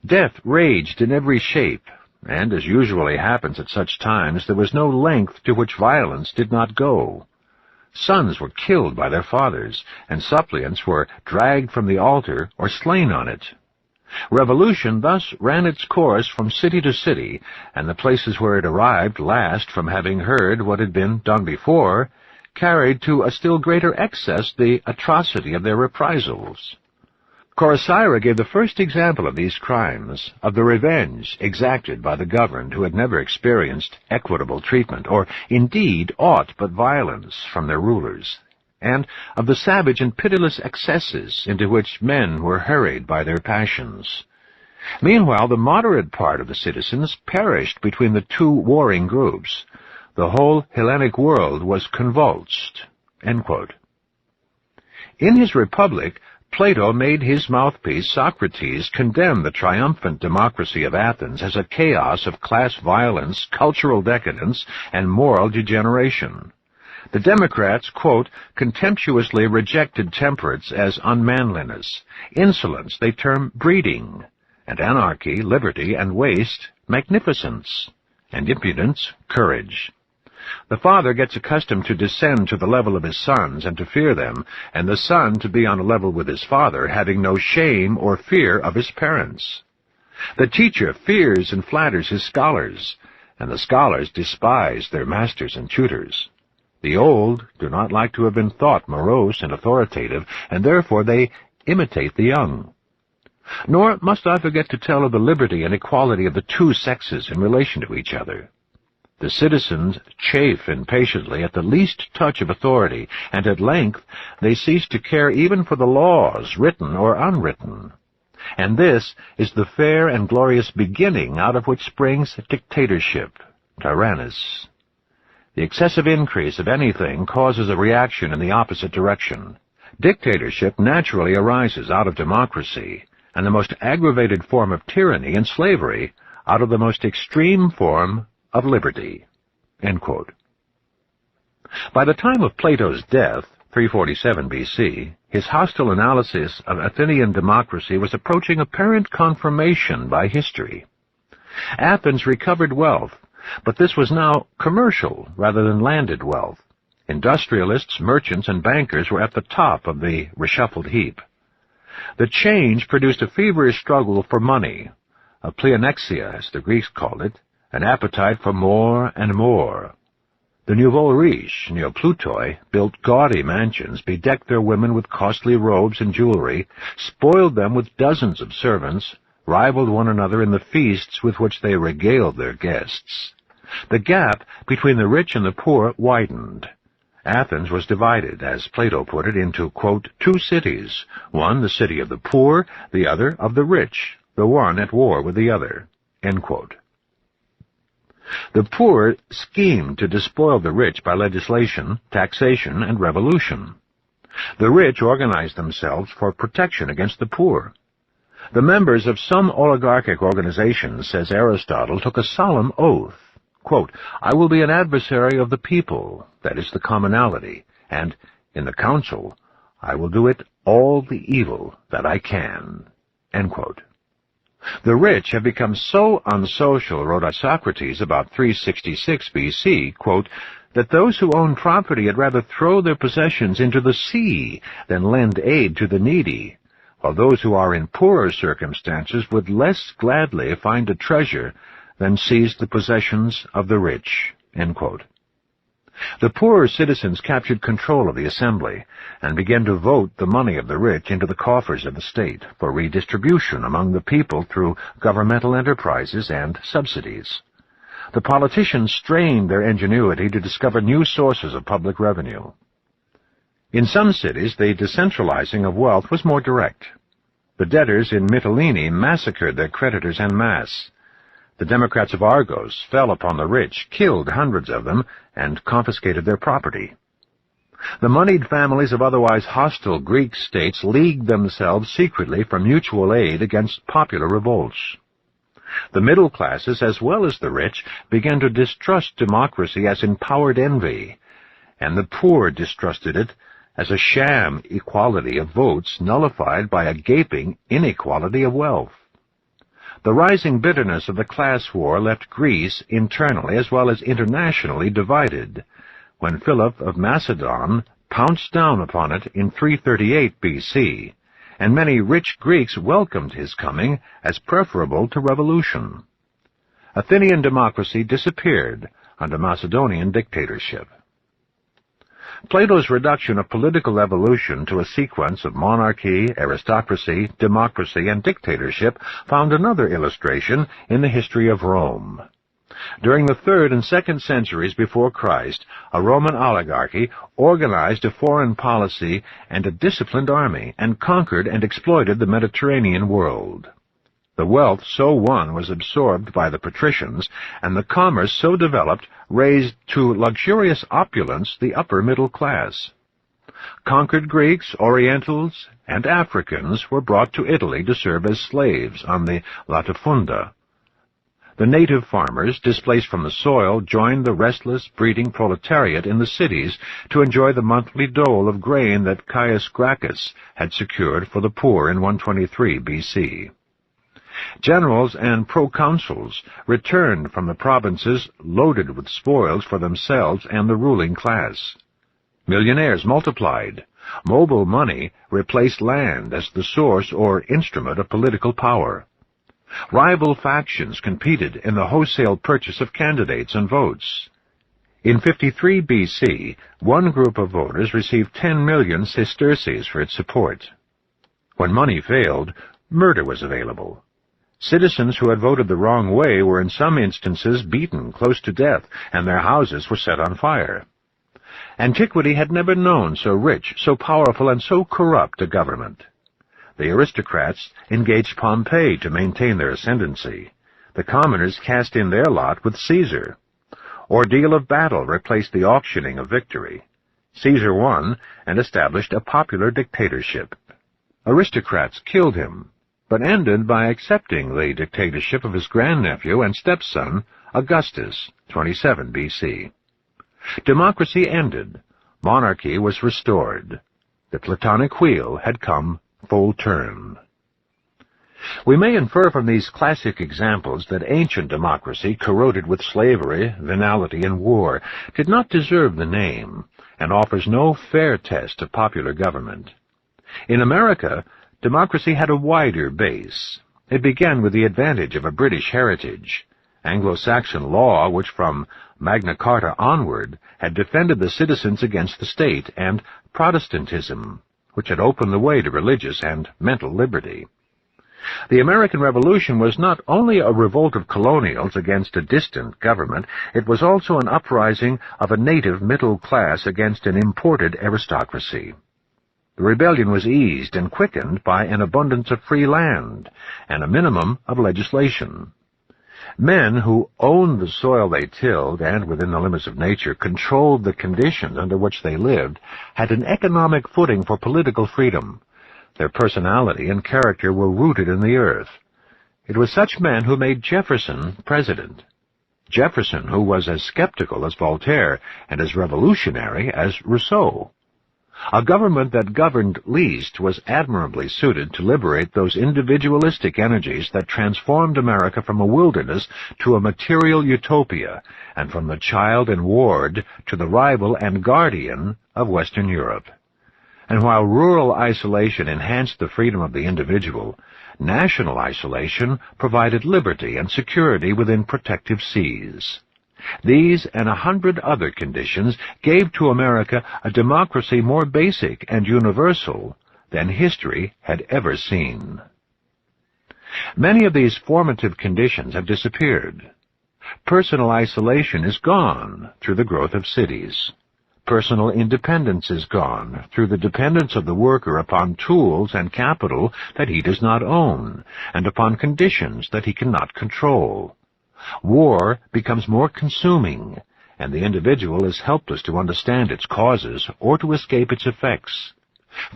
Death raged in every shape, and, as usually happens at such times, there was no length to which violence did not go. Sons were killed by their fathers, and suppliants were dragged from the altar or slain on it. Revolution thus ran its course from city to city, and the places where it arrived last, from having heard what had been done before, carried to a still greater excess the atrocity of their reprisals. Corcyra gave the first example of these crimes, of the revenge exacted by the governed who had never experienced equitable treatment, or indeed aught but violence from their rulers, and of the savage and pitiless excesses into which men were hurried by their passions. Meanwhile, the moderate part of the citizens perished between the two warring groups. The whole Hellenic world was convulsed." End quote. In his Republic, Plato made his mouthpiece, Socrates, condemn the triumphant democracy of Athens as a chaos of class violence, cultural decadence, and moral degeneration. The Democrats, quote, contemptuously rejected temperance as unmanliness. Insolence they term breeding, and anarchy, liberty, and waste, magnificence, and impudence, courage. The father gets accustomed to descend to the level of his sons and to fear them, and the son to be on a level with his father, having no shame or fear of his parents. The teacher fears and flatters his scholars, and the scholars despise their masters and tutors. The old do not like to have been thought morose and authoritative, and therefore they imitate the young. Nor must I forget to tell of the liberty and equality of the two sexes in relation to each other. The citizens chafe impatiently at the least touch of authority, and at length they cease to care even for the laws, written or unwritten. And this is the fair and glorious beginning out of which springs dictatorship, tyrannus. The excessive increase of anything causes a reaction in the opposite direction. Dictatorship naturally arises out of democracy, and the most aggravated form of tyranny and slavery out of the most extreme form of liberty. End quote. By the time of Plato's death, 347 B.C., his hostile analysis of Athenian democracy was approaching apparent confirmation by history. Athens recovered wealth, but this was now commercial rather than landed wealth. Industrialists, merchants, and bankers were at the top of the reshuffled heap. The change produced a feverish struggle for money, a pleonexia, as the Greeks called it, an appetite for more and more. The nouveau riche, neoplutoi, built gaudy mansions, bedecked their women with costly robes and jewelry, spoiled them with dozens of servants, rivaled one another in the feasts with which they regaled their guests. The gap between the rich and the poor widened. Athens was divided, as Plato put it, into, quote, two cities, one the city of the poor, the other of the rich, the one at war with the other. End quote. The poor schemed to despoil the rich by legislation, taxation, and revolution. The rich organized themselves for protection against the poor. The members of some oligarchic organizations, says Aristotle, took a solemn oath, quote, "I will be an adversary of the people," that is the commonality, and, in the council, "I will do it all the evil that I can." End quote. The rich have become so unsocial, wrote Socrates about 366 B.C., quote, that those who own property had rather throw their possessions into the sea than lend aid to the needy, while those who are in poorer circumstances would less gladly find a treasure than seize the possessions of the rich. End quote. The poorer citizens captured control of the assembly and began to vote the money of the rich into the coffers of the state for redistribution among the people through governmental enterprises and subsidies. The politicians strained their ingenuity to discover new sources of public revenue. In some cities, the decentralizing of wealth was more direct. The debtors in Mytilene massacred their creditors en masse. The Democrats of Argos fell upon the rich, killed hundreds of them, and confiscated their property. The moneyed families of otherwise hostile Greek states leagued themselves secretly for mutual aid against popular revolts. The middle classes, as well as the rich, began to distrust democracy as empowered envy, and the poor distrusted it as a sham equality of votes nullified by a gaping inequality of wealth. The rising bitterness of the class war left Greece internally as well as internationally divided, when Philip of Macedon pounced down upon it in 338 BC, and many rich Greeks welcomed his coming as preferable to revolution. Athenian democracy disappeared under Macedonian dictatorship. Plato's reduction of political evolution to a sequence of monarchy, aristocracy, democracy, and dictatorship found another illustration in the history of Rome. During the 3rd and 2nd centuries before Christ, a Roman oligarchy organized a foreign policy and a disciplined army, and conquered and exploited the Mediterranean world. The wealth so won was absorbed by the patricians, and the commerce so developed raised to luxurious opulence the upper middle class. Conquered Greeks, Orientals, and Africans were brought to Italy to serve as slaves on the latifunda. The native farmers, displaced from the soil, joined the restless, breeding proletariat in the cities to enjoy the monthly dole of grain that Caius Gracchus had secured for the poor in 123 BC. Generals and proconsuls returned from the provinces loaded with spoils for themselves and the ruling class. Millionaires multiplied. Mobile money replaced land as the source or instrument of political power. Rival factions competed in the wholesale purchase of candidates and votes. In 53 BC, one group of voters received 10 million sesterces for its support. When money failed, murder was available. Citizens who had voted the wrong way were in some instances beaten close to death, and their houses were set on fire. Antiquity had never known so rich, so powerful, and so corrupt a government. The aristocrats engaged Pompey to maintain their ascendancy. The commoners cast in their lot with Caesar. Ordeal of battle replaced the auctioning of victory. Caesar won and established a popular dictatorship. Aristocrats killed him, but ended by accepting the dictatorship of his grandnephew and stepson, Augustus, 27 BC. Democracy ended. Monarchy was restored. The Platonic wheel had come full turn. We may infer from these classic examples that ancient democracy, corroded with slavery, venality, and war, did not deserve the name, and offers no fair test of popular government. In America, democracy had a wider base. It began with the advantage of a British heritage. Anglo-Saxon law, which from Magna Carta onward had defended the citizens against the state, and Protestantism, which had opened the way to religious and mental liberty. The American Revolution was not only a revolt of colonials against a distant government, it was also an uprising of a native middle class against an imported aristocracy. The rebellion was eased and quickened by an abundance of free land and a minimum of legislation. Men who owned the soil they tilled and, within the limits of nature, controlled the conditions under which they lived, had an economic footing for political freedom. Their personality and character were rooted in the earth. It was such men who made Jefferson president. Jefferson, who was as skeptical as Voltaire and as revolutionary as Rousseau. A government that governed least was admirably suited to liberate those individualistic energies that transformed America from a wilderness to a material utopia, and from the child and ward to the rival and guardian of Western Europe. And while rural isolation enhanced the freedom of the individual, national isolation provided liberty and security within protective seas. These and 100 other conditions gave to America a democracy more basic and universal than history had ever seen. Many of these formative conditions have disappeared. Personal isolation is gone through the growth of cities. Personal independence is gone through the dependence of the worker upon tools and capital that he does not own, and upon conditions that he cannot control. War becomes more consuming, and the individual is helpless to understand its causes or to escape its effects.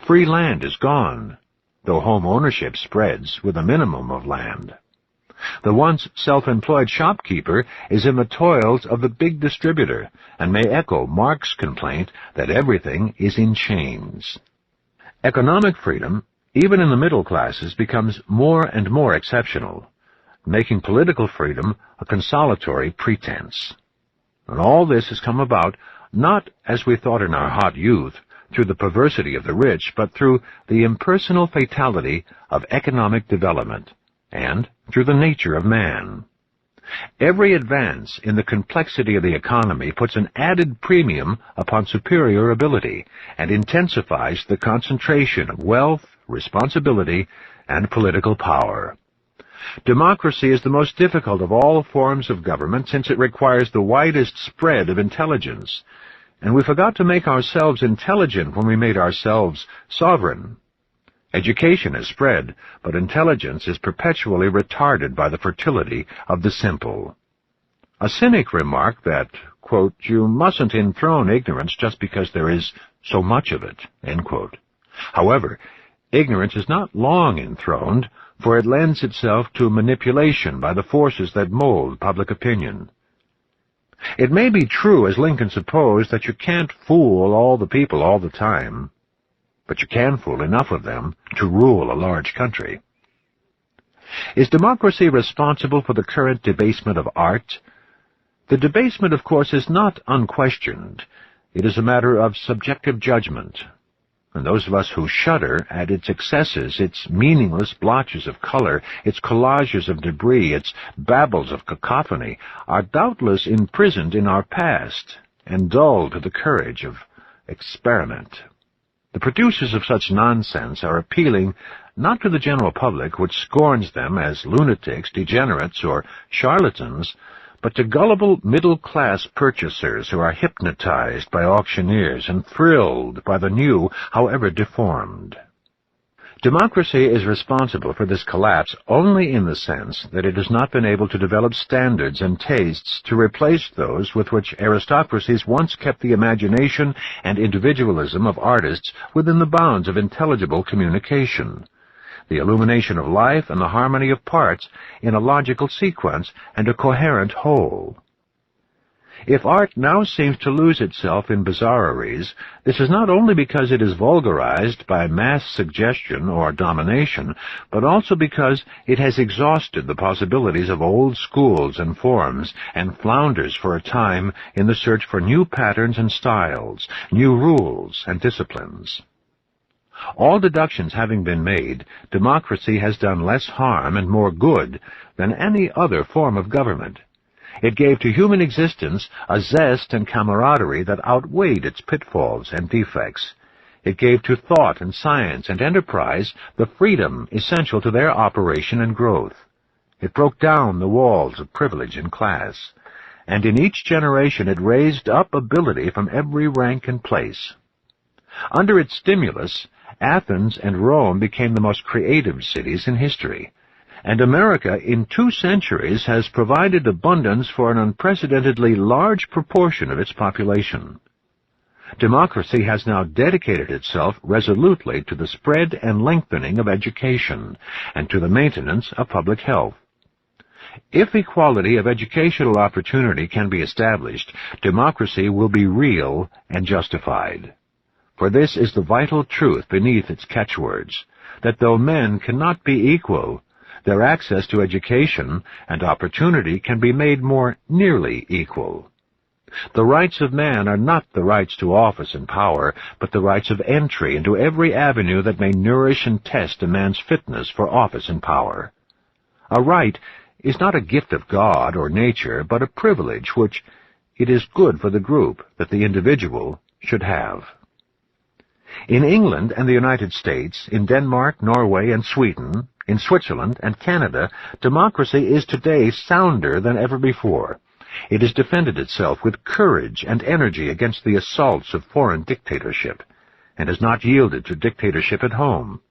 Free land is gone, though home ownership spreads with a minimum of land. The once self-employed shopkeeper is in the toils of the big distributor, and may echo Marx's complaint that everything is in chains. Economic freedom, even in the middle classes, becomes more and more exceptional, making political freedom a consolatory pretense. And all this has come about not, as we thought in our hot youth, through the perversity of the rich, but through the impersonal fatality of economic development, and through the nature of man. Every advance in the complexity of the economy puts an added premium upon superior ability and intensifies the concentration of wealth, responsibility, and political power. Democracy is the most difficult of all forms of government since it requires the widest spread of intelligence, and we forgot to make ourselves intelligent when we made ourselves sovereign. Education is spread, but intelligence is perpetually retarded by the fertility of the simple. A cynic remarked that, quote, "You mustn't enthrone ignorance just because there is so much of it," end quote. However, ignorance is not long enthroned, for it lends itself to manipulation by the forces that mold public opinion. It may be true, as Lincoln supposed, that you can't fool all the people all the time, but you can fool enough of them to rule a large country. Is democracy responsible for the current debasement of art? The debasement, of course, is not unquestioned. It is a matter of subjective judgment. And those of us who shudder at its excesses, its meaningless blotches of color, its collages of debris, its babbles of cacophony, are doubtless imprisoned in our past and dulled to the courage of experiment. The producers of such nonsense are appealing not to the general public, which scorns them as lunatics, degenerates, or charlatans, but to gullible middle-class purchasers who are hypnotized by auctioneers and thrilled by the new, however deformed. Democracy is responsible for this collapse only in the sense that it has not been able to develop standards and tastes to replace those with which aristocracies once kept the imagination and individualism of artists within the bounds of intelligible communication, the illumination of life and the harmony of parts in a logical sequence and a coherent whole. If art now seems to lose itself in bizarreries, this is not only because it is vulgarized by mass suggestion or domination, but also because it has exhausted the possibilities of old schools and forms and flounders for a time in the search for new patterns and styles, new rules and disciplines. All deductions having been made, democracy has done less harm and more good than any other form of government. It gave to human existence a zest and camaraderie that outweighed its pitfalls and defects. It gave to thought and science and enterprise the freedom essential to their operation and growth. It broke down the walls of privilege and class, and in each generation it raised up ability from every rank and place. Under its stimulus, Athens and Rome became the most creative cities in history, and America in 2 centuries has provided abundance for an unprecedentedly large proportion of its population. Democracy has now dedicated itself resolutely to the spread and lengthening of education and to the maintenance of public health. If equality of educational opportunity can be established, democracy will be real and justified. For this is the vital truth beneath its catchwords, that though men cannot be equal, their access to education and opportunity can be made more nearly equal. The rights of man are not the rights to office and power, but the rights of entry into every avenue that may nourish and test a man's fitness for office and power. A right is not a gift of God or nature, but a privilege which it is good for the group that the individual should have. In England and the United States, in Denmark, Norway, and Sweden, in Switzerland and Canada, democracy is today sounder than ever before. It has defended itself with courage and energy against the assaults of foreign dictatorship, and has not yielded to dictatorship at home.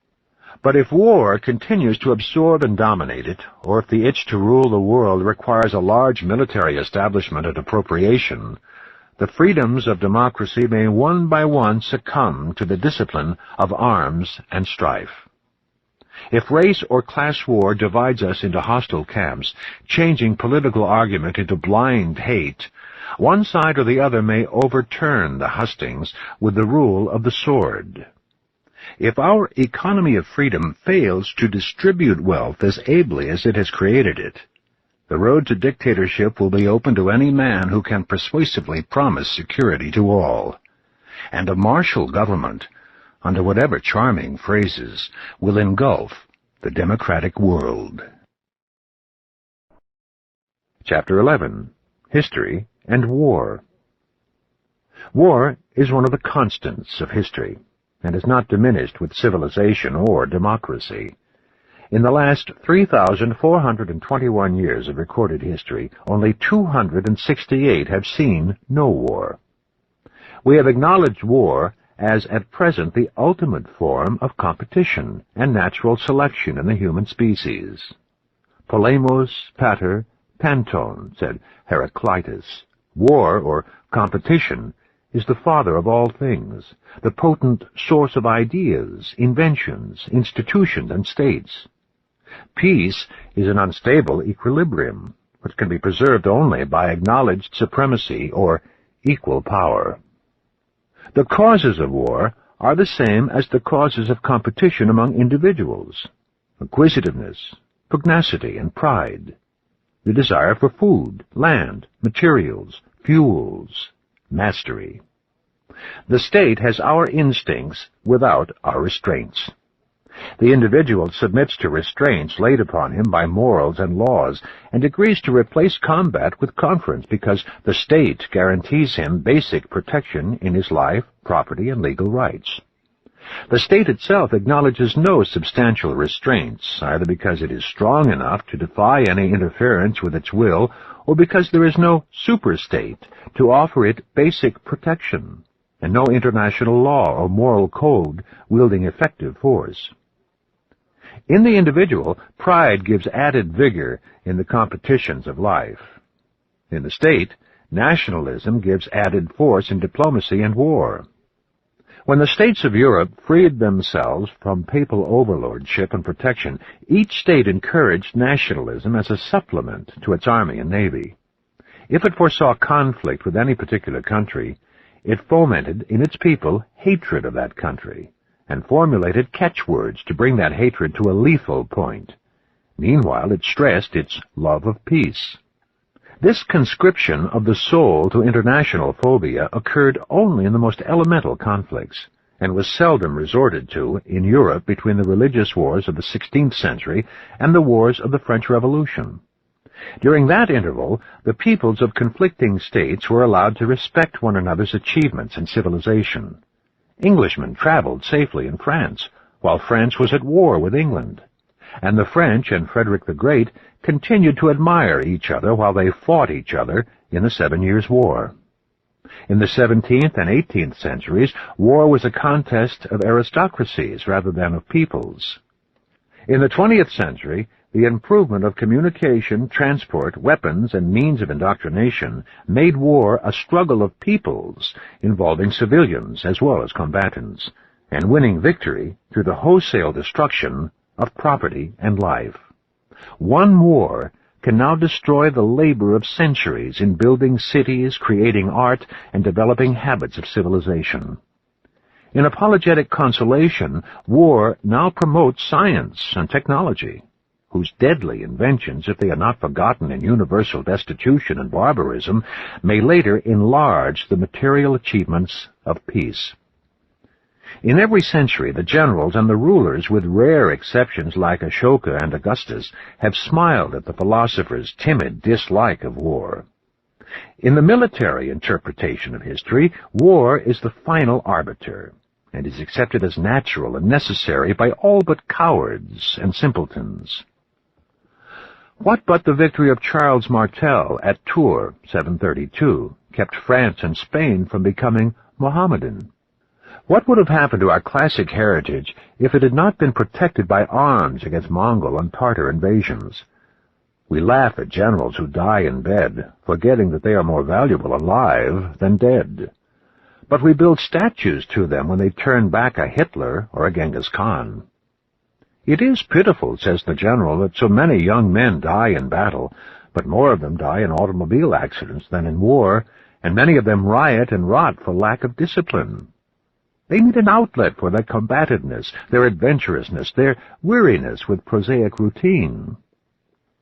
But if war continues to absorb and dominate it, or if the itch to rule the world requires a large military establishment and appropriation, the freedoms of democracy may one by one succumb to the discipline of arms and strife. If race or class war divides us into hostile camps, changing political argument into blind hate, one side or the other may overturn the hustings with the rule of the sword. If our economy of freedom fails to distribute wealth as ably as it has created it, the road to dictatorship will be open to any man who can persuasively promise security to all. And a martial government, under whatever charming phrases, will engulf the democratic world. Chapter 11. History and War. War is one of the constants of history, and is not diminished with civilization or democracy. In the last 3,421 years of recorded history, only 268 have seen no war. We have acknowledged war as at present the ultimate form of competition and natural selection in the human species. Polemos pater panton, said Heraclitus. War, or competition, is the father of all things, the potent source of ideas, inventions, institutions, and states. Peace is an unstable equilibrium, which can be preserved only by acknowledged supremacy or equal power. The causes of war are the same as the causes of competition among individuals: acquisitiveness, pugnacity, and pride, the desire for food, land, materials, fuels, mastery. The state has our instincts without our restraints. The individual submits to restraints laid upon him by morals and laws, and agrees to replace combat with conference because the state guarantees him basic protection in his life, property, and legal rights. The state itself acknowledges no substantial restraints, either because it is strong enough to defy any interference with its will, or because there is no superstate to offer it basic protection, and no international law or moral code wielding effective force. In the individual, pride gives added vigor in the competitions of life. In the state, nationalism gives added force in diplomacy and war. When the states of Europe freed themselves from papal overlordship and protection, each state encouraged nationalism as a supplement to its army and navy. If it foresaw conflict with any particular country, it fomented in its people hatred of that country, and formulated catchwords to bring that hatred to a lethal point. Meanwhile, it stressed its love of peace. This conscription of the soul to international phobia occurred only in the most elemental conflicts, and was seldom resorted to in Europe between the religious wars of the 16th century and the wars of the French Revolution. During that interval, the peoples of conflicting states were allowed to respect one another's achievements in civilization. Englishmen traveled safely in France, while France was at war with England, and the French and Frederick the Great continued to admire each other while they fought each other in the 7 Years' War. In the 17th and 18th centuries, war was a contest of aristocracies rather than of peoples. In the 20th century, the improvement of communication, transport, weapons, and means of indoctrination made war a struggle of peoples involving civilians as well as combatants, and winning victory through the wholesale destruction of property and life. One war can now destroy the labor of centuries in building cities, creating art, and developing habits of civilization. In apologetic consolation, war now promotes science and technology, whose deadly inventions, if they are not forgotten in universal destitution and barbarism, may later enlarge the material achievements of peace. In every century, the generals and the rulers, with rare exceptions like Ashoka and Augustus, have smiled at the philosopher's timid dislike of war. In the military interpretation of history, war is the final arbiter, and is accepted as natural and necessary by all but cowards and simpletons. What but the victory of Charles Martel at Tours, 732, kept France and Spain from becoming Mohammedan? What would have happened to our classic heritage if it had not been protected by arms against Mongol and Tartar invasions? We laugh at generals who die in bed, forgetting that they are more valuable alive than dead. But we build statues to them when they turn back a Hitler or a Genghis Khan. "It is pitiful," says the general, "that so many young men die in battle, but more of them die in automobile accidents than in war, and many of them riot and rot for lack of discipline. They need an outlet for their combativeness, their adventurousness, their weariness with prosaic routine.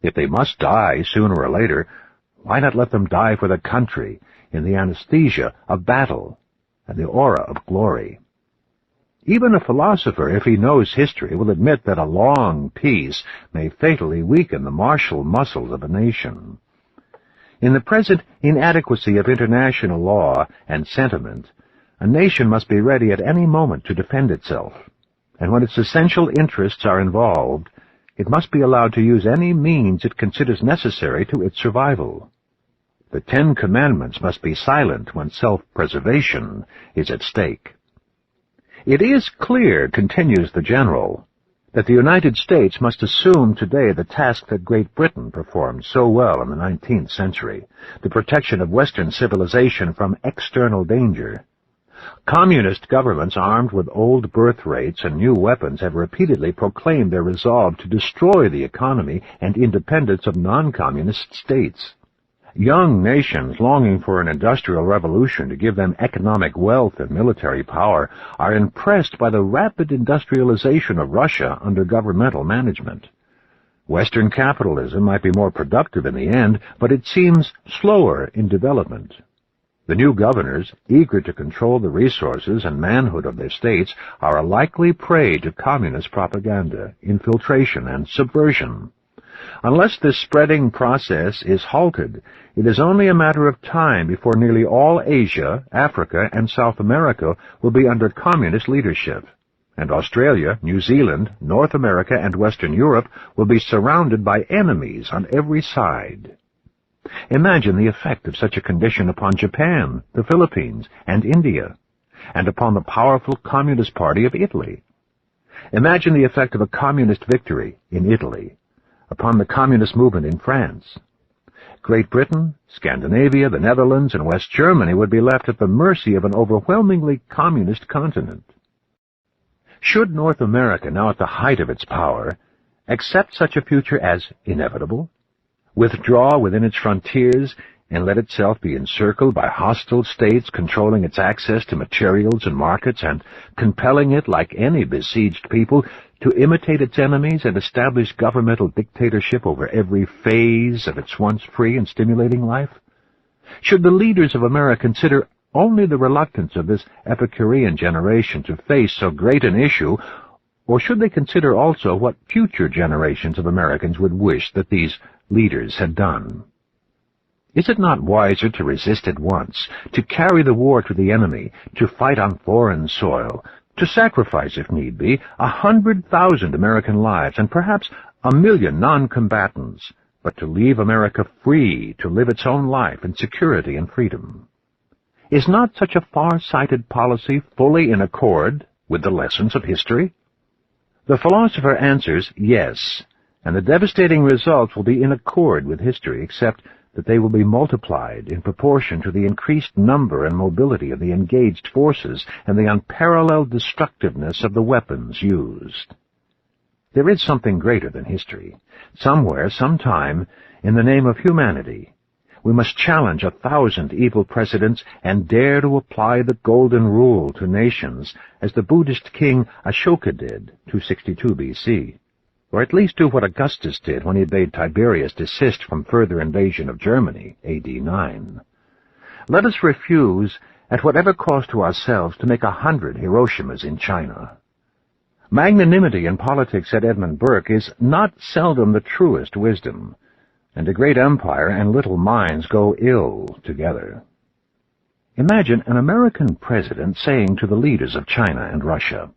If they must die sooner or later, why not let them die for the country in the anesthesia of battle and the aura of glory?" Even a philosopher, if he knows history, will admit that a long peace may fatally weaken the martial muscles of a nation. In the present inadequacy of international law and sentiment, a nation must be ready at any moment to defend itself, and when its essential interests are involved, it must be allowed to use any means it considers necessary to its survival. The 10 Commandments must be silent when self-preservation is at stake. "It is clear," continues the general, "that the United States must assume today the task that Great Britain performed so well in the 19th century, the protection of Western civilization from external danger. Communist governments armed with old birth rates and new weapons have repeatedly proclaimed their resolve to destroy the economy and independence of non-communist states. Young nations longing for an industrial revolution to give them economic wealth and military power are impressed by the rapid industrialization of Russia under governmental management. Western capitalism might be more productive in the end, but it seems slower in development. The new governors, eager to control the resources and manhood of their states, are a likely prey to communist propaganda, infiltration, and subversion. Unless this spreading process is halted, it is only a matter of time before nearly all Asia, Africa, and South America will be under communist leadership, and Australia, New Zealand, North America, and Western Europe will be surrounded by enemies on every side. Imagine the effect of such a condition upon Japan, the Philippines, and India, and upon the powerful Communist Party of Italy. Imagine the effect of a communist victory in Italy upon the communist movement in France. Great Britain, Scandinavia, the Netherlands, and West Germany would be left at the mercy of an overwhelmingly communist continent. Should North America, now at the height of its power, accept such a future as inevitable, withdraw within its frontiers, and let itself be encircled by hostile states controlling its access to materials and markets and compelling it, like any besieged people, to imitate its enemies and establish governmental dictatorship over every phase of its once free and stimulating life? Should the leaders of America consider only the reluctance of this Epicurean generation to face so great an issue, or should they consider also what future generations of Americans would wish that these leaders had done? Is it not wiser to resist at once, to carry the war to the enemy, to fight on foreign soil, to sacrifice, if need be, 100,000 American lives and perhaps 1,000,000 non-combatants, but to leave America free to live its own life in security and freedom? Is not such a far-sighted policy fully in accord with the lessons of history? The philosopher answers yes, and the devastating results will be in accord with history, except that they will be multiplied in proportion to the increased number and mobility of the engaged forces and the unparalleled destructiveness of the weapons used. There is something greater than history. Somewhere, sometime, in the name of humanity, we must challenge 1,000 evil precedents and dare to apply the golden rule to nations, as the Buddhist king Ashoka did, 262 B.C., or at least do what Augustus did when he bade Tiberius desist from further invasion of Germany, A.D. 9. Let us refuse, at whatever cost to ourselves, to make 100 Hiroshimas in China. Magnanimity in politics, said Edmund Burke, is not seldom the truest wisdom, and a great empire and little minds go ill together. Imagine an American president saying to the leaders of China and Russia,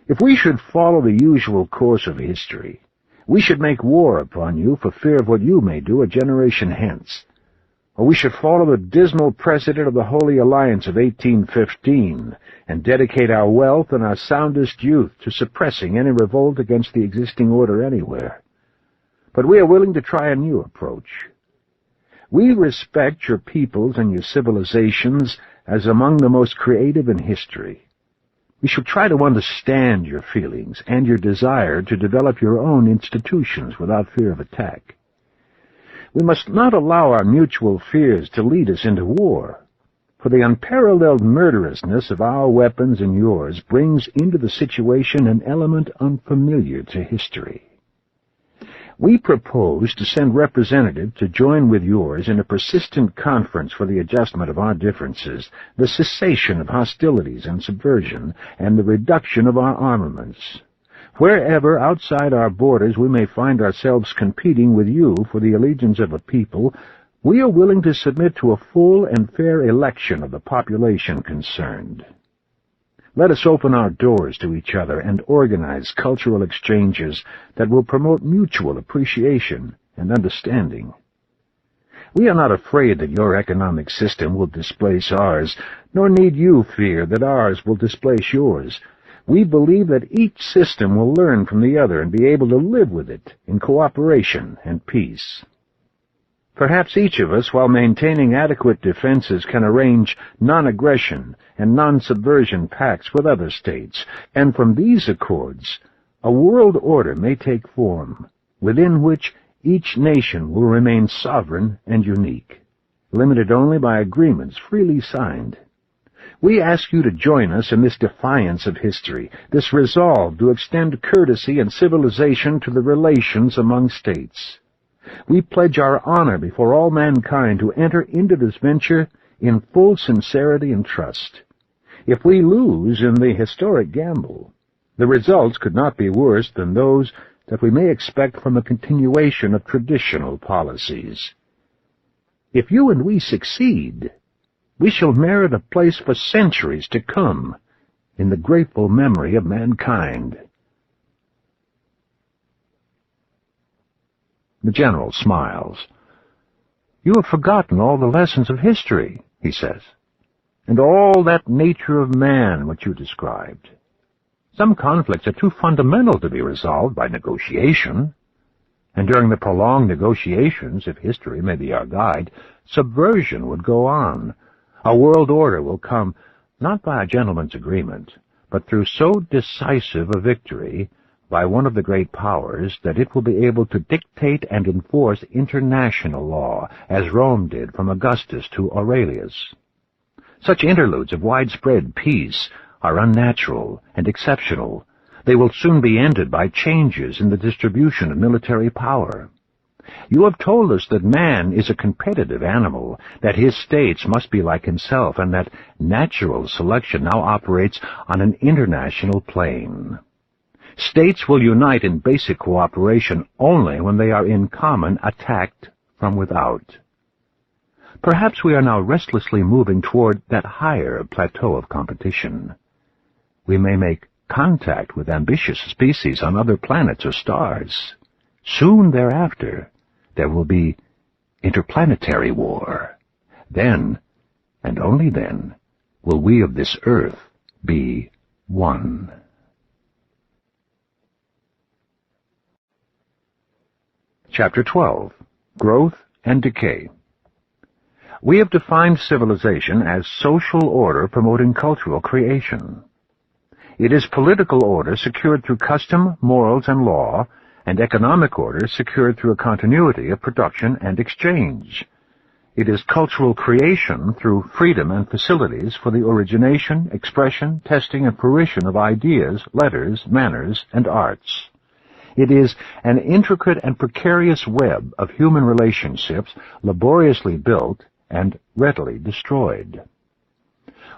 "If we should follow the usual course of history, we should make war upon you for fear of what you may do a generation hence. Or we should follow the dismal precedent of the Holy Alliance of 1815 and dedicate our wealth and our soundest youth to suppressing any revolt against the existing order anywhere. But we are willing to try a new approach. We respect your peoples and your civilizations as among the most creative in history. We shall try to understand your feelings and your desire to develop your own institutions without fear of attack. We must not allow our mutual fears to lead us into war, for the unparalleled murderousness of our weapons and yours brings into the situation an element unfamiliar to history. We propose to send representatives to join with yours in a persistent conference for the adjustment of our differences, the cessation of hostilities and subversion, and the reduction of our armaments. Wherever outside our borders we may find ourselves competing with you for the allegiance of a people, we are willing to submit to a full and fair election of the population concerned. Let us open our doors to each other and organize cultural exchanges that will promote mutual appreciation and understanding. We are not afraid that your economic system will displace ours, nor need you fear that ours will displace yours. We believe that each system will learn from the other and be able to live with it in cooperation and peace. Perhaps each of us, while maintaining adequate defenses, can arrange non-aggression and non-subversion pacts with other states, and from these accords a world order may take form, within which each nation will remain sovereign and unique, limited only by agreements freely signed. We ask you to join us in this defiance of history, this resolve to extend courtesy and civilization to the relations among states. We pledge our honor before all mankind to enter into this venture in full sincerity and trust. If we lose in the historic gamble, the results could not be worse than those that we may expect from a continuation of traditional policies. If you and we succeed, we shall merit a place for centuries to come in the grateful memory of mankind. The general smiles. You have forgotten all the lessons of history, he says, and all that nature of man which you described. Some conflicts are too fundamental to be resolved by negotiation, and during the prolonged negotiations, if history may be our guide, subversion would go on. A world order will come, not by a gentleman's agreement, but through so decisive a victory by one of the great powers that it will be able to dictate and enforce international law, as Rome did from Augustus to Aurelius. Such interludes of widespread peace are unnatural and exceptional. They will soon be ended by changes in the distribution of military power. You have told us that man is a competitive animal, that his states must be like himself, and that natural selection now operates on an international plane. States will unite in basic cooperation only when they are in common attacked from without. Perhaps we are now restlessly moving toward that higher plateau of competition. We may make contact with ambitious species on other planets or stars. Soon thereafter, there will be interplanetary war. Then, and only then, will we of this earth be one. Chapter 12. Growth and Decay. We have defined civilization as social order promoting cultural creation. It is political order secured through custom, morals, and law, and economic order secured through a continuity of production and exchange. It is cultural creation through freedom and facilities for the origination, expression, testing, and fruition of ideas, letters, manners, and arts. It is an intricate and precarious web of human relationships laboriously built and readily destroyed.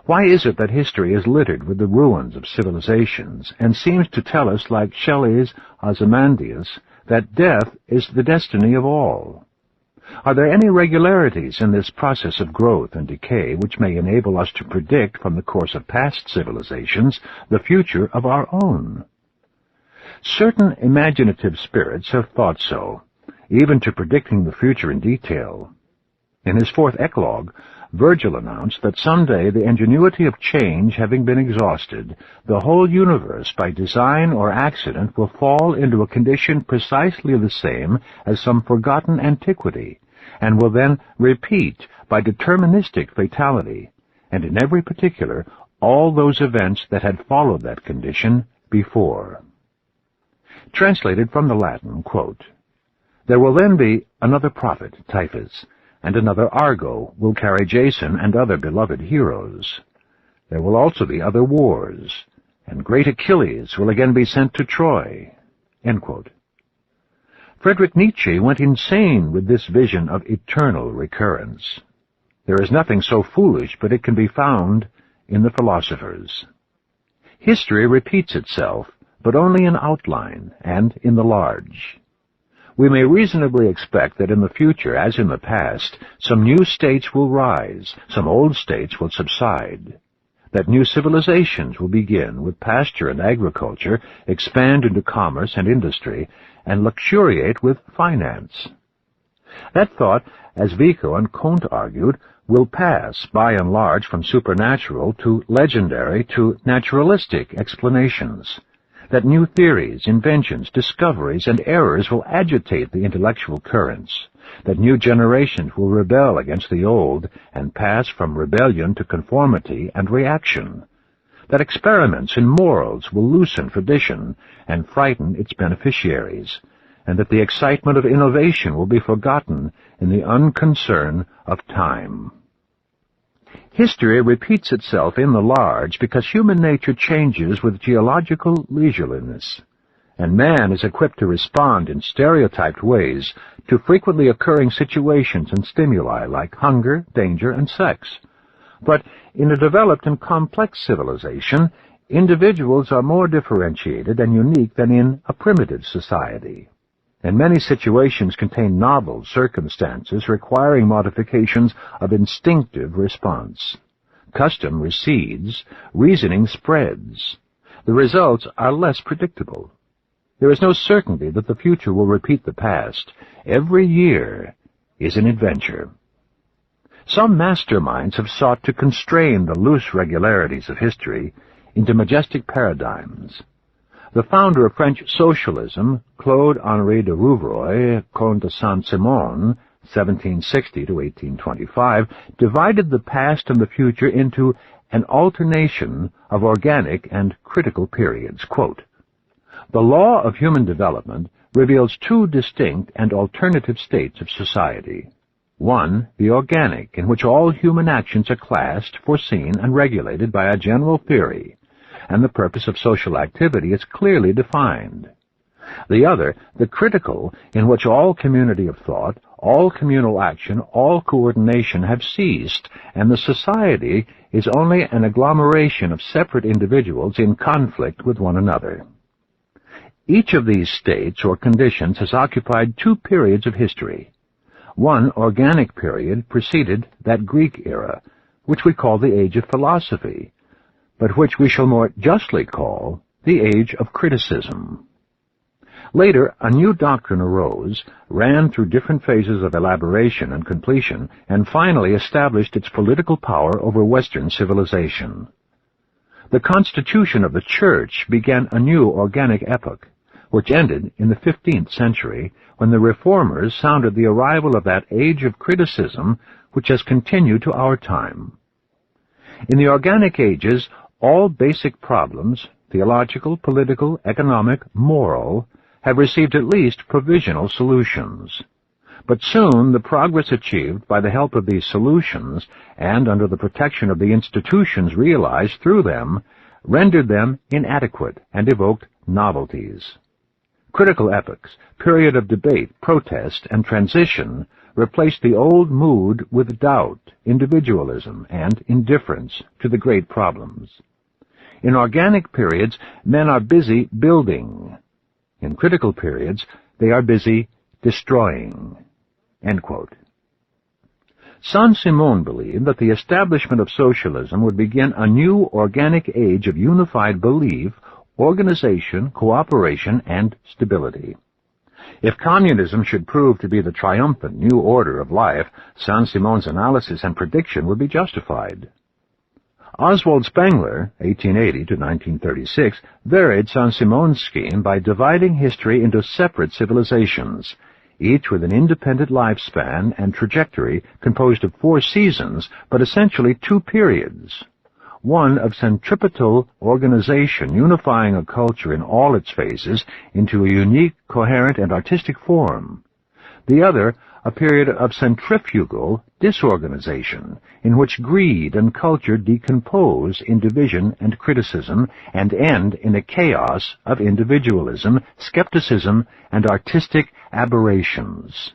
Why is it that history is littered with the ruins of civilizations and seems to tell us, like Shelley's Ozymandias, that death is the destiny of all? Are there any regularities in this process of growth and decay which may enable us to predict from the course of past civilizations the future of our own? Certain imaginative spirits have thought so, even to predicting the future in detail. In his fourth eclogue, Virgil announced that someday, the ingenuity of change having been exhausted, the whole universe, by design or accident, will fall into a condition precisely the same as some forgotten antiquity, and will then repeat by deterministic fatality, and in every particular all those events that had followed that condition before. Translated from the Latin, quote, "There will then be another prophet, Typhus, and another Argo will carry Jason and other beloved heroes. There will also be other wars, and great Achilles will again be sent to Troy." End quote. Friedrich Nietzsche went insane with this vision of eternal recurrence. There is nothing so foolish but it can be found in the philosophers. History repeats itself, but only in outline and in the large. We may reasonably expect that in the future, as in the past, some new states will rise, some old states will subside, that new civilizations will begin with pasture and agriculture, expand into commerce and industry, and luxuriate with finance. That thought, as Vico and Comte argued, will pass, by and large, from supernatural to legendary to naturalistic explanations, that new theories, inventions, discoveries, and errors will agitate the intellectual currents, that new generations will rebel against the old and pass from rebellion to conformity and reaction, that experiments in morals will loosen tradition and frighten its beneficiaries, and that the excitement of innovation will be forgotten in the unconcern of time. History repeats itself in the large because human nature changes with geological leisureliness, and man is equipped to respond in stereotyped ways to frequently occurring situations and stimuli like hunger, danger, and sex. But in a developed and complex civilization, individuals are more differentiated and unique than in a primitive society, and many situations contain novel circumstances requiring modifications of instinctive response. Custom recedes, reasoning spreads. The results are less predictable. There is no certainty that the future will repeat the past. Every year is an adventure. Some masterminds have sought to constrain the loose regularities of history into majestic paradigms. The founder of French socialism, Claude-Henri de Rouvroy, Comte de Saint-Simon, 1760 to 1825, divided the past and the future into an alternation of organic and critical periods. Quote, "The law of human development reveals two distinct and alternative states of society. One, the organic, in which all human actions are classed, foreseen, and regulated by a general theory, and the purpose of social activity is clearly defined. The other, the critical, in which all community of thought, all communal action, all coordination have ceased, and the society is only an agglomeration of separate individuals in conflict with one another. Each of these states or conditions has occupied two periods of history. One organic period preceded that Greek era, which we call the Age of Philosophy, but which we shall more justly call the Age of Criticism. Later, a new doctrine arose, ran through different phases of elaboration and completion, and finally established its political power over Western civilization. The constitution of the Church began a new organic epoch, which ended in the 15th century, when the Reformers sounded the arrival of that Age of Criticism which has continued to our time. In the organic ages, all basic problems, theological, political, economic, moral, have received at least provisional solutions. But soon the progress achieved by the help of these solutions, and under the protection of the institutions realized through them, rendered them inadequate and evoked novelties. Critical epochs, period of debate, protest, and transition, replaced the old mood with doubt, individualism, and indifference to the great problems. In organic periods, men are busy building. In critical periods, they are busy destroying." End quote. Saint-Simon believed that the establishment of socialism would begin a new organic age of unified belief, organization, cooperation, and stability. If communism should prove to be the triumphant new order of life, Saint-Simon's analysis and prediction would be justified. Oswald Spengler, 1880 to 1936, varied Saint-Simon's scheme by dividing history into separate civilizations, each with an independent lifespan and trajectory composed of 4 seasons, but essentially 2 periods. one of centripetal organization, unifying a culture in all its phases into a unique, coherent, and artistic form. The other, a period of centrifugal disorganization, in which greed and culture decompose in division and criticism and end in a chaos of individualism, skepticism, and artistic aberrations.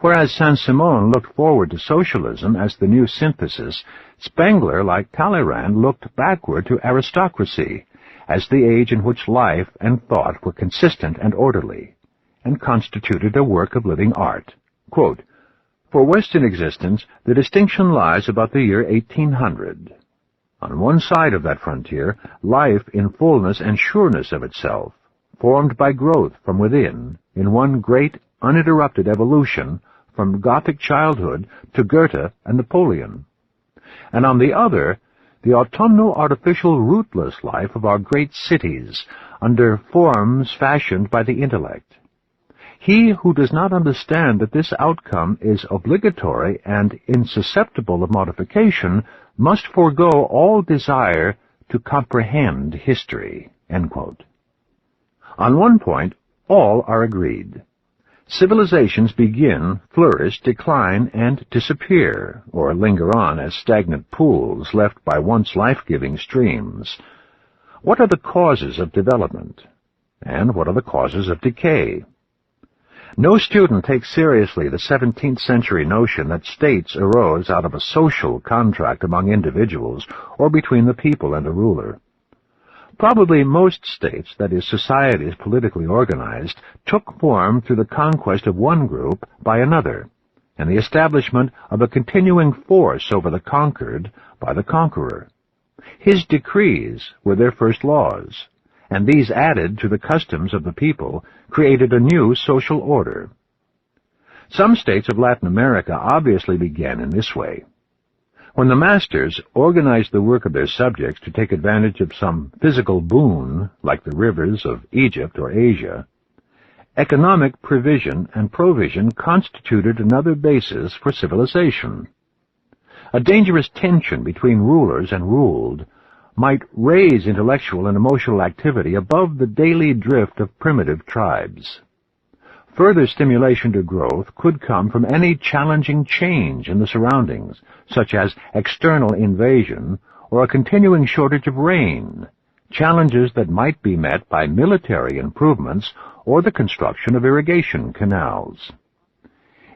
Whereas Saint-Simon looked forward to socialism as the new synthesis, Spengler, like Talleyrand, looked backward to aristocracy as the age in which life and thought were consistent and orderly, and constituted a work of living art. Quote, "For Western existence, the distinction lies about the year 1800. On one side of that frontier, life in fullness and sureness of itself, formed by growth from within, in one great, uninterrupted evolution, from Gothic childhood to Goethe and Napoleon. And on the other, the autumnal artificial rootless life of our great cities, under forms fashioned by the intellect. He who does not understand that this outcome is obligatory and insusceptible of modification must forego all desire to comprehend history." End quote. On one point, all are agreed. Civilizations begin, flourish, decline, and disappear, or linger on as stagnant pools left by once life-giving streams. What are the causes of development? And what are the causes of decay? No student takes seriously the 17th century notion that states arose out of a social contract among individuals or between the people and a ruler. Probably most states, that is, societies politically organized, took form through the conquest of one group by another, and the establishment of a continuing force over the conquered by the conqueror. His decrees were their first laws, and these, added to the customs of the people, created a new social order. Some states of Latin America obviously began in this way. When the masters organized the work of their subjects to take advantage of some physical boon, like the rivers of Egypt or Asia, economic provision and provision constituted another basis for civilization. A dangerous tension between rulers and ruled might raise intellectual and emotional activity above the daily drift of primitive tribes. Further stimulation to growth could come from any challenging change in the surroundings, such as external invasion or a continuing shortage of rain, challenges that might be met by military improvements or the construction of irrigation canals.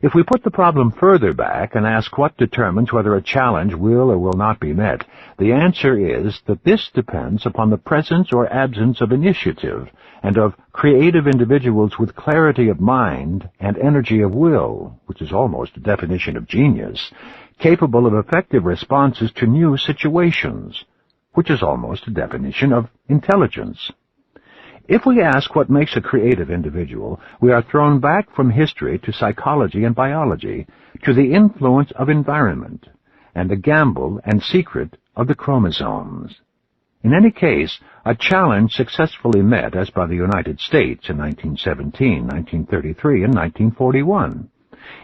If we put the problem further back and ask what determines whether a challenge will or will not be met, the answer is that this depends upon the presence or absence of initiative and of creative individuals with clarity of mind and energy of will, which is almost a definition of genius, capable of effective responses to new situations, which is almost a definition of intelligence. If we ask what makes a creative individual, we are thrown back from history to psychology and biology, to the influence of environment, and the gamble and secret of the chromosomes. In any case, a challenge successfully met, as by the United States in 1917, 1933, and 1941.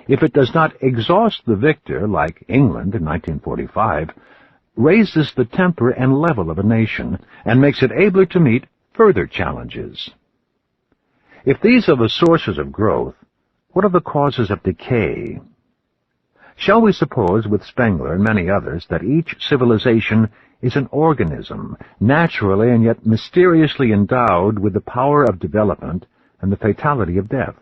If it does not exhaust the victor, like England in 1945, raises the temper and level of a nation, and makes it abler to meet further challenges. If these are the sources of growth, what are the causes of decay? Shall we suppose, with Spengler and many others, that each civilization is an organism, naturally and yet mysteriously endowed with the power of development and the fatality of death?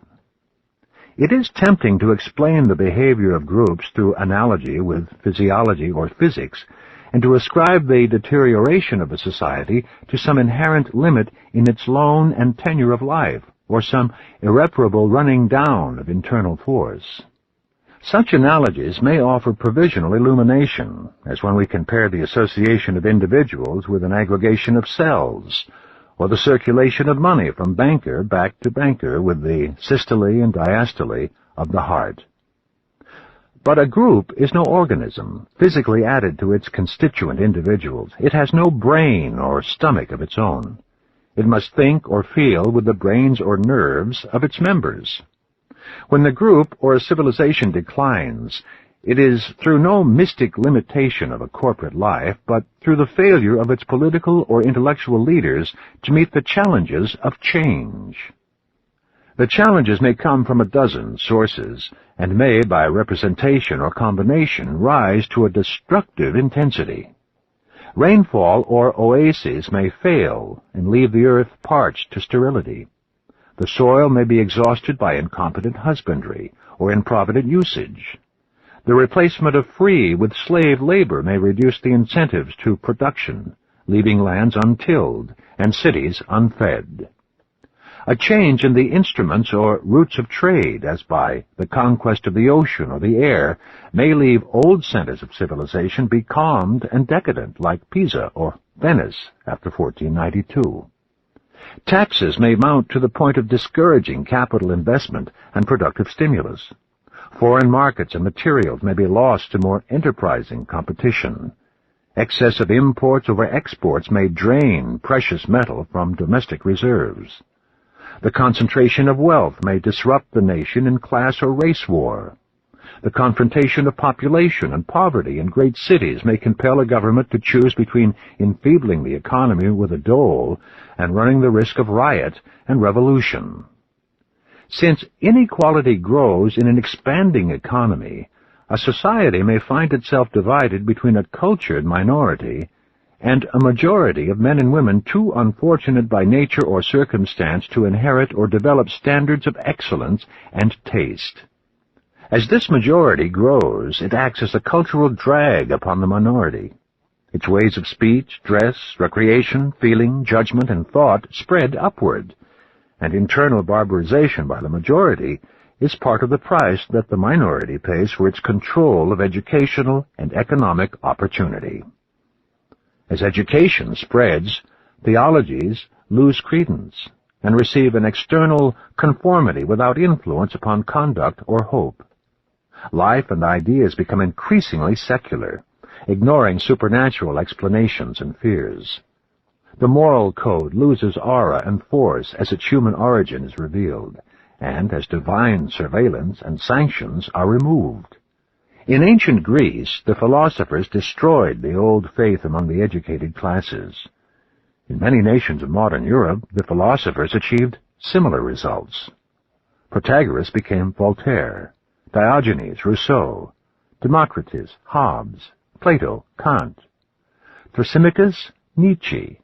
It is tempting to explain the behavior of groups through analogy with physiology or physics, and to ascribe the deterioration of a society to some inherent limit in its loan and tenure of life, or some irreparable running down of internal force. Such analogies may offer provisional illumination, as when we compare the association of individuals with an aggregation of cells, or the circulation of money from banker back to banker with the systole and diastole of the heart. But a group is no organism, physically added to its constituent individuals. It has no brain or stomach of its own. It must think or feel with the brains or nerves of its members. When the group or a civilization declines, It is through no mystic limitation of a corporate life, but through the failure of its political or intellectual leaders to meet the challenges of change. The challenges may come from a dozen sources, and may, by representation or combination, rise to a destructive intensity. Rainfall or oases may fail and leave the earth parched to sterility. The soil may be exhausted by incompetent husbandry or improvident usage. The replacement of free with slave labor may reduce the incentives to production, leaving lands untilled and cities unfed. A change in the instruments or routes of trade, as by the conquest of the ocean or the air, may leave old centers of civilization becalmed and decadent, like Pisa or Venice after 1492. Taxes may mount to the point of discouraging capital investment and productive stimulus. Foreign markets and materials may be lost to more enterprising competition. Excess of imports over exports may drain precious metal from domestic reserves. The concentration of wealth may disrupt the nation in class or race war. The confrontation of population and poverty in great cities may compel a government to choose between enfeebling the economy with a dole and running the risk of riot and revolution. Since inequality grows in an expanding economy, a society may find itself divided between a cultured minority and a majority of men and women too unfortunate by nature or circumstance to inherit or develop standards of excellence and taste. As this majority grows, it acts as a cultural drag upon the minority. Its ways of speech, dress, recreation, feeling, judgment, and thought spread upward, and internal barbarization by the majority is part of the price that the minority pays for its control of educational and economic opportunity. As education spreads, theologies lose credence and receive an external conformity without influence upon conduct or hope. Life and ideas become increasingly secular, ignoring supernatural explanations and fears. The moral code loses aura and force as its human origin is revealed, and as divine surveillance and sanctions are removed. In ancient Greece, the philosophers destroyed the old faith among the educated classes. In many nations of modern Europe, the philosophers achieved similar results. Protagoras became Voltaire, Diogenes Rousseau, Democritus Hobbes, Plato Kant, Thrasymachus Nietzsche,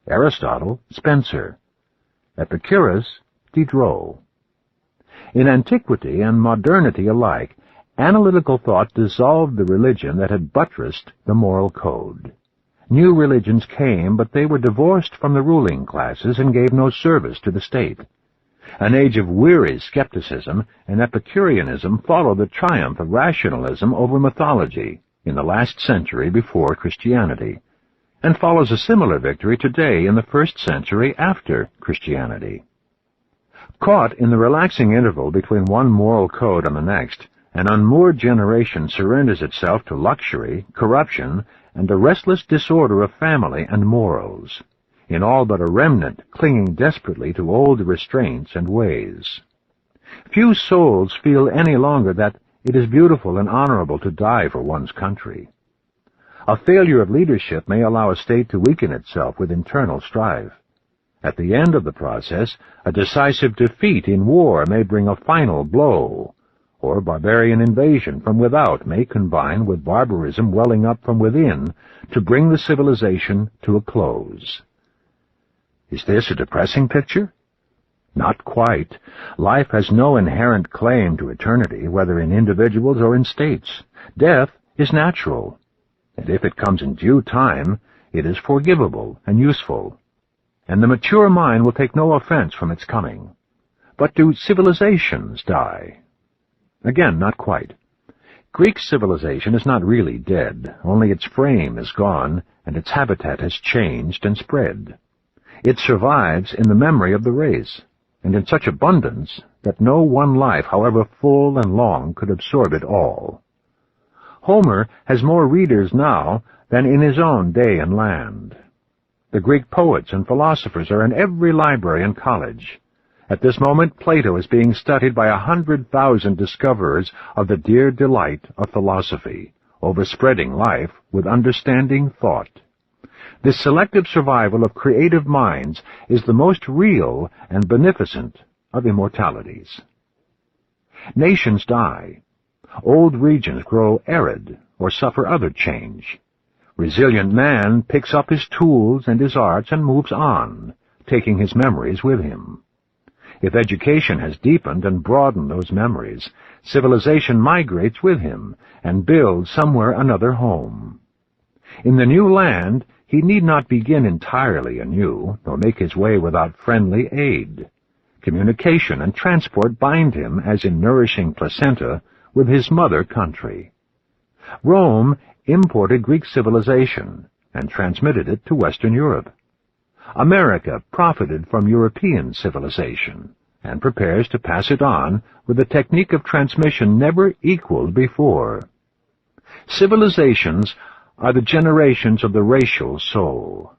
Aristotle Spencer, Epicurus Diderot. In antiquity and modernity alike, analytical thought dissolved the religion that had buttressed the moral code. New religions came, but they were divorced from the ruling classes and gave no service to the state. An age of weary skepticism and Epicureanism followed the triumph of rationalism over mythology in the last century before Christianity, and follows a similar victory today in the first century after Christianity. Caught in the relaxing interval between one moral code and the next, an unmoored generation surrenders itself to luxury, corruption, and a restless disorder of family and morals, in all but a remnant clinging desperately to old restraints and ways. Few souls feel any longer that it is beautiful and honorable to die for one's country. A failure of leadership may allow a state to weaken itself with internal strife. At the end of the process, a decisive defeat in war may bring a final blow, or barbarian invasion from without may combine with barbarism welling up from within to bring the civilization to a close. Is this a depressing picture? Not quite. Life has no inherent claim to eternity, whether in individuals or in states. Death is natural, and if it comes in due time, it is forgivable and useful, and the mature mind will take no offense from its coming. But do civilizations die? Again, not quite. Greek civilization is not really dead, only its frame is gone, and its habitat has changed and spread. It survives in the memory of the race, and in such abundance that no one life, however full and long, could absorb it all. Homer has more readers now than in his own day and land. The Greek poets and philosophers are in every library and college. At this moment, Plato is being studied by 100,000 discoverers of the dear delight of philosophy, overspreading life with understanding thought. This selective survival of creative minds is the most real and beneficent of immortalities. Nations die. Old regions grow arid or suffer other change. Resilient man picks up his tools and his arts and moves on, taking his memories with him. If education has deepened and broadened those memories, civilization migrates with him and builds somewhere another home. In the new land, he need not begin entirely anew, nor make his way without friendly aid. Communication and transport bind him, as in nourishing placenta, with his mother country. Rome imported Greek civilization and transmitted it to Western Europe. America profited from European civilization and prepares to pass it on with a technique of transmission never equaled before. Civilizations are the generations of the racial soul.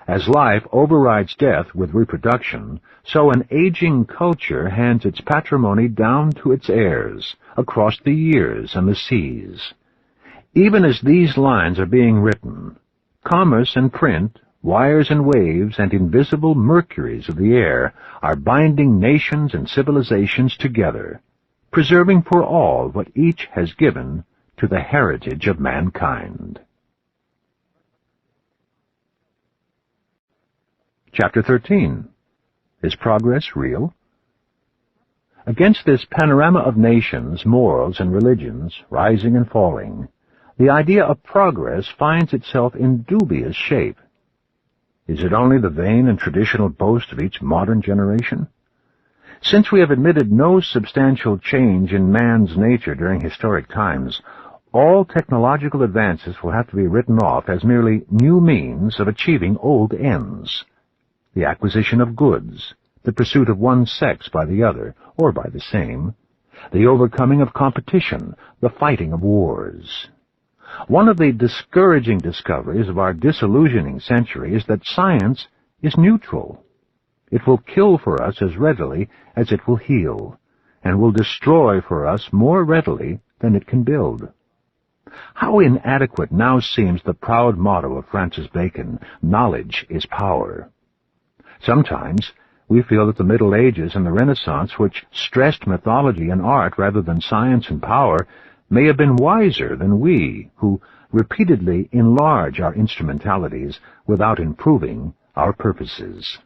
As life overrides death with reproduction, so an aging culture hands its patrimony down to its heirs, across the years and the seas. Even as these lines are being written, commerce and print, wires and waves, and invisible mercuries of the air are binding nations and civilizations together, preserving for all what each has given to the heritage of mankind. Chapter 13. Is progress real? Against this panorama of nations, morals, and religions, rising and falling, the idea of progress finds itself in dubious shape. Is it only the vain and traditional boast of each modern generation? Since we have admitted no substantial change in man's nature during historic times, all technological advances will have to be written off as merely new means of achieving old ends. The acquisition of goods, the pursuit of one sex by the other, or by the same, the overcoming of competition, the fighting of wars. One of the discouraging discoveries of our disillusioning century is that science is neutral. It will kill for us as readily as it will heal, and will destroy for us more readily than it can build. How inadequate now seems the proud motto of Francis Bacon, "Knowledge is power." Sometimes we feel that the Middle Ages and the Renaissance, which stressed mythology and art rather than science and power, may have been wiser than we, who repeatedly enlarge our instrumentalities without improving our purposes.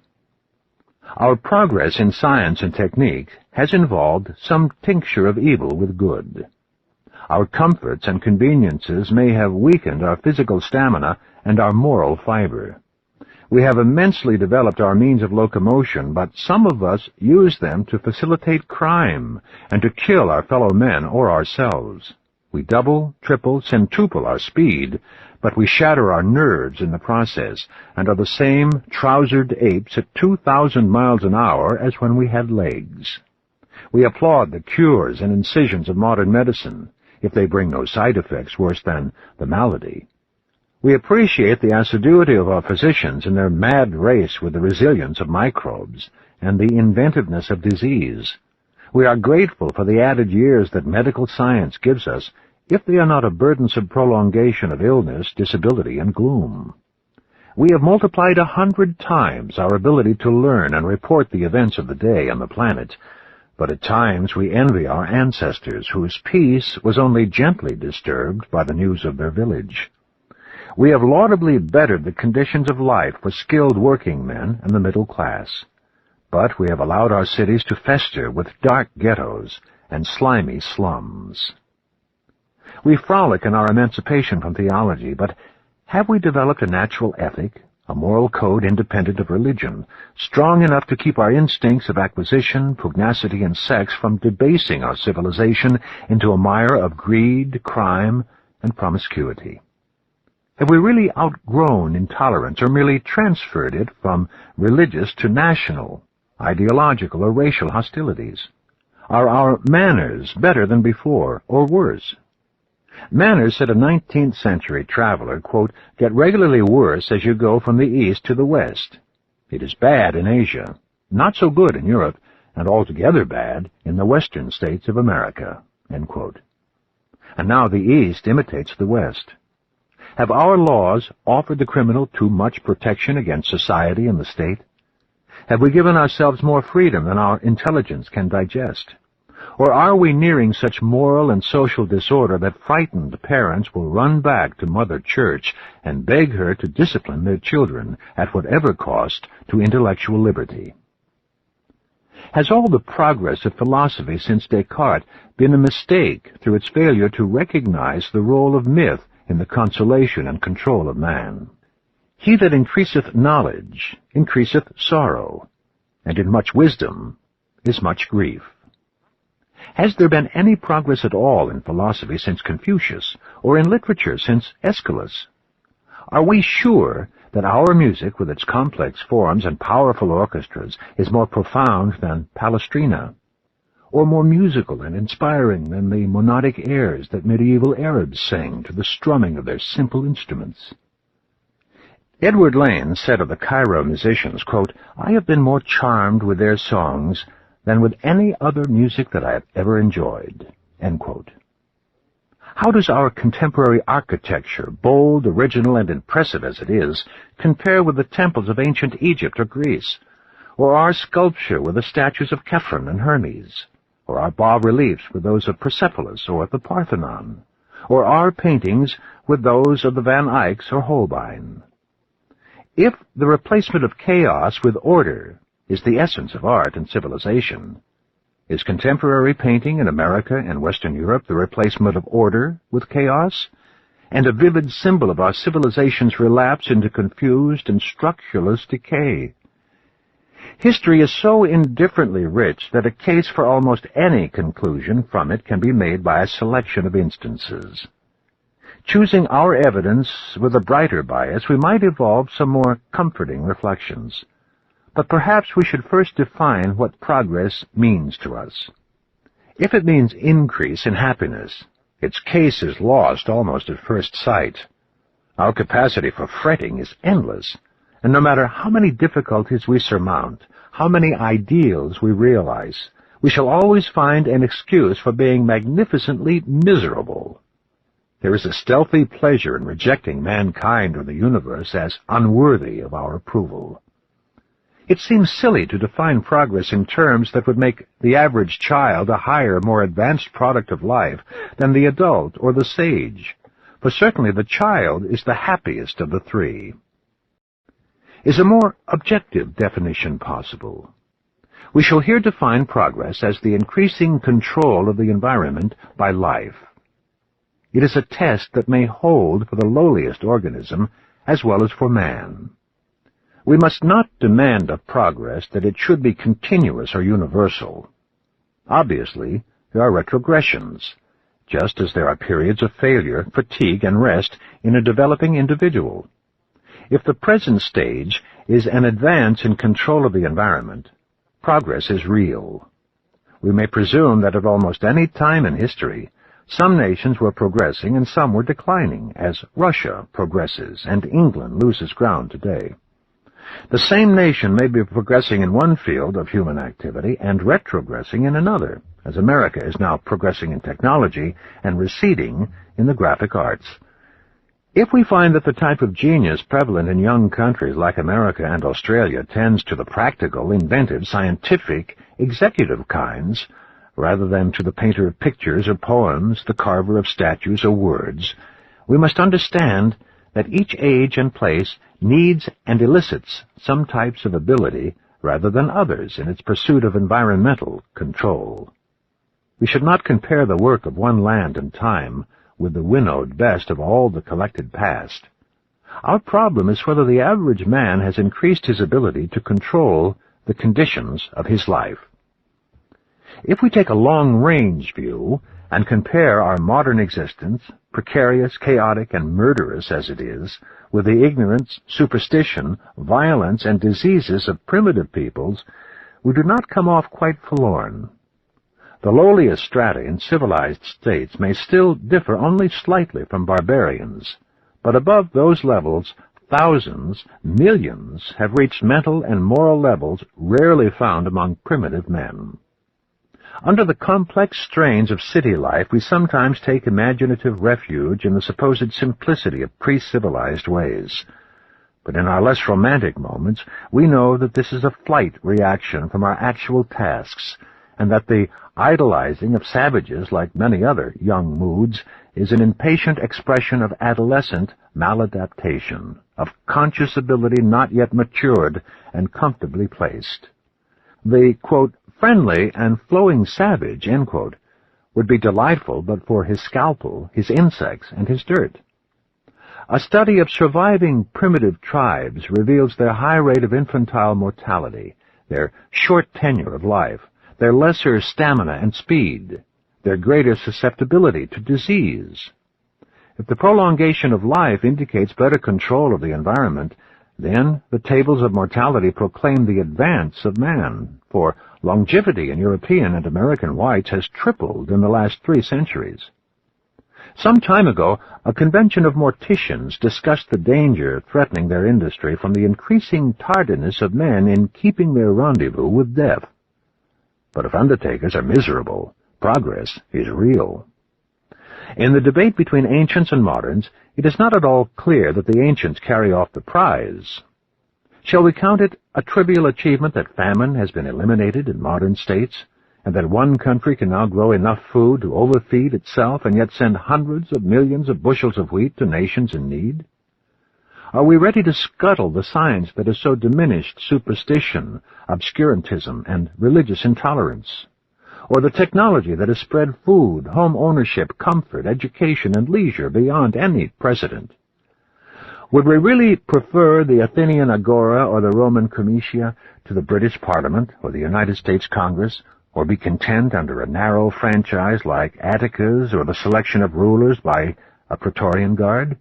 Our progress in science and technique has involved some tincture of evil with good. Our comforts and conveniences may have weakened our physical stamina and our moral fiber. We have immensely developed our means of locomotion, but some of us use them to facilitate crime and to kill our fellow men or ourselves. We double, triple, centuple our speed, but we shatter our nerves in the process and are the same trousered apes at 2,000 miles an hour as when we had legs. We applaud the cures and incisions of modern medicine, if they bring no side effects worse than the malady. We appreciate the assiduity of our physicians in their mad race with the resilience of microbes and the inventiveness of disease. We are grateful for the added years that medical science gives us, if they are not a burdensome prolongation of illness, disability, and gloom. We have multiplied 100 times our ability to learn and report the events of the day on the planet, but at times we envy our ancestors, whose peace was only gently disturbed by the news of their village. We have laudably bettered the conditions of life for skilled working men and the middle class, but we have allowed our cities to fester with dark ghettos and slimy slums. We frolic in our emancipation from theology, but have we developed a natural ethic, a moral code independent of religion, strong enough to keep our instincts of acquisition, pugnacity, and sex from debasing our civilization into a mire of greed, crime, and promiscuity? Have we really outgrown intolerance or merely transferred it from religious to national, ideological, or racial hostilities? Are our manners better than before, or worse? Manners, said a 19th century traveler, quote, get regularly worse as you go from the east to the west. It is bad in Asia, not so good in Europe, and altogether bad in the western states of America." End quote. And now the East imitates the West. Have our laws offered the criminal too much protection against society and the state? Have we given ourselves more freedom than our intelligence can digest? Or are we nearing such moral and social disorder that frightened parents will run back to Mother Church and beg her to discipline their children at whatever cost to intellectual liberty? Has all the progress of philosophy since Descartes been a mistake through its failure to recognize the role of myth in the consolation and control of man? He that increaseth knowledge increaseth sorrow, and in much wisdom is much grief. Has there been any progress at all in philosophy since Confucius, or in literature since Aeschylus? Are we sure that our music, with its complex forms and powerful orchestras, is more profound than Palestrina, or more musical and inspiring than the monodic airs that medieval Arabs sang to the strumming of their simple instruments? Edward Lane said of the Cairo musicians, quote, "I have been more charmed with their songs than with any other music that I have ever enjoyed." End quote. How does our contemporary architecture, bold, original, and impressive as it is, compare with the temples of ancient Egypt or Greece, or our sculpture with the statues of Khephren and Hermes, or our bas-reliefs with those of Persepolis or the Parthenon, or our paintings with those of the Van Eycks or Holbein? If the replacement of chaos with order is the essence of art and civilization, is contemporary painting in America and Western Europe the replacement of order with chaos, and a vivid symbol of our civilization's relapse into confused and structureless decay? History is so indifferently rich that a case for almost any conclusion from it can be made by a selection of instances. Choosing our evidence with a brighter bias, we might evolve some more comforting reflections. But perhaps we should first define what progress means to us. If it means increase in happiness, its case is lost almost at first sight. Our capacity for fretting is endless, and no matter how many difficulties we surmount, how many ideals we realize, we shall always find an excuse for being magnificently miserable. There is a stealthy pleasure in rejecting mankind or the universe as unworthy of our approval. It seems silly to define progress in terms that would make the average child a higher, more advanced product of life than the adult or the sage, for certainly the child is the happiest of the three. Is a more objective definition possible? We shall here define progress as the increasing control of the environment by life. It is a test that may hold for the lowliest organism as well as for man. We must not demand of progress that it should be continuous or universal. Obviously, there are retrogressions, just as there are periods of failure, fatigue, and rest in a developing individual. If the present stage is an advance in control of the environment, progress is real. We may presume that at almost any time in history, some nations were progressing and some were declining, as Russia progresses and England loses ground today. The same nation may be progressing in one field of human activity and retrogressing in another, as America is now progressing in technology and receding in the graphic arts. If we find that the type of genius prevalent in young countries like America and Australia tends to the practical, inventive, scientific, executive kinds, rather than to the painter of pictures or poems, the carver of statues or words, we must understand that each age and place needs and elicits some types of ability rather than others in its pursuit of environmental control. We should not compare the work of one land and time with the winnowed best of all the collected past. Our problem is whether the average man has increased his ability to control the conditions of his life. If we take a long-range view and compare our modern existence, precarious, chaotic, and murderous as it is, with the ignorance, superstition, violence, and diseases of primitive peoples, we do not come off quite forlorn. The lowliest strata in civilized states may still differ only slightly from barbarians, but above those levels, thousands, millions have reached mental and moral levels rarely found among primitive men. Under the complex strains of city life, we sometimes take imaginative refuge in the supposed simplicity of pre-civilized ways. But in our less romantic moments, we know that this is a flight reaction from our actual tasks, and that the idolizing of savages, like many other young moods, is an impatient expression of adolescent maladaptation, of conscious ability not yet matured and comfortably placed. The, quote, friendly and flowing savage, end quote, would be delightful but for his scalpel, his insects, and his dirt. A study of surviving primitive tribes reveals their high rate of infantile mortality, their short tenure of life, their lesser stamina and speed, their greater susceptibility to disease. If the prolongation of life indicates better control of the environment, then the tables of mortality proclaim the advance of man, for longevity in European and American whites has tripled in the last 3 centuries. Some time ago, a convention of morticians discussed the danger threatening their industry from the increasing tardiness of men in keeping their rendezvous with death. But if undertakers are miserable, progress is real. In the debate between ancients and moderns, it is not at all clear that the ancients carry off the prize. Shall we count it a trivial achievement that famine has been eliminated in modern states, and that one country can now grow enough food to overfeed itself and yet send hundreds of millions of bushels of wheat to nations in need? Are we ready to scuttle the science that has so diminished superstition, obscurantism, and religious intolerance? Or the technology that has spread food, home ownership, comfort, education, and leisure beyond any precedent? Would we really prefer the Athenian Agora or the Roman Comitia to the British Parliament or the United States Congress, or be content under a narrow franchise like Attica's or the selection of rulers by a Praetorian Guard?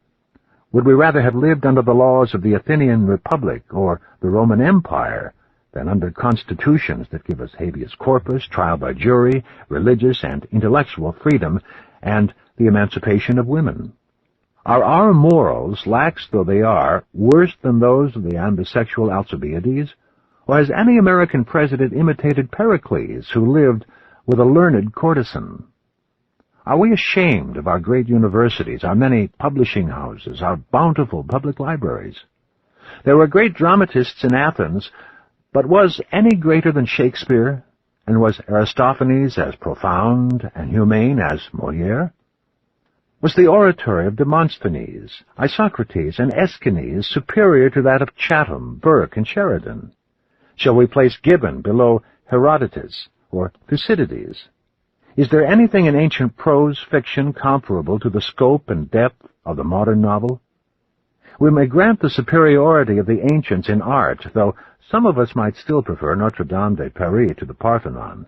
Would we rather have lived under the laws of the Athenian Republic or the Roman Empire than under constitutions that give us habeas corpus, trial by jury, religious and intellectual freedom, and the emancipation of women? Are our morals, lax though they are, worse than those of the ambisexual Alcibiades? Or has any American president imitated Pericles, who lived with a learned courtesan? Are we ashamed of our great universities, our many publishing houses, our bountiful public libraries? There were great dramatists in Athens, but was any greater than Shakespeare? And was Aristophanes as profound and humane as Molière? Was the oratory of Demosthenes, Isocrates, and Aeschines superior to that of Chatham, Burke, and Sheridan? Shall we place Gibbon below Herodotus or Thucydides? Is there anything in ancient prose fiction comparable to the scope and depth of the modern novel? We may grant the superiority of the ancients in art, though some of us might still prefer Notre Dame de Paris to the Parthenon.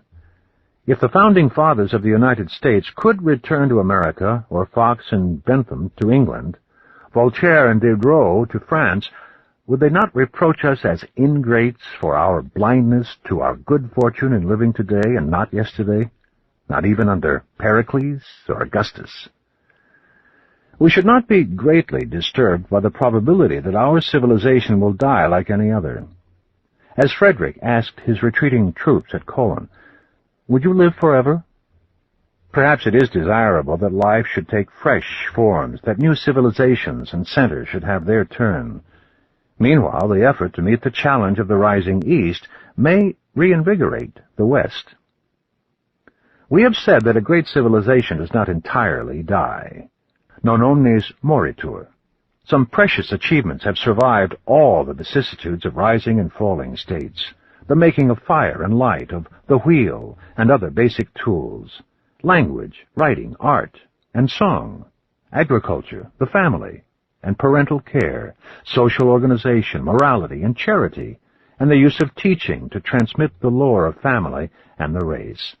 If the founding fathers of the United States could return to America, or Fox and Bentham to England, Voltaire and Diderot to France, would they not reproach us as ingrates for our blindness to our good fortune in living today and not yesterday, not even under Pericles or Augustus? We should not be greatly disturbed by the probability that our civilization will die like any other. As Frederick asked his retreating troops at Colan, "Would you live forever?" Perhaps it is desirable that life should take fresh forms, that new civilizations and centers should have their turn. Meanwhile, the effort to meet the challenge of the rising East may reinvigorate the West. We have said that a great civilization does not entirely die. Non omnes moritur. Some precious achievements have survived all the vicissitudes of rising and falling states. The making of fire and light, of the wheel and other basic tools, language, writing, art, and song, agriculture, the family, and parental care, social organization, morality, and charity, and the use of teaching to transmit the lore of family and the race.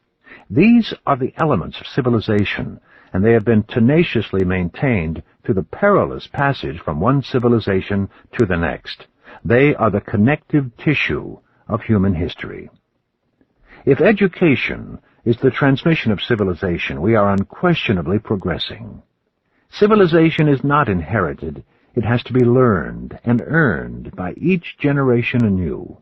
These are the elements of civilization, and they have been tenaciously maintained through the perilous passage from one civilization to the next. They are the connective tissue of human history. If education is the transmission of civilization, we are unquestionably progressing. Civilization is not inherited, It has to be learned and earned by each generation anew.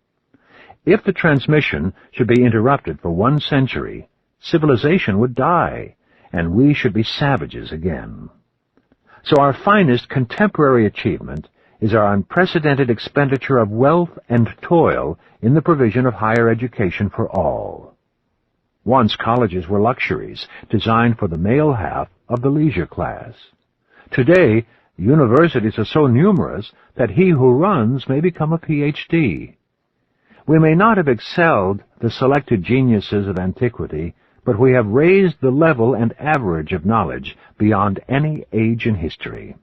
If the transmission should be interrupted for 1 century, civilization would die, and we should be savages again. So our finest contemporary achievement is our unprecedented expenditure of wealth and toil in the provision of higher education for all. Once colleges were luxuries designed for the male half of the leisure class. Today, universities are so numerous that he who runs may become a Ph.D. We may not have excelled the selected geniuses of antiquity, but we have raised the level and average of knowledge beyond any age in history.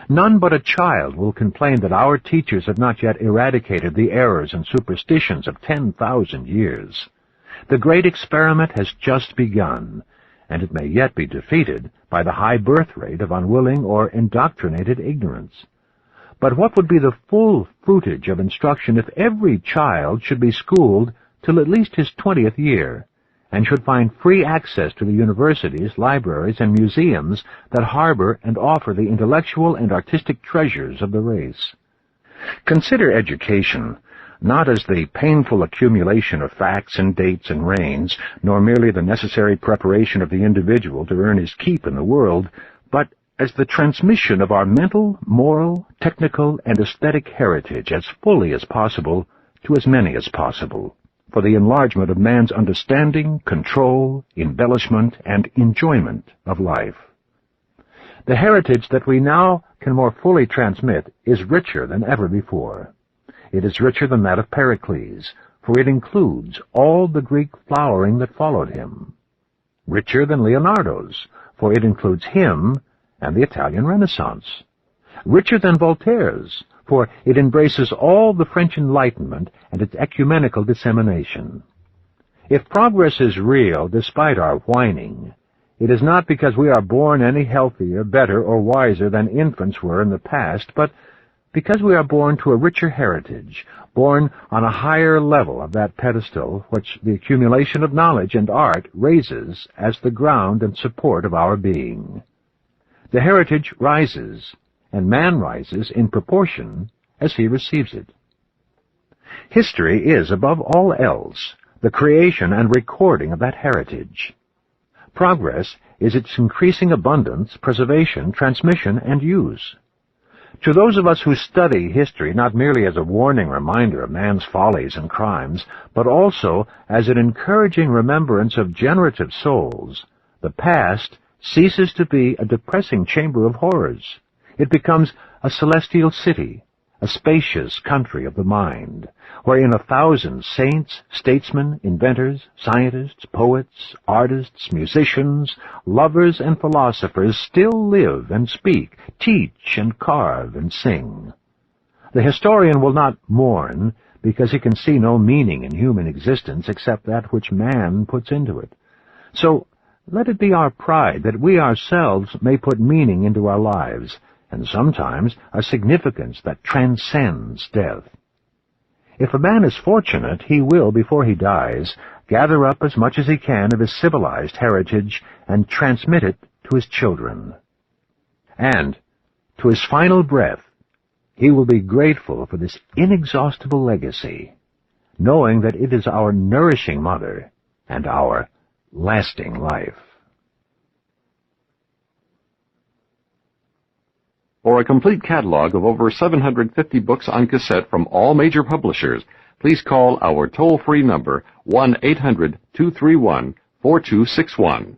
None but a child will complain that our teachers have not yet eradicated the errors and superstitions of 10,000 years. The great experiment has just begun, and it may yet be defeated by the high birth rate of unwilling or indoctrinated ignorance. But what would be the full fruitage of instruction if every child should be schooled till at least his 20th year, and should find free access to the universities, libraries, and museums that harbor and offer the intellectual and artistic treasures of the race? Consider education not as the painful accumulation of facts and dates and reigns, nor merely the necessary preparation of the individual to earn his keep in the world, but as the transmission of our mental, moral, technical, and aesthetic heritage as fully as possible to as many as possible, for the enlargement of man's understanding, control, embellishment, and enjoyment of life. The heritage that we now can more fully transmit is richer than ever before. It is richer than that of Pericles, for it includes all the Greek flowering that followed him. Richer than Leonardo's, for it includes him and the Italian Renaissance. Richer than Voltaire's, for it embraces all the French Enlightenment and its ecumenical dissemination. If progress is real despite our whining, it is not because we are born any healthier, better, or wiser than infants were in the past, but because we are born to a richer heritage, born on a higher level of that pedestal which the accumulation of knowledge and art raises as the ground and support of our being. The heritage rises, and man rises in proportion as he receives it. History is, above all else, the creation and recording of that heritage. Progress is its increasing abundance, preservation, transmission, and use. To those of us who study history not merely as a warning reminder of man's follies and crimes, but also as an encouraging remembrance of generative souls, the past ceases to be a depressing chamber of horrors. It becomes a celestial city, a spacious country of the mind, wherein 1,000 saints, statesmen, inventors, scientists, poets, artists, musicians, lovers, and philosophers still live and speak, teach and carve and sing. The historian will not mourn because he can see no meaning in human existence except that which man puts into it. So let it be our pride that we ourselves may put meaning into our lives, and sometimes a significance that transcends death. If a man is fortunate, he will, before he dies, gather up as much as he can of his civilized heritage and transmit it to his children. And, to his final breath, he will be grateful for this inexhaustible legacy, knowing that it is our nourishing mother and our lasting life. For a complete catalog of over 750 books on cassette from all major publishers, please call our toll-free number 1-800-231-4261.